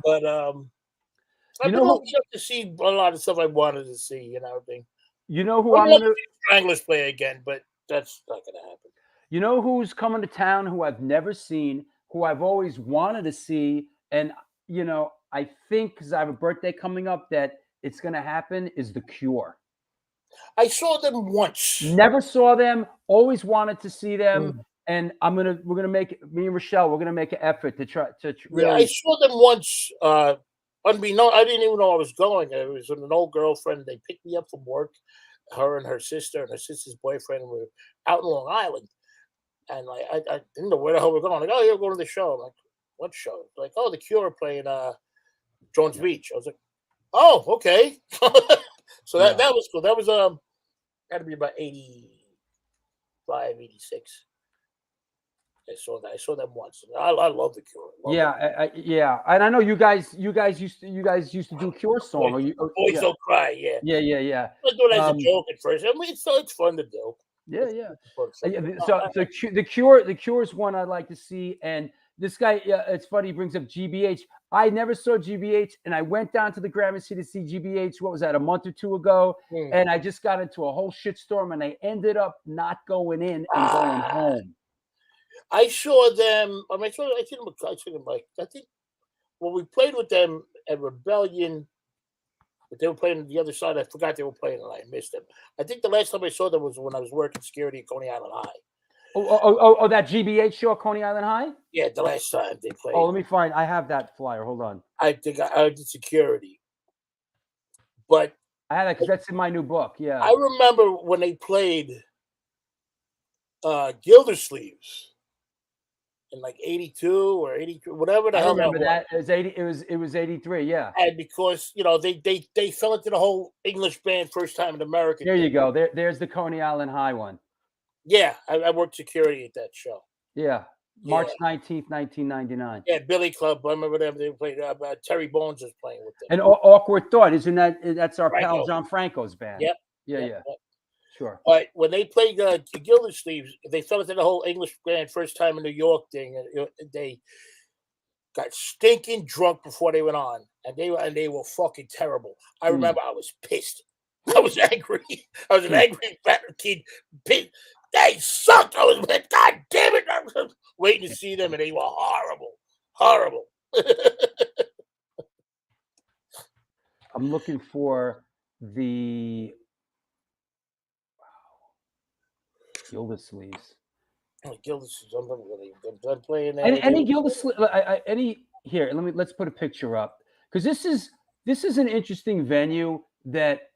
But I've been lucky enough to see a lot of stuff I wanted to see, you know. You know who I'm going to see Stranglers play again, but that's not going to happen. You know who's coming to town who I've never seen, who I've always wanted to see, and you know, I think because I have a birthday coming up that it's going to happen, is The Cure. I saw them once. Never saw them. Always wanted to see them. And we're gonna make me and Rochelle. We're gonna make an effort to try to really. Yeah, I saw them once. Unbeknownst, I didn't even know I was going. It was with an old girlfriend. They picked me up from work. Her and her sister's boyfriend were out in Long Island, and like I didn't know where the hell we're going. Like, oh, you're going to the show. I'm like, what show? Like, oh, The Cure playing Jones Beach. I was like, oh, okay. So that was cool. That was had to be about 85, 86. I saw them once. I love The Cure. Yeah, and I know you guys used to do Cure song. Boys Don't Cry. Yeah. Yeah. I do it as a joke at first. I mean, it's fun to do. Yeah, yeah. Books. The Cure is one I'd like to see. And this guy, it's funny, he brings up GBH. I never saw GBH, and I went down to the Gramercy to see GBH. What was that, a month or two ago? And I just got into a whole shitstorm, and I ended up not going in and going home. I saw them. I mean, I think when we played with them at Rebellion, but they were playing on the other side. I forgot they were playing, and I missed them. I think the last time I saw them was when I was working security at Coney Island High. Oh, that GBH show at Coney Island High? Yeah, the last time they played. Oh, let me find. I have that flyer. Hold on. I think I did security, but I had that because that's in my new book. Yeah, I remember when they played Gildersleeves in like 82 or 83, whatever the hell. I remember that. It was 80. It was 83. Yeah. And because they fell into the whole English band first time in America. There you go. There's the Coney Island High one. Yeah, I worked security at that show. Yeah, March 19th, 1999. Yeah, Billy Club. I remember them. They played. Terry Bones was playing with them. And Awkward Thought, isn't that's our pal John Franco's band? Yep. Yeah. Sure. But when they played Gildersleeves, they fell into the whole English band first time in New York thing. They got stinking drunk before they went on, and they were fucking terrible. I remember I was pissed. I was angry. I was an angry fat kid. They sucked. I was like, God damn it! I was waiting to see them, and they were horrible. I'm looking for the Gildersleeves. Gildersleeves. I'm done playing. Any Gildersleeves? Here. Let's put a picture up because this is an interesting venue that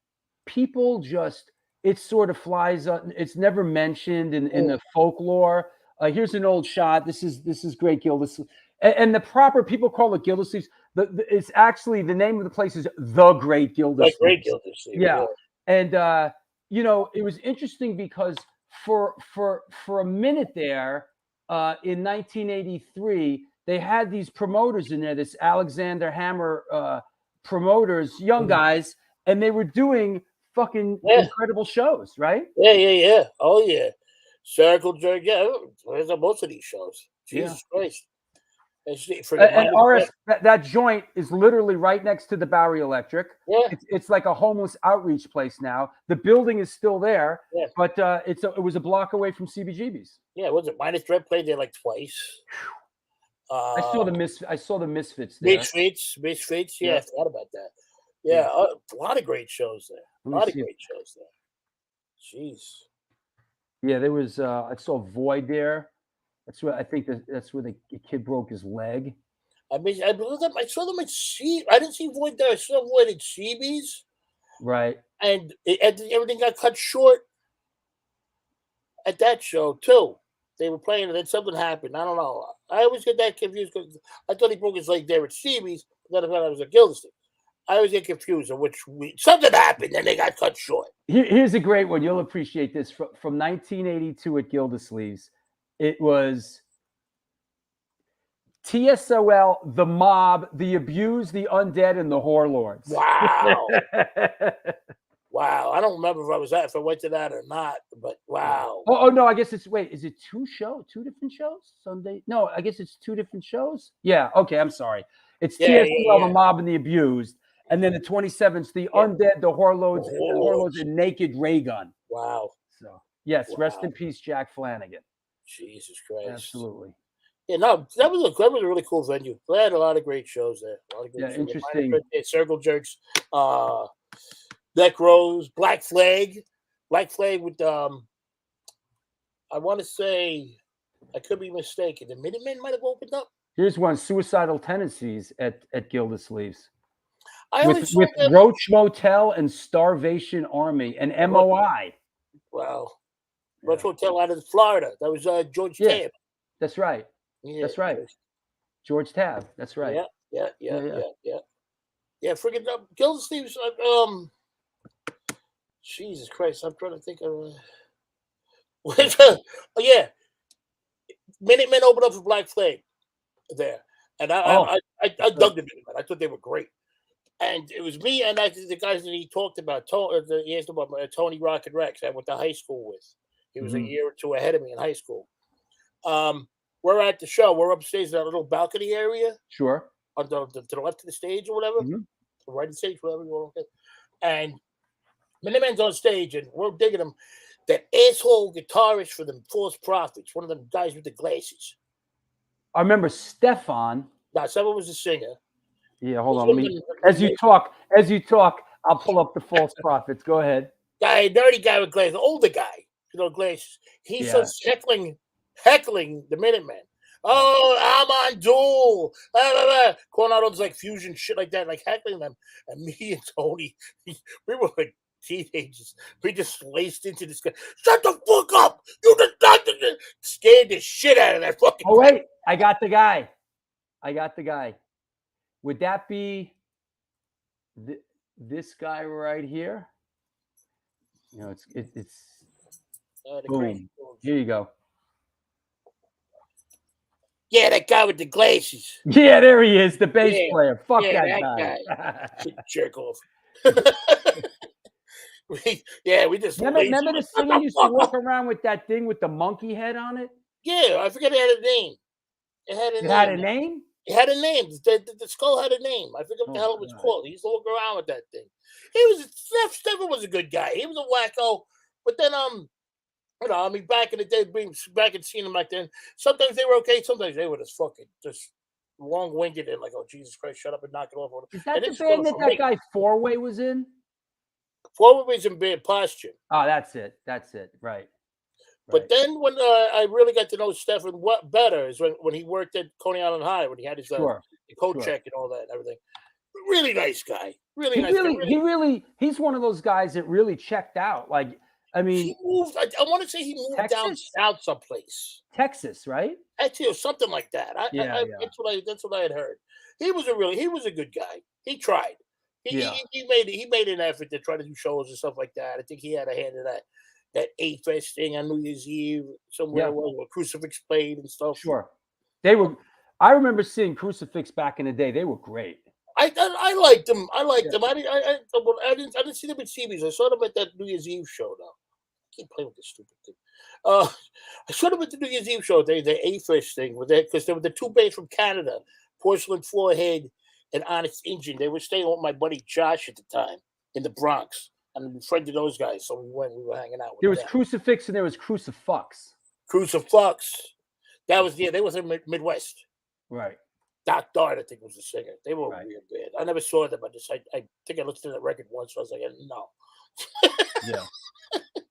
people just. It sort of flies up. It's never mentioned in the folklore. Here's an old shot. This is great Gildersleeves. And the proper people call it Gildersleeves. It's actually the name of the place is the Great Gildersleeves. The Great Gildersleeves. Yeah. And it was interesting because for a minute there, in 1983, they had these promoters in there. This Alexander Hammer promoters, young guys, and they were doing fucking incredible shows, right? Yeah. Oh yeah, Circle Jerk. Yeah, where's most of these shows? Jesus Christ! And RS, that joint is literally right next to the Bowery Electric. Yeah, it's like a homeless outreach place now. The building is still there, but it was a block away from CBGB's. Yeah, was it Minus Threat played there like twice? I saw the Misfits there. Misfits. Yeah, I forgot about that. Yeah, a lot of great shows there. Jeez. Yeah, there was. I saw Void there. That's where I think that's where the kid broke his leg. I saw them at I didn't see Void there. I saw Void at CB's. Right. And everything got cut short at that show too. They were playing, and then something happened. I don't know. I always get that confused because I thought he broke his leg there at CB's, but then I thought I was at Gildersleeve. I always get confused on which week something happened and they got cut short. Here's a great one. You'll appreciate this. From 1982 at Gildersleeves, it was TSOL, The Mob, The Abused, The Undead, and The Whore Lords. Wow. Wow. I don't remember if I went to that or not, but wow. Oh no, I guess is it two different shows? Sunday? No, I guess it's two different shows. Yeah, okay, I'm sorry. It's TSOL, The Mob, and The Abused. And then the 27th, The Undead, The Horloads, and Naked Ray Gun. Wow. So, yes, rest in peace, Jack Flanagan. Jesus Christ. Absolutely. Yeah, no, that was a really cool venue. They had a lot of great shows there. A lot of great shows. Interesting. Circle Jerks, Neck Rose, Black Flag with I want to say, I could be mistaken. The Minutemen might have opened up. Here's one: Suicidal Tendencies at Gildersleeves. With Roach Motel and Starvation Army and MOI. Wow. Roach Motel out of Florida. That was George Tabb. That's right. Yeah, that's right. George Tabb. That's right. Yeah. Freaking Gildersleeves. Jesus Christ. I'm trying to think of. Yeah. Minutemen opened up for Black Flag there. And I dug the Minutemen. I thought they were great. And it was me and the guys that he talked about. He asked about Tony Rock and Rex. I went to high school with. He was a year or two ahead of me in high school. We're at the show. We're upstairs in that little balcony area. Sure. On to the left of the stage or whatever. To the right of the stage, whatever you want to get. And Minutemen's on stage, and we're digging him. That asshole guitarist for the False Prophets, one of them guys with the glasses. I remember Stefan. No, someone was a singer. Yeah, hold on. Let me. As you talk, I'll pull up the False Prophets. Go ahead. Nerdy guy with glasses, older guy, glasses. He starts heckling the Minutemen. Oh, I'm on duel. Calling out all this like fusion shit like that, like heckling them. And me and Tony, we were like teenagers. We just laced into this guy. Shut the fuck up! You just scared the shit out of that fucking. Oh wait, I got the guy. Would that be this guy right here? No, it's boom. Here you go. Yeah, that guy with the glasses. Yeah, there he is, the bass player. Fuck that guy. Jerk off. we just remember the singer used to walk around with that thing with the monkey head on it? Yeah, I forget it had a name. It had a name? It had a name. The skull had a name. I forget what the hell it was called. He used to walk around with that thing. Stefan was a good guy. He was a wacko. But then back in the day, back and seeing him back then, sometimes they were okay, sometimes they were just long-winded and like, oh Jesus Christ, shut up and knock it off. Is that the band that guy Four-Way was in? Four-Way was in Bad Posture. Oh, that's it. Right. But then when I really got to know Stefan better is when he worked at Coney Island High, when he had his coat check and all that and everything. Really nice guy. He's one of those guys that really checked out. Like, I mean, he moved. I want to say he moved down south someplace. Texas, right? Actually, or something like that. That's what I had heard. He was a good guy. He tried. He made an effort to try to do shows and stuff like that. I think he had a hand in that A-Fest thing on New Year's Eve somewhere where Crucifix played and stuff. Sure, they were. I remember seeing Crucifix back in the day. They were great. I liked them. Them. I didn't see them at CB's. I saw them at that New Year's Eve show. Now I can't play with this stupid thing. I saw them at the New Year's Eve show. The A-Fish thing with that because they were the two bands from Canada, Porcelain Forehead and Honest Engine. They were staying with my buddy Josh at the time in the Bronx. I'm a friend of those guys, so we were hanging out. There was Crucifix and there was Crucifux. Crucifix. That was they was in Midwest. Right. Doc Dart, I think, was the singer. They were a weird band. I never saw them. I think I listened to that record once. So I was like, no.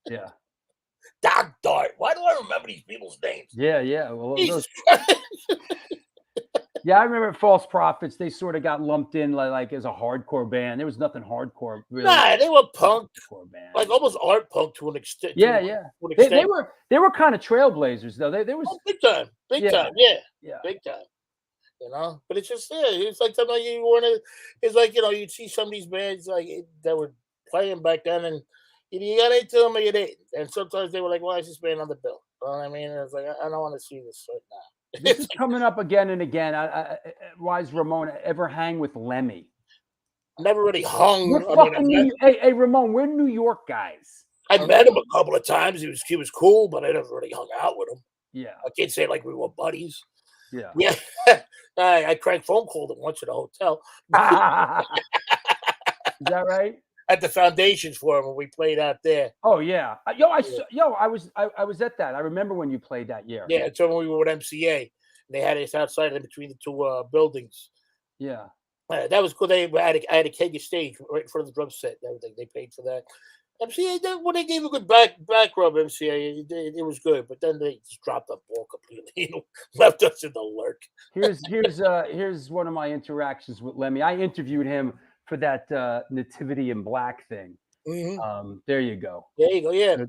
Yeah. Doc Dart. Why do I remember these people's names? Yeah. Well, I remember False Prophets. They sort of got lumped in like as a hardcore band. There was nothing hardcore really. Nah, they were punk, like almost art punk to an extent. Yeah. They were kind of trailblazers though. They was big time, big time. But it's just it's like something you want to. It's like you'd see some of these bands like that were playing back then, and you got into them or you didn't. And sometimes they were like, "Why is this band on the bill?" You know what I mean? And it's like I don't want to see this right now. This is coming up again and again. Why's Ramon ever hang with Lemmy? Never really hung. Hey, Ramon, we're New York guys. I met him a couple of times. He was cool, but I never really hung out with him. Yeah, I can't say like we were buddies. Yeah. I crank phone called him once at a hotel. Is that right? At the Foundations for him when we played out there. Oh yeah, I was at that. I remember when you played that year. Yeah, it's when we were with MCA. They had us outside in between the two buildings. Yeah, that was cool. I had a keg of stage right in front of the drum set and everything. They paid for that. MCA, when they gave a good back rub, MCA, it was good. But then they just dropped the ball completely, left us in the lurk. Here's one of my interactions with Lemmy. I interviewed him for that Nativity in Black thing. Mm-hmm. There you go. Yeah.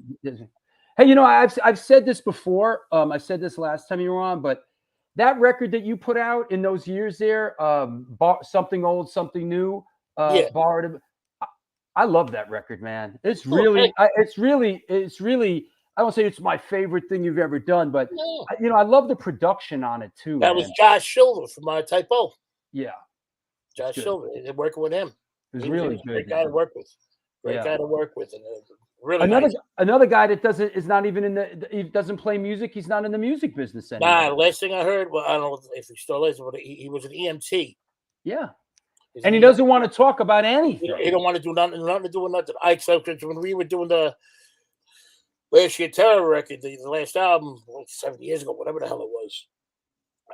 Hey, I've said this before. I said this last time you were on, but that record that you put out in those years there, Something Old, Something New, borrowed. I love that record, man. It's really. I won't say it's my favorite thing you've ever done, but I love the production on it too. That was Josh Silver from Typo. Yeah, Josh Silver. They're working with him. It was really good. Great guy to work with. Great guy to work with, and Really another nice. another guy that is not even in the he doesn't play music. He's not in the music business anymore. Nah, last thing I heard, well, I don't know if he still is, but he was an EMT. Yeah, He's and an he EMT. doesn't want to talk about anything. He don't want to do nothing to do with nothing. I accept when we were doing the Last Year Terror record, the last album, like 7 years ago, whatever the hell it was.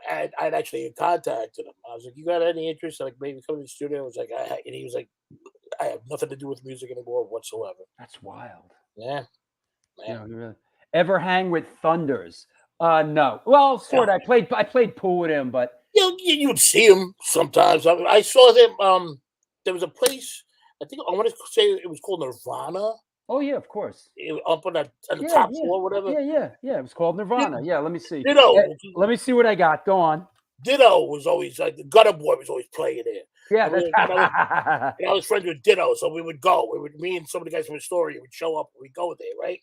I'd actually contacted him. I was like, "You got any interest? Like maybe come to the studio?" I was like, and he was like, "I have nothing to do with music anymore whatsoever." That's wild. Yeah. You know, really. Ever hang with Thunders? No. Well, sort of. I played pool with him, but you'd see him sometimes. I saw them. There was a place. I think I want to say it was called Nirvana. Oh yeah, of course. Up on the top floor, whatever. Yeah. It was called Nirvana. Yeah, let me see. Ditto. Let me see what I got. Go on. Ditto was always like the Gutter Boy was always playing there. Yeah, and I was friends with Ditto, so we would go. Me and some of the guys from Astoria would show up. We'd go there, right?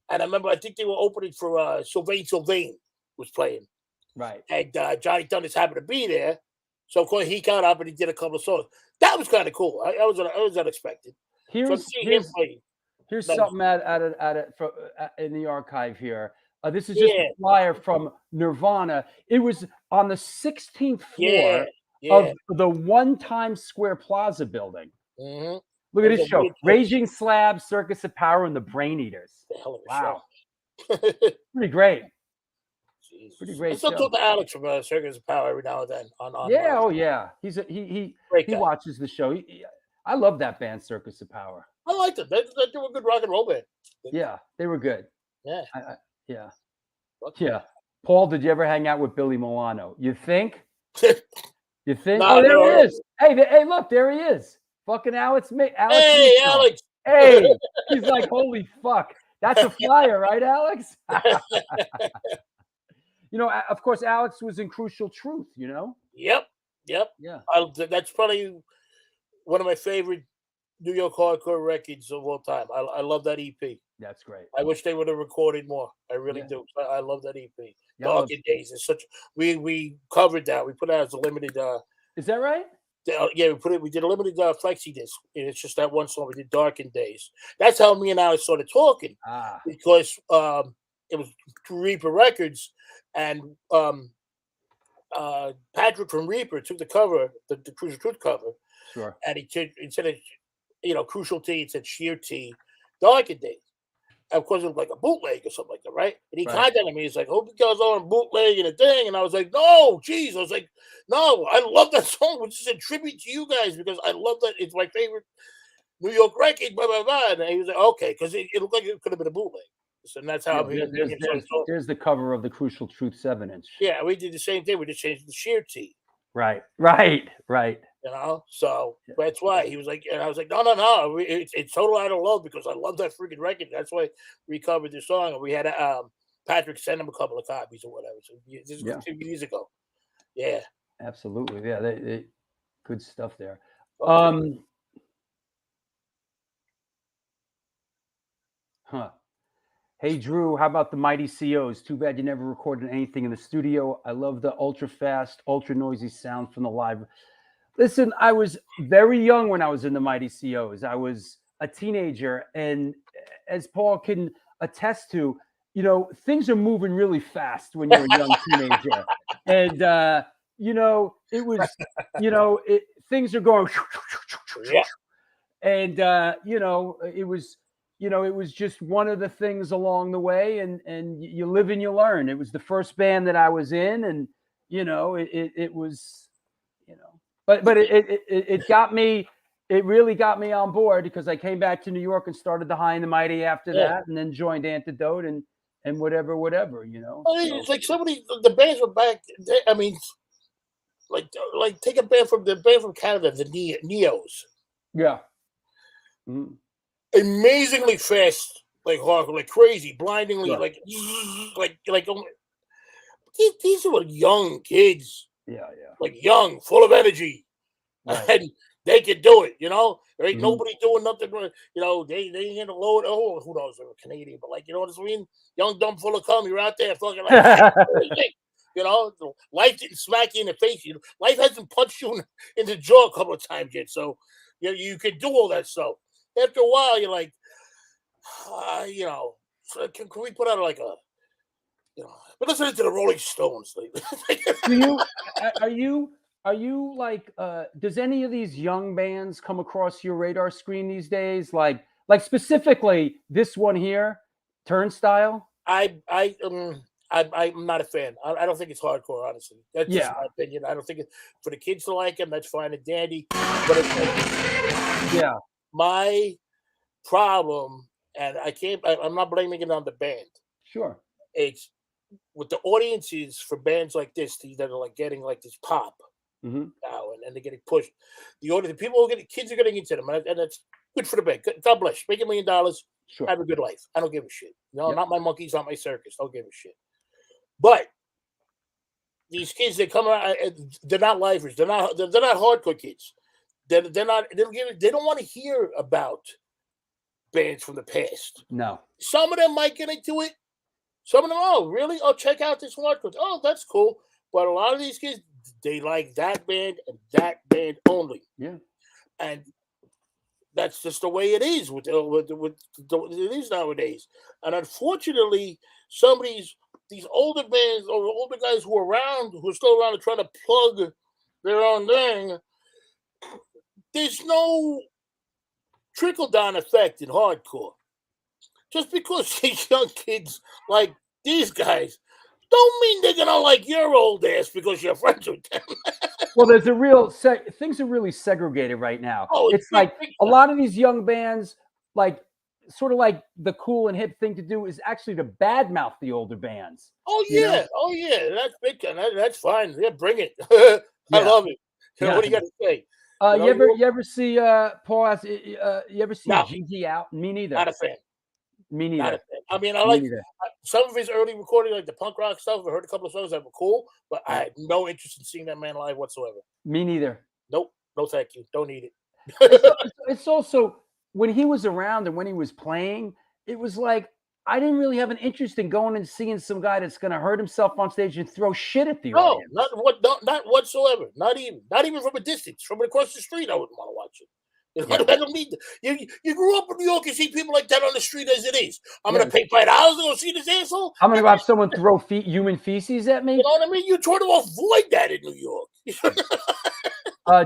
And I remember, I think they were opening for Sylvain was playing. Right. And Johnny Thunders happened to be there. So, of course, he got up and he did a couple of songs. That was kind of cool. I was unexpected. Here's something in the archive here. This is just a flyer from Nirvana. It was on the 16th floor of the One Times Square Plaza building. Mm-hmm. Look at this show. Raging Slab, Circus of Power, and the Brain Eaters. Wow. Pretty great. Pretty great. I still show. talk to Alex from Circus of Power every now and then. Yeah. He watches the show. I love that band, Circus of Power. I liked it. They do a good rock and roll band. Yeah, they were good. Yeah. Yeah. Paul, did you ever hang out with Billy Milano? You think? You think? Nah, oh, there no. he is. Hey, look, there he is. Fucking Alex. Hey, Alex. Hey, he's like, holy fuck. That's a flyer, right, Alex? You know, of course, Alex was in Crucial Truth, you know? Yep. Yeah. That's probably one of my favorite New York hardcore records of all time. I love that EP. That's great. I wish they would have recorded more. I really do. I love that EP. Darker Days is such. We covered that. We put it out as a limited. Is that right? Yeah, we did a limited flexi disc, and it's just that one song. We did Darkened Days. That's how me and Alex started talking, because it was Reaper Records, and Patrick from Reaper took the cover, the Crucial Truth cover, sure, and instead of Crucial T, it said Sheer T, Darkened Days. Of course, it was like a bootleg or something like that, right? And he contacted me. He's like, "Hope you guys are on bootleg and a thing." And I was like, "No, geez." I was like, "No, I love that song. Which is a tribute to you guys because I love that. It's my favorite New York record." Blah blah blah. And he was like, "Okay," because it looked like it could have been a bootleg. So that's how there's the cover of the Crucial Truth 7-inch. Yeah, we did the same thing. We just changed the Sheer T. Right. You know, so that's why he was like, and I was like, no, it's total out of love because I love that freaking record. That's why we covered the song, and we had Patrick send him a couple of copies or whatever. So this is 2 years ago. Yeah, absolutely. Yeah, they good stuff there. Hey Drew, how about the Mighty COs? Too bad you never recorded anything in the studio. I love the ultra fast, ultra noisy sound from the live. Listen, I was very young when I was in the Mighty COs. I was a teenager, and as Paul can attest to, you know, things are moving really fast when you're a young teenager. And you know, it was, you know, things are going, and you know, it was just one of the things along the way, and you live and you learn. It was the first band that I was in, and you know, it was, you know, but it got me. It really got me on board because I came back to New York and started the High and the Mighty after that, and then joined Antidote and whatever, you know. It's like somebody, the bands were back. I mean, like take a band from Canada, the Neos. Yeah. Mm-hmm. Amazingly fast, like hardcore, like crazy, blindingly, like these were young kids. Yeah. Like young, full of energy, and they could do it. You know, there ain't nobody doing nothing. You know, they ain't a load. Oh, who knows? They're Canadian, but like, you know what I mean? Young, dumb, full of cum. You're out there fucking like, you know, life didn't smack you in the face. Life hasn't punched you in the jaw a couple of times yet, so you know, you could do all that stuff. After a while, you're like, You know, so can we put out like a, you know, we're listening to the Rolling Stones lately. Are you like does any of these young bands come across your radar screen these days? Like specifically this one here, Turnstile? I'm not a fan. I don't think it's hardcore, honestly. That's just my opinion. I don't think for the kids to like him, that's fine and dandy. But yeah, my problem, and I'm not blaming it on the band. Sure, it's with the audiences for bands like this that are like getting like this pop now, and they're getting pushed. The people kids are getting into them, and that's good for the band. God bless. Make $1 million. Sure. Have a good life. I don't give a shit. No, not my monkeys, not my circus. Don't give a shit. But these kids, they come out. They're not lifers. They're not hardcore kids. They're not. They don't want to hear about bands from the past. No. Some of them might get into it. Some of them, oh, really? Oh, check out this hardcore. Oh, that's cool. But a lot of these kids, they like that band and that band only. Yeah. And that's just the way it is with it is nowadays. And unfortunately, some of these older bands or older guys who are still around, are trying to plug their own thing. There's no trickle-down effect in hardcore. Just because these young kids like these guys don't mean they're gonna like your old ass because you're friends with them. Well, there's a real things are really segregated right now. Oh, it's like a lot of these young bands, like sort of like the cool and hip thing to do is actually to badmouth the older bands. Oh yeah, oh yeah, that's big. That's fine. Yeah, bring it. I love it. What do you got to say? You ever see Paul? You ever see Gigi out? Me neither. Not a fan. Me neither. Not a fan. I mean, I like some of his early recording, like the punk rock stuff. I heard a couple of songs that were cool, but I had no interest in seeing that man live whatsoever. Me neither. Nope. No, thank you. Don't need it. It's also when he was around and when he was playing, it was like I didn't really have an interest in going and seeing some guy that's going to hurt himself on stage and throw shit at the audience. Not whatsoever. Not even from a distance. From across the street, I wouldn't want to watch it. You know, I don't need you grew up in New York and see people like that on the street as it is. I'm going to pay $5 to go see this asshole. I'm going to have someone throw human feces at me. You know what I mean? You try to avoid that in New York.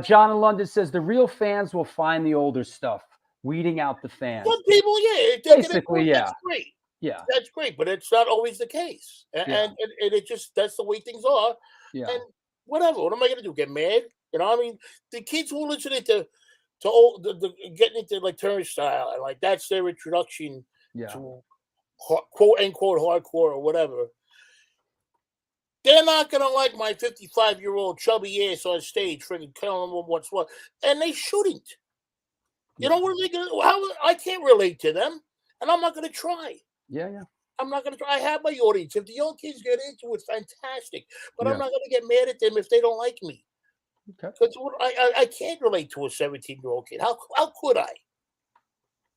John in London says the real fans will find the older stuff, weeding out the fans. Some people, basically, that's great. Yeah, that's great, but it's not always the case, and it just that's the way things are. Yeah, and whatever. What am I going to do? Get mad? You know, I mean, the kids who are listening to getting into like Turnstile and like that's their introduction to quote unquote hardcore or whatever. They're not gonna like my 55-year-old chubby ass on stage, freaking telling them what's what, and they shouldn't. You know what are they gonna? How I can't relate to them, and I'm not gonna try. Yeah. I'm not gonna try. I have my audience. If the young kids get into it, fantastic. But I'm not gonna get mad at them if they don't like me. Okay. Because I can't relate to a 17-year-old kid. How could I?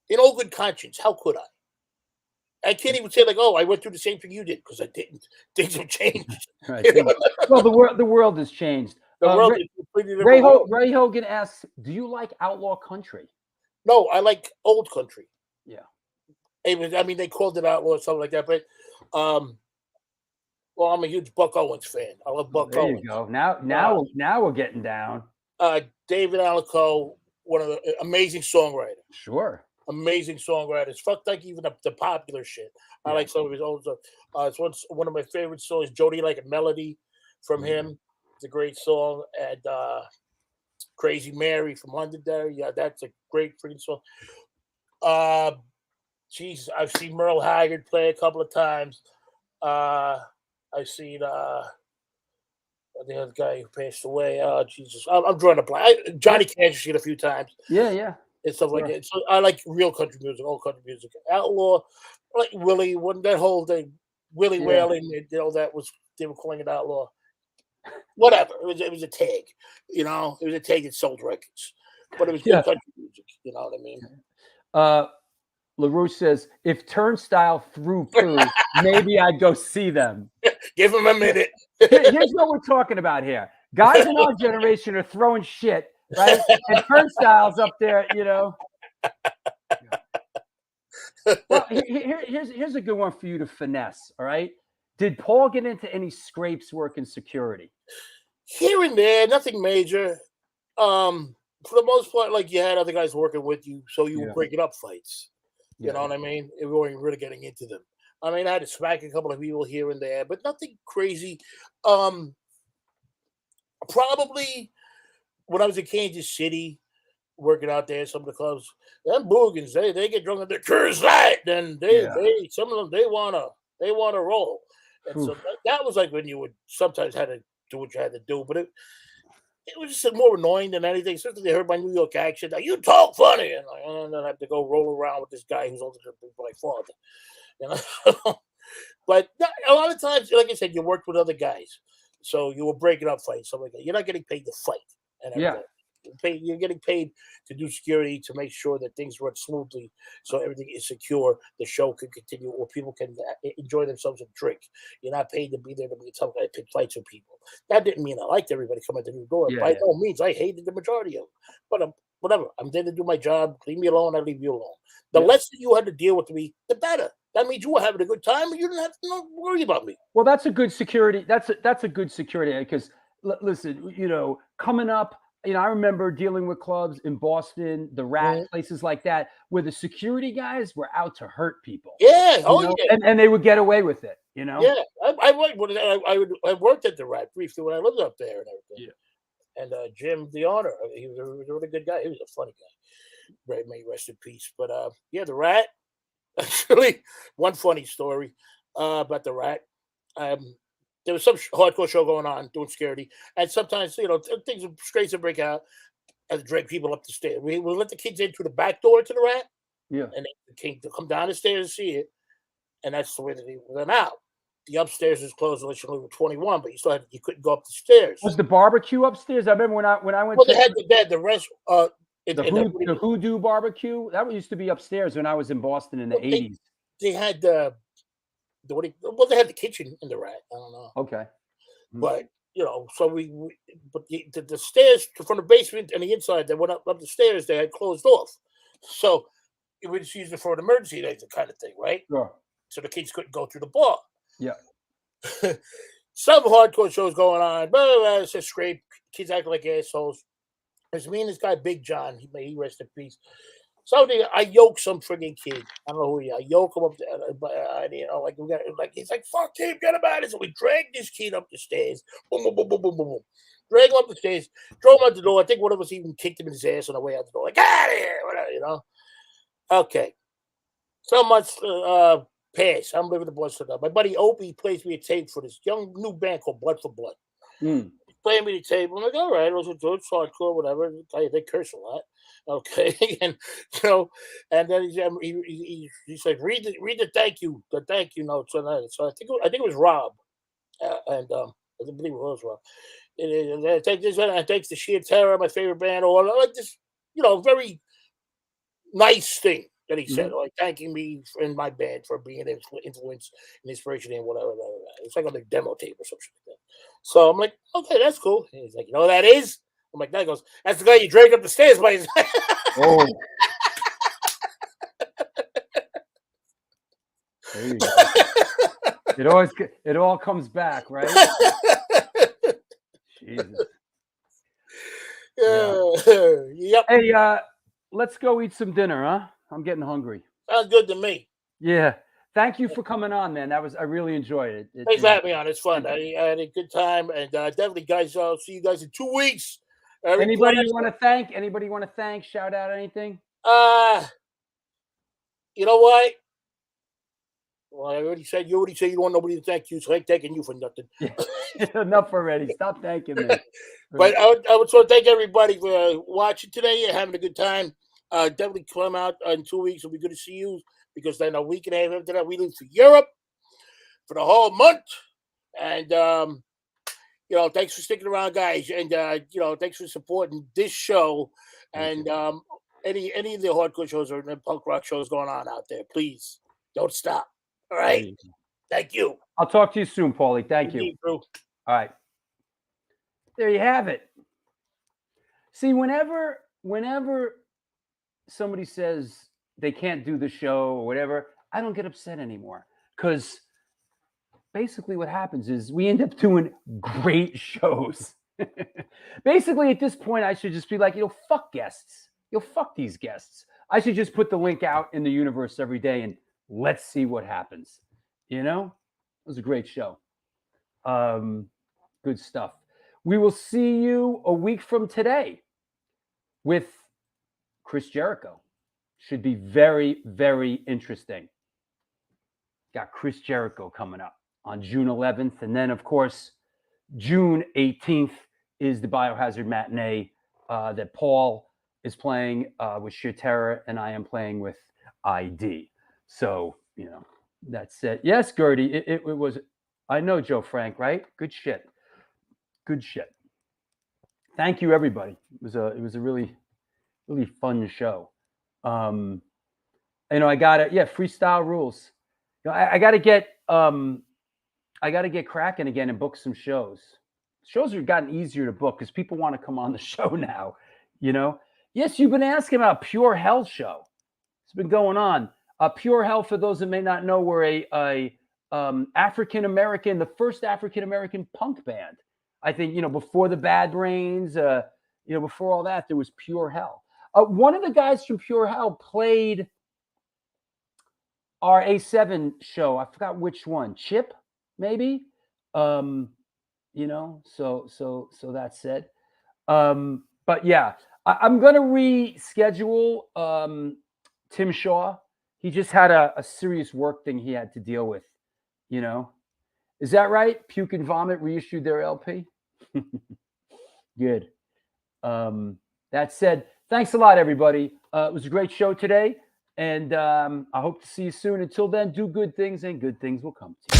In all good conscience, how could I? I can't even say like, oh, I went through the same thing you did because I didn't. Things have changed. Right. Well, the world has changed. The world is completely different. Ray Hogan asks, "Do you like outlaw country?" No, I like old country. Yeah. I mean, they called it outlaw or something like that, but well, I'm a huge Buck Owens fan. I love Buck Owens. There you go. Now we're getting down. David Alico, one of the amazing songwriters. Sure. Amazing songwriters. Fuck like even the popular shit. I like some of his old stuff. It's one of my favorite songs, Jody Like a Melody from him. It's a great song. And Crazy Mary from Londonderry. Yeah, that's a great freaking song. Jesus, I've seen Merle Haggard play a couple of times. I've seen the other guy who passed away. Jesus, I'm drawing a blank. Johnny Cash, I've seen a few times. Yeah. And stuff like that. So I like real country music, old country music. Outlaw, like Willie, when that whole thing, Willie Whaling, that was, they were calling it outlaw. Whatever. It was a tag. You know, it was a tag that sold records. But it was good country music. You know what I mean? LaRouche says, if Turnstile threw poo, maybe I'd go see them. Give him a minute. Here's what we're talking about here. Guys in our generation are throwing shit, right? And Turnstile's up there, you know. Well, here's a good one for you to finesse. All right. Did Paul get into any scrapes working security? Here and there, nothing major. For the most part, like you had other guys working with you, so you were breaking up fights. You know what I mean? We weren't really getting into them. I mean, I had to smack a couple of people here and there, but nothing crazy. Probably when I was in Kansas City, working out there, some of the clubs, them boogans, they get drunk on their Coors Light, then they some of them they wanna roll, and so that was like when you would sometimes had to do what you had to do, but it was just more annoying than anything. Especially they heard my New York accent. Like, you talk funny, and then I have to go roll around with this guy who's older than my father. You know, but a lot of times, like I said, you worked with other guys, so you were breaking up fights. So like you're not getting paid to fight, and everything. You're getting paid to do security to make sure that things run smoothly, so everything is secure. The show can continue, or people can enjoy themselves and drink. You're not paid to be there to be a tough guy, pick fights with people. That didn't mean I liked everybody coming to the door. By no means, I hated the majority of them. But whatever, I'm there to do my job. Leave me alone. I leave you alone. The less that you had to deal with me, the better. That means you were having a good time, and you didn't have to worry about me. Well, that's a good security. That's a good security because listen, coming up. I remember dealing with clubs in Boston, the Rat, places like that, where the security guys were out to hurt people. Yeah, and they would get away with it. Yeah, I worked at the Rat briefly when I lived up there and everything. Yeah. And Jim, the owner, he was a really good guy. He was a funny guy. May rest in peace. But the Rat. Actually, one funny story about the Rat. There was some hardcore show going on doing security, and sometimes things straight to break out and drag people up the stairs. We would let the kids in through the back door to the Rat, and they came to come down the stairs and see it, and that's the way that they went out. The upstairs is closed unless you were 21, but you couldn't go up the stairs. Was the barbecue upstairs? I remember when I went. Well, they had the rest. The Hoodoo barbecue that used to be upstairs when I was in Boston in the 80s. They had they had the kitchen in the Rat. I don't know. Okay. But so but the stairs from the basement and the inside that went up the stairs, they had closed off. So it was used for an emergency exit kind of thing, right? Sure. So the kids couldn't go through the bar. Yeah. Some hardcore shows going on. Blah, blah, blah, it's a scrape. Kids acting like assholes. It's me and this guy, Big John. He rest in peace. So I yoke some friggin' kid. I don't know who he is. I yoke him up there. He's like, fuck him, get him out of here. So we dragged this kid up the stairs. Boom, boom, boom, boom, boom, boom, boom. Drag him up the stairs. Drove him out the door. I think one of us even kicked him in his ass on the way out the door. Like, get out of here, whatever, Okay. So months pass. I'm living the blood stuff. My buddy Opie plays me a tape for this young new band called Blood for Blood. Playing me the tape. I'm like, all right, it's hardcore, whatever. They curse a lot. Okay, and and then he's like, read the thank you notes on that. So I think it was Rob, and I believe it was Rob. And I take this and thanks to Sheer Terror, my favorite band, or like this, very nice thing that he said, like thanking me and my band for being an influence and inspiration and whatever. It's like on the demo tape or something like that. So I'm like, okay, that's cool. And he's like, you know what that is? I'm like, that goes, that's the guy you dragged up the stairs by his. Oh. There you go. It all comes back, right? Jesus. Yep. Hey, let's go eat some dinner, huh? I'm getting hungry. Sounds good to me. Yeah. Thank you for coming on, man. I really enjoyed it. Thanks for having me on. It's fun. I had a good time, and definitely, guys. I'll see you guys in 2 weeks. Anybody you want to thank? Anybody you want to thank? Shout out anything? You know what? Well, you already said you don't want nobody to thank you, so I ain't thanking you for nothing. Enough already. Stop thanking me. But I would want to thank everybody for watching today and having a good time. Definitely come out in 2 weeks. It'll be good to see you because then a week and a half after that, we leave for Europe for the whole month. And, thanks for sticking around, guys. And, thanks for supporting this show and any of the hardcore shows or punk rock shows going on out there. Please don't stop. All right. Thank you. I'll talk to you soon, Paulie. Thank you. All right. There you have it. See, whenever somebody says, they can't do the show or whatever, I don't get upset anymore. Because basically what happens is we end up doing great shows. Basically, at this point, I should just be like, fuck guests. Fuck these guests. I should just put the link out in the universe every day and let's see what happens. It was a great show. Good stuff. We will see you a week from today with Chris Jericho. Should be very, very interesting. Got Chris Jericho coming up on June 11th. And then, of course, June 18th is the Biohazard matinee that Paul is playing with Sheer Terror, and I am playing with ID. So, that's it. Yes, Gertie, it was, I know, Joe Frank, right? Good shit. Good shit. Thank you, everybody. It was a really, really fun show. I got it. Yeah, freestyle rules. I got to get cracking again and book some shows. Shows have gotten easier to book because people want to come on the show now. Yes, you've been asking about Pure Hell show. It's been going on. Pure Hell, for those that may not know, were a African American, the first African American punk band. I think before the Bad Brains, before all that, there was Pure Hell. One of the guys from Pure Hell played our A7 show. I forgot which one. Chip, maybe. So that's it. But yeah, I'm gonna reschedule Tim Shaw. He just had a serious work thing he had to deal with. Is that right? Puke and Vomit reissued their LP. Good. That said, thanks a lot, everybody. It was a great show today, and I hope to see you soon. Until then, do good things, and good things will come to you.